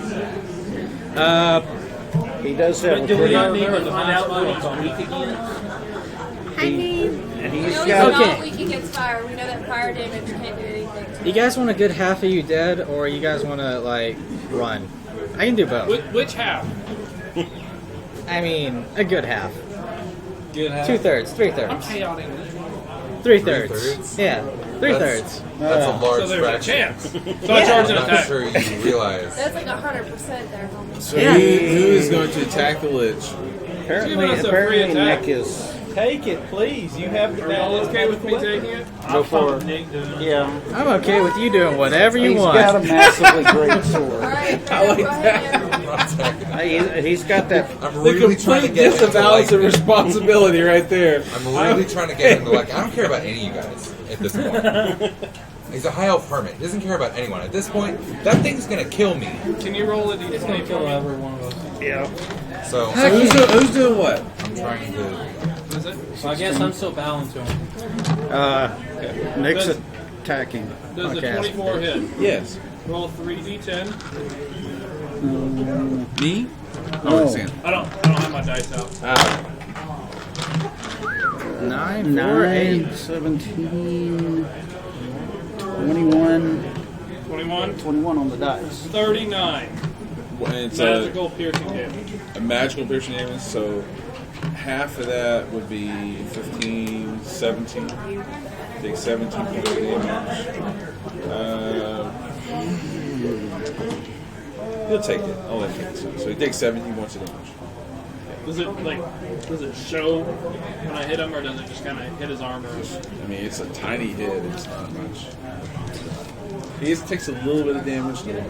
He does have a Do we pretty... not need to find out what it's weak again? I mean, And we he's know got... he's Okay. not weak against fire. We know that fire damage can't do anything to You guys want a good half of you dead, or you guys want to like run? I can do both. Which half? I mean, a good half. Good half. 2/3, 3/3, I'm chaotic. 3/3. 3/3? Yeah, 3/3. That's a large So there's a fraction. chance. So I charge an I'm not attack. sure you realize. That's like 100% there, homie. So Yeah. who is going to attack the lich? Giving us a free Apparently attack. Nick is... Take it, please. You have the Are y'all okay with me taking it? Go for it. Yeah. I'm okay with you doing whatever you He's want. got a massively great sword. Alright, I like go ahead. I'm not attacking. He's got that... I'm The really trying to complete get him to disavowals of like. responsibility right there. I'm really trying to get him to like. I don't care about any of you guys at this point. He's a high elf hermit. He doesn't care about anyone. At this point, that thing's gonna kill me. Can you roll a It's gonna d20 kill for me? every one of us. Yeah. So Who's doing what? I'm trying to. Is it? So I guess I'm still bowing to him. Nick's Does- attacking. Does the Okay. 24 hit? Yes. Roll 3d10. Me? No. Oh, Sam. I don't have my dice out. Ah, 9, 4, 8. 9, 17, 21, 21. 21 on the dice. 39. it's Magical piercing damage. a magical piercing damage, so half of that would be 15, 17. Take 17 points of damage. He'll take it. I'll let him take it. So he takes 17 points of damage. Does it show when I hit him, or does it just kind of hit his armor? I mean, it's a tiny hit. It's not much. He just takes a little bit of damage. The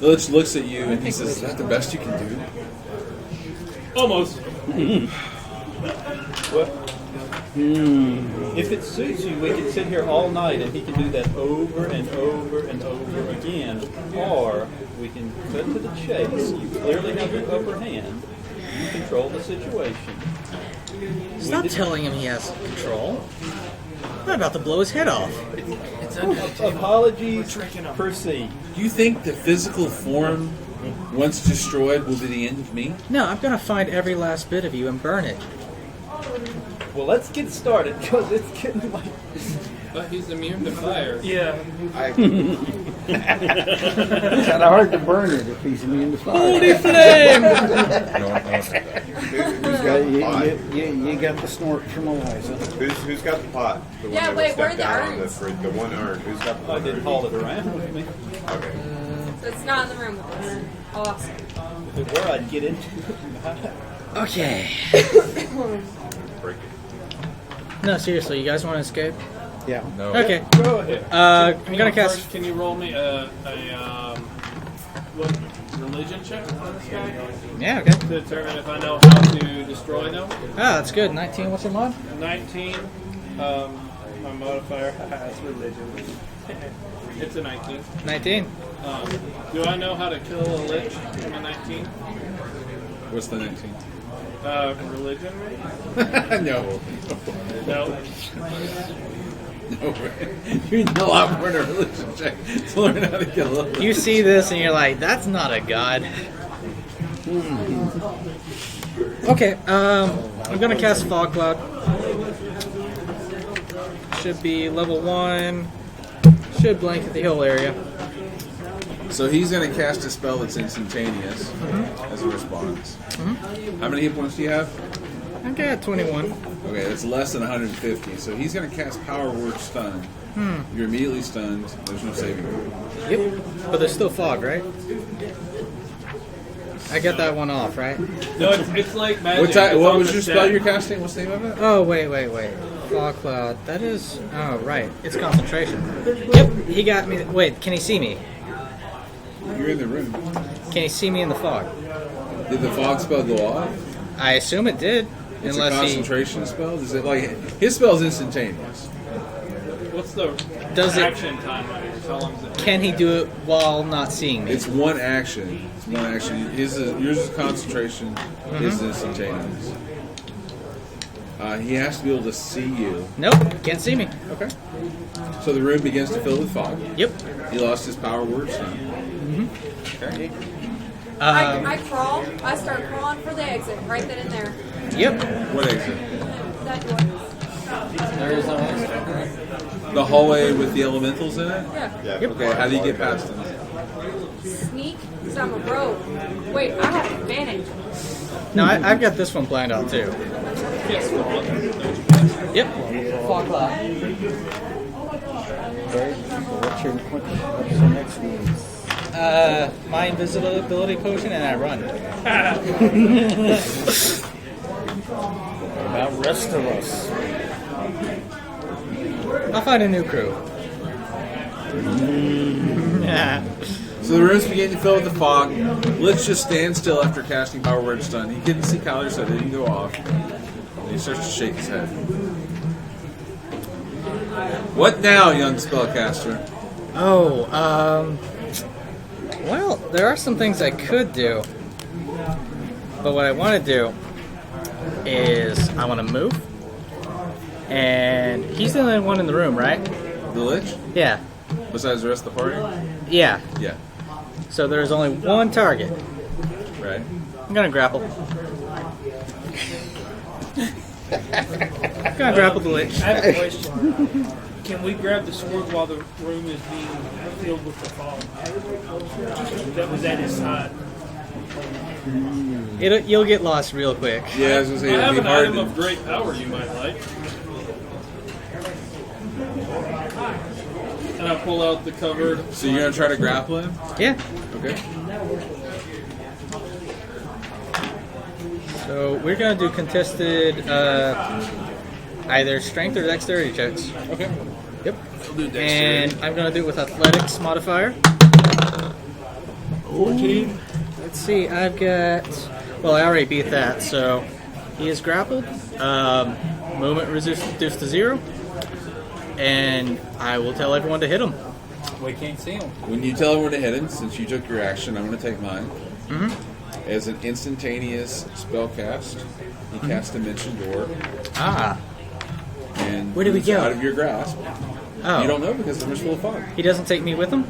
lich looks at you and he says, "Is that the best you can do?" Almost. If it suits you, we can sit here all night and he can do that over and over and over again. Or we can cut to the chase. You clearly have the upper hand. You control the situation. Stop telling him he has control. I'm about to blow his head off. Apologies proceed. Do you think the physical form, once destroyed, will be the end of me? No, I'm going to find every last bit of you and burn it. Well, let's get started because it's getting late. But he's immune to fire. Yeah. It's kind of hard to burn it if he's immune to fire. Holy flame! You got the snort from Eliza. Who's got the pot? The one Yeah, that wait, was where are stepped the down on urns? the one urn. Who's got the I one didn't urn? haul it around with me. Okay. So it's not in the room with us. Awesome. If it were, I'd get into it. Okay. Break it. No, seriously, you guys want to escape? Yeah. No. Okay. Go ahead. I'm Can you going to go cast... first? Can you roll me a what religion check on this guy Yeah, okay. to determine if I know how to destroy them? Ah, that's good. 19, what's your mod? 19. My modifier has religion. It's a 19. 19. Do I know how to kill a lich in a 19? What's the 19? Religion? No. No. No way. You need a lot more than a religion check to learn how to kill a You see this and you're like, that's not a god. Okay, I'm going to cast Fog Cloud. Should be level 1. Should blanket the whole area. So he's going to cast a spell that's instantaneous as a response. How many hit points do you have? I got 21. Okay, that's less than 150. So he's going to cast Power Word Stun. You're immediately stunned. There's no saving throw. Yep. But there's still fog, right? I got that one off, right? No, it's like magic. What was your spell you're casting? What's the name of it? Oh, wait. Fog Cloud. That is... Oh, right. It's concentration. Yep, he got me... Wait, can he see me? You're in the room. Can he see me in the fog? Did the fog spell go off? I assume it did. It's a Unless concentration spell? Is it like... His spell's instantaneous. What's the action time on it? How long is it? Can he do it while not seeing me? It's one action. It's one action. Yours is concentration. His is instantaneous. He has to be able to see you. Nope, can't see me. Okay. So the room begins to fill with fog. Yep. He lost his power word stun. Okay. I crawl. I start crawling for the exit right then and there. Yep. What exit? That door. There is no exit. The hallway with the elementals in it? Yeah. Yeah. Okay, how do you get past them? Sneak. Because I'm a rogue. Wait, I have advantage. No, I've got this one planned out too. Yep. Fog Cloud. What's your next move? My invisibility potion, and I run. About rest of us. I'll find a new crew. Yeah. So the room's beginning to fill with the fog. Let's just stand still after casting Power Word Stun. He couldn't see Kyler, so it didn't go off. And he starts to shake his head. What now, young spellcaster? Oh, well, there are some things I could do. But what I want to do is I want to move. And he's the only one in the room, right? The Lich? Yeah. Besides the rest of the party? Yeah. Yeah. So there's only one target. Right. I'm gonna grapple. Gonna grapple the Lich. I have a question. Can we grab the sword while the room is being filled with the fog? That was at his side. You'll get lost real quick. Yeah, I was gonna say I it'd have be an hard item to... of great power you might like. And I pull out the covered. So you're gonna try to grapple him? Yeah. Okay. So we're gonna do contested either strength or dexterity checks. Okay. Yep. We'll do dexterity. And I'm gonna do it with athletics modifier. 14. Let's see, I've got... Well, I already beat that, so... He is grappled. Movement reduced to 0. And I will tell everyone to hit him. We can't see him. When you tell everyone to hit him, since you took your action, I'm going to take mine. Mm-hmm. As an instantaneous spell cast, he casts Dimension Door. And Where did we moves go? Out of your grasp. Oh. You don't know because the room's full of fog. He doesn't take me with him?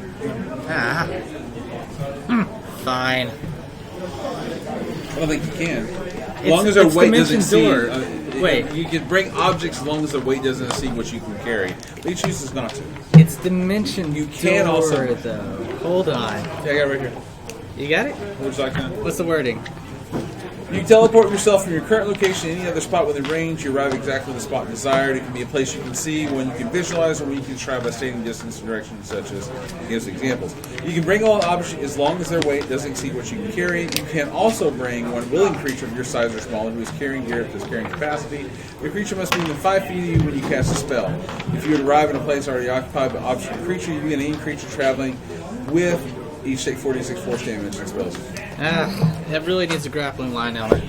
Fine. I don't think you can. As long as their weight doesn't see. Wait. You can bring objects as long as their weight doesn't exceed what you can carry. But he chooses not to. It's Dimension You can Door, also. though. Hold on. Yeah, I got it right here. You got it? Would you like that? What's the wording? You can teleport yourself from your current location to any other spot within range. You arrive exactly at the spot desired. It can be a place you can see, one you can visualize, or one you can describe by stating distance and direction, such as gives examples. You can bring all objects as long as their weight doesn't exceed what you can carry. You can also bring one willing creature of your size or smaller who is carrying gear up to his carrying capacity. The creature must be within 5 feet of you when you cast a spell. If you would arrive in a place already occupied by object or creature, you and any creature traveling with each take 46 force damage and spells. That really needs a grappling line on it.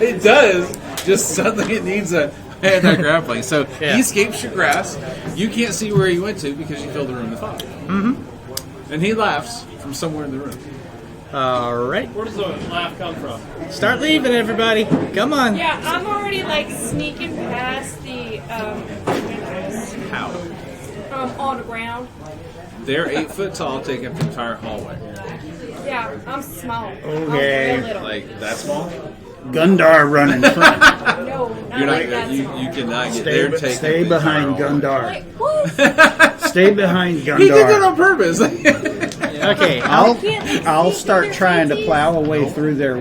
It does. Just suddenly it needs a anti-grappling. So Yeah. he escapes your grasp. You can't see where he went to because you filled the room with fog. Mm-hmm. And he laughs from somewhere in the room. Alright. Where does the laugh come from? Start leaving, everybody. Come on. Yeah, I'm already like sneaking past the How? on the ground. They're 8 foot tall, taking up the entire hallway. Yeah, I'm small. Okay. I'm real little. Like that small? Gundar running front. No, not You're not. like that. You cannot get. They're taking. Stay the behind entire hallway. Gundar. Like, what? Stay behind Gundar. He did that on purpose. Okay. I'll start trying to plow a way through there.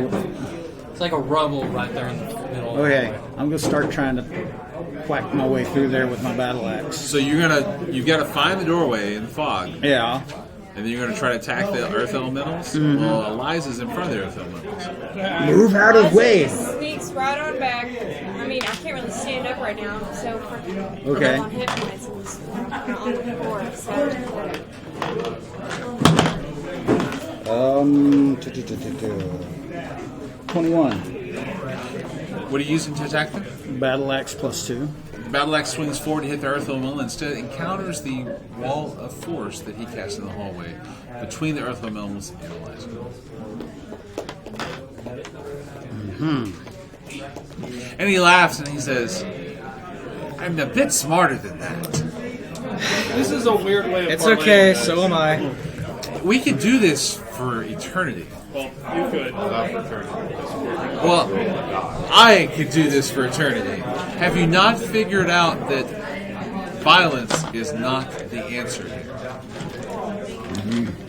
It's like a rubble right there in the middle. Okay, I'm gonna start trying to whack my way through there with my battle axe. So you've got to find the doorway in the fog, Yeah. and then you're going to try to attack the earth elementals. Mm-hmm. Well, Eliza's in front of the earth elementals. Move out of the way. Sneaks right on back. I mean, I can't really stand up right now. I'm so freaking Okay. low on hit points and just on the floor. So, 21. What are you using to attack them? Battle axe +2. The battle axe swings forward to hit the earth elemental. Instead, encounters the wall of force that he cast in the hallway between the earth elementals and Eliza. And he laughs and he says, "I'm a bit smarter than that. This is a weird way of It's parlaying, okay, guys. so am I. We could do this for eternity." Well, you could. Well, I could do this for eternity. Have you not figured out that violence is not the answer here?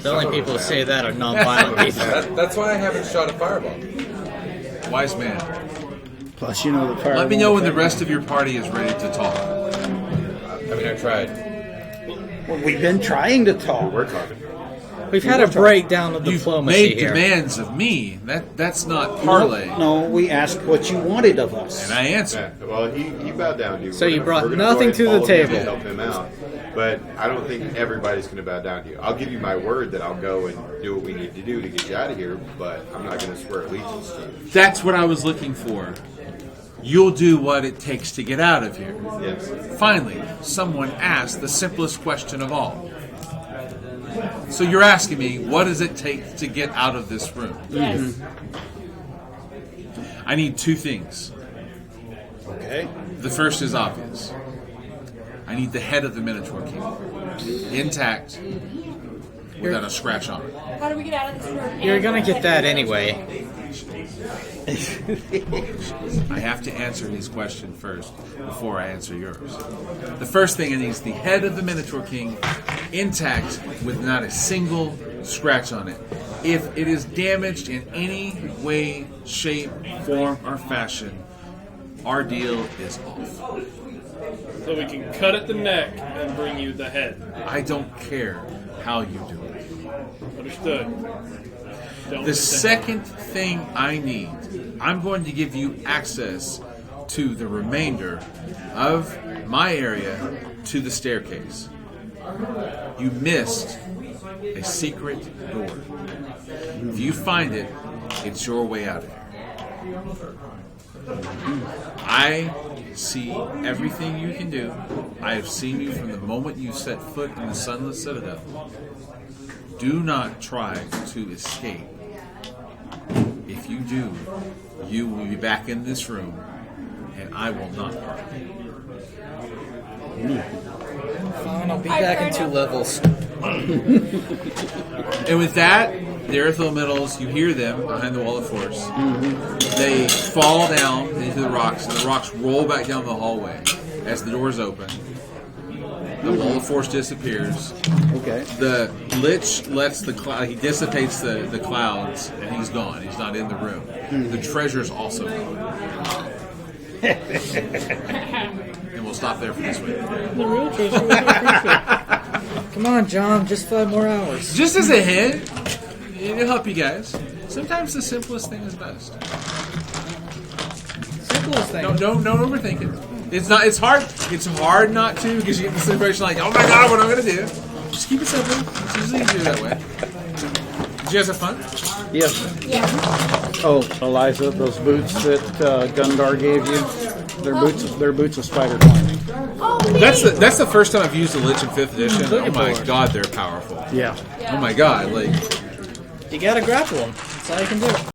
The only people who say that are non-violent people. That's why I haven't shot a fireball. Wise man. Plus, you know the fire. Let me know when the rest of your party is ready to talk. I mean, I tried. We've been trying to talk. We're talking. We've had a breakdown of You've diplomacy made here. demands of me. That's not parlay. No, we asked what you wanted of us. And I answered. Yeah, well, he bowed down to you. So We're you gonna- brought we're gonna nothing go to ahead the and follow him table. and help him out. But I don't think everybody's going to bow down to you. I'll give you my word that I'll go and do what we need to do to get you out of here, but I'm not going to swear allegiance to you. That's what I was looking for. You'll do what it takes to get out of here. Yes. Finally, someone asked the simplest question of all. So you're asking me, what does it take to get out of this room? yes. I need 2 things. Okay. The first is obvious. I need the head of the Minotaur King. Intact, without a scratch on it. How do we get out of this room? You're gonna get that anyway. I have to answer his question first before I answer yours. The first thing I need is the head of the Minotaur King intact with not a single scratch on it. If it is damaged in any way, shape, form, or fashion, our deal is off. So we can cut at the neck and bring you the head. I don't care how you do it. Understood. Don't The understand. second thing I need, I'm going to give you access to the remainder of my area to the staircase. You missed a secret door. If you find it, it's your way out of here. I see everything you can do. I have seen you from the moment you set foot in the Sunless Citadel. Do not try to escape. If you do, you will be back in this room, and I will not pardon you. Fine, I'll be back in 2 levels. And with that, the earth elementals, you hear them behind the wall of force. They fall down into the rocks, and the rocks roll back down the hallway as the doors open. The wall of force disappears. Okay. The Lich lets the cloud. He dissipates the clouds, and he's gone. He's not in the room. The treasure's also gone. And we'll stop there for this week. The real treasure was appreciated. Come on, John, just 5 more hours. Just as a hint, it'll help you guys. Sometimes the simplest thing is best. Simplest thing. No overthink it. It's not. It's hard. It's hard not to because you get the situation like, oh my god, what am I gonna do? Just keep it simple. It's usually easier that way. Did you guys have fun? Yes. Yeah. Oh, Eliza, those boots that Gundar gave you, they're boots of spider climbing. Oh, That's the first time I've used the Lich in 5th edition. Oh my god, they're powerful. Yeah. Oh my god, like. You gotta grapple them. That's all you can do.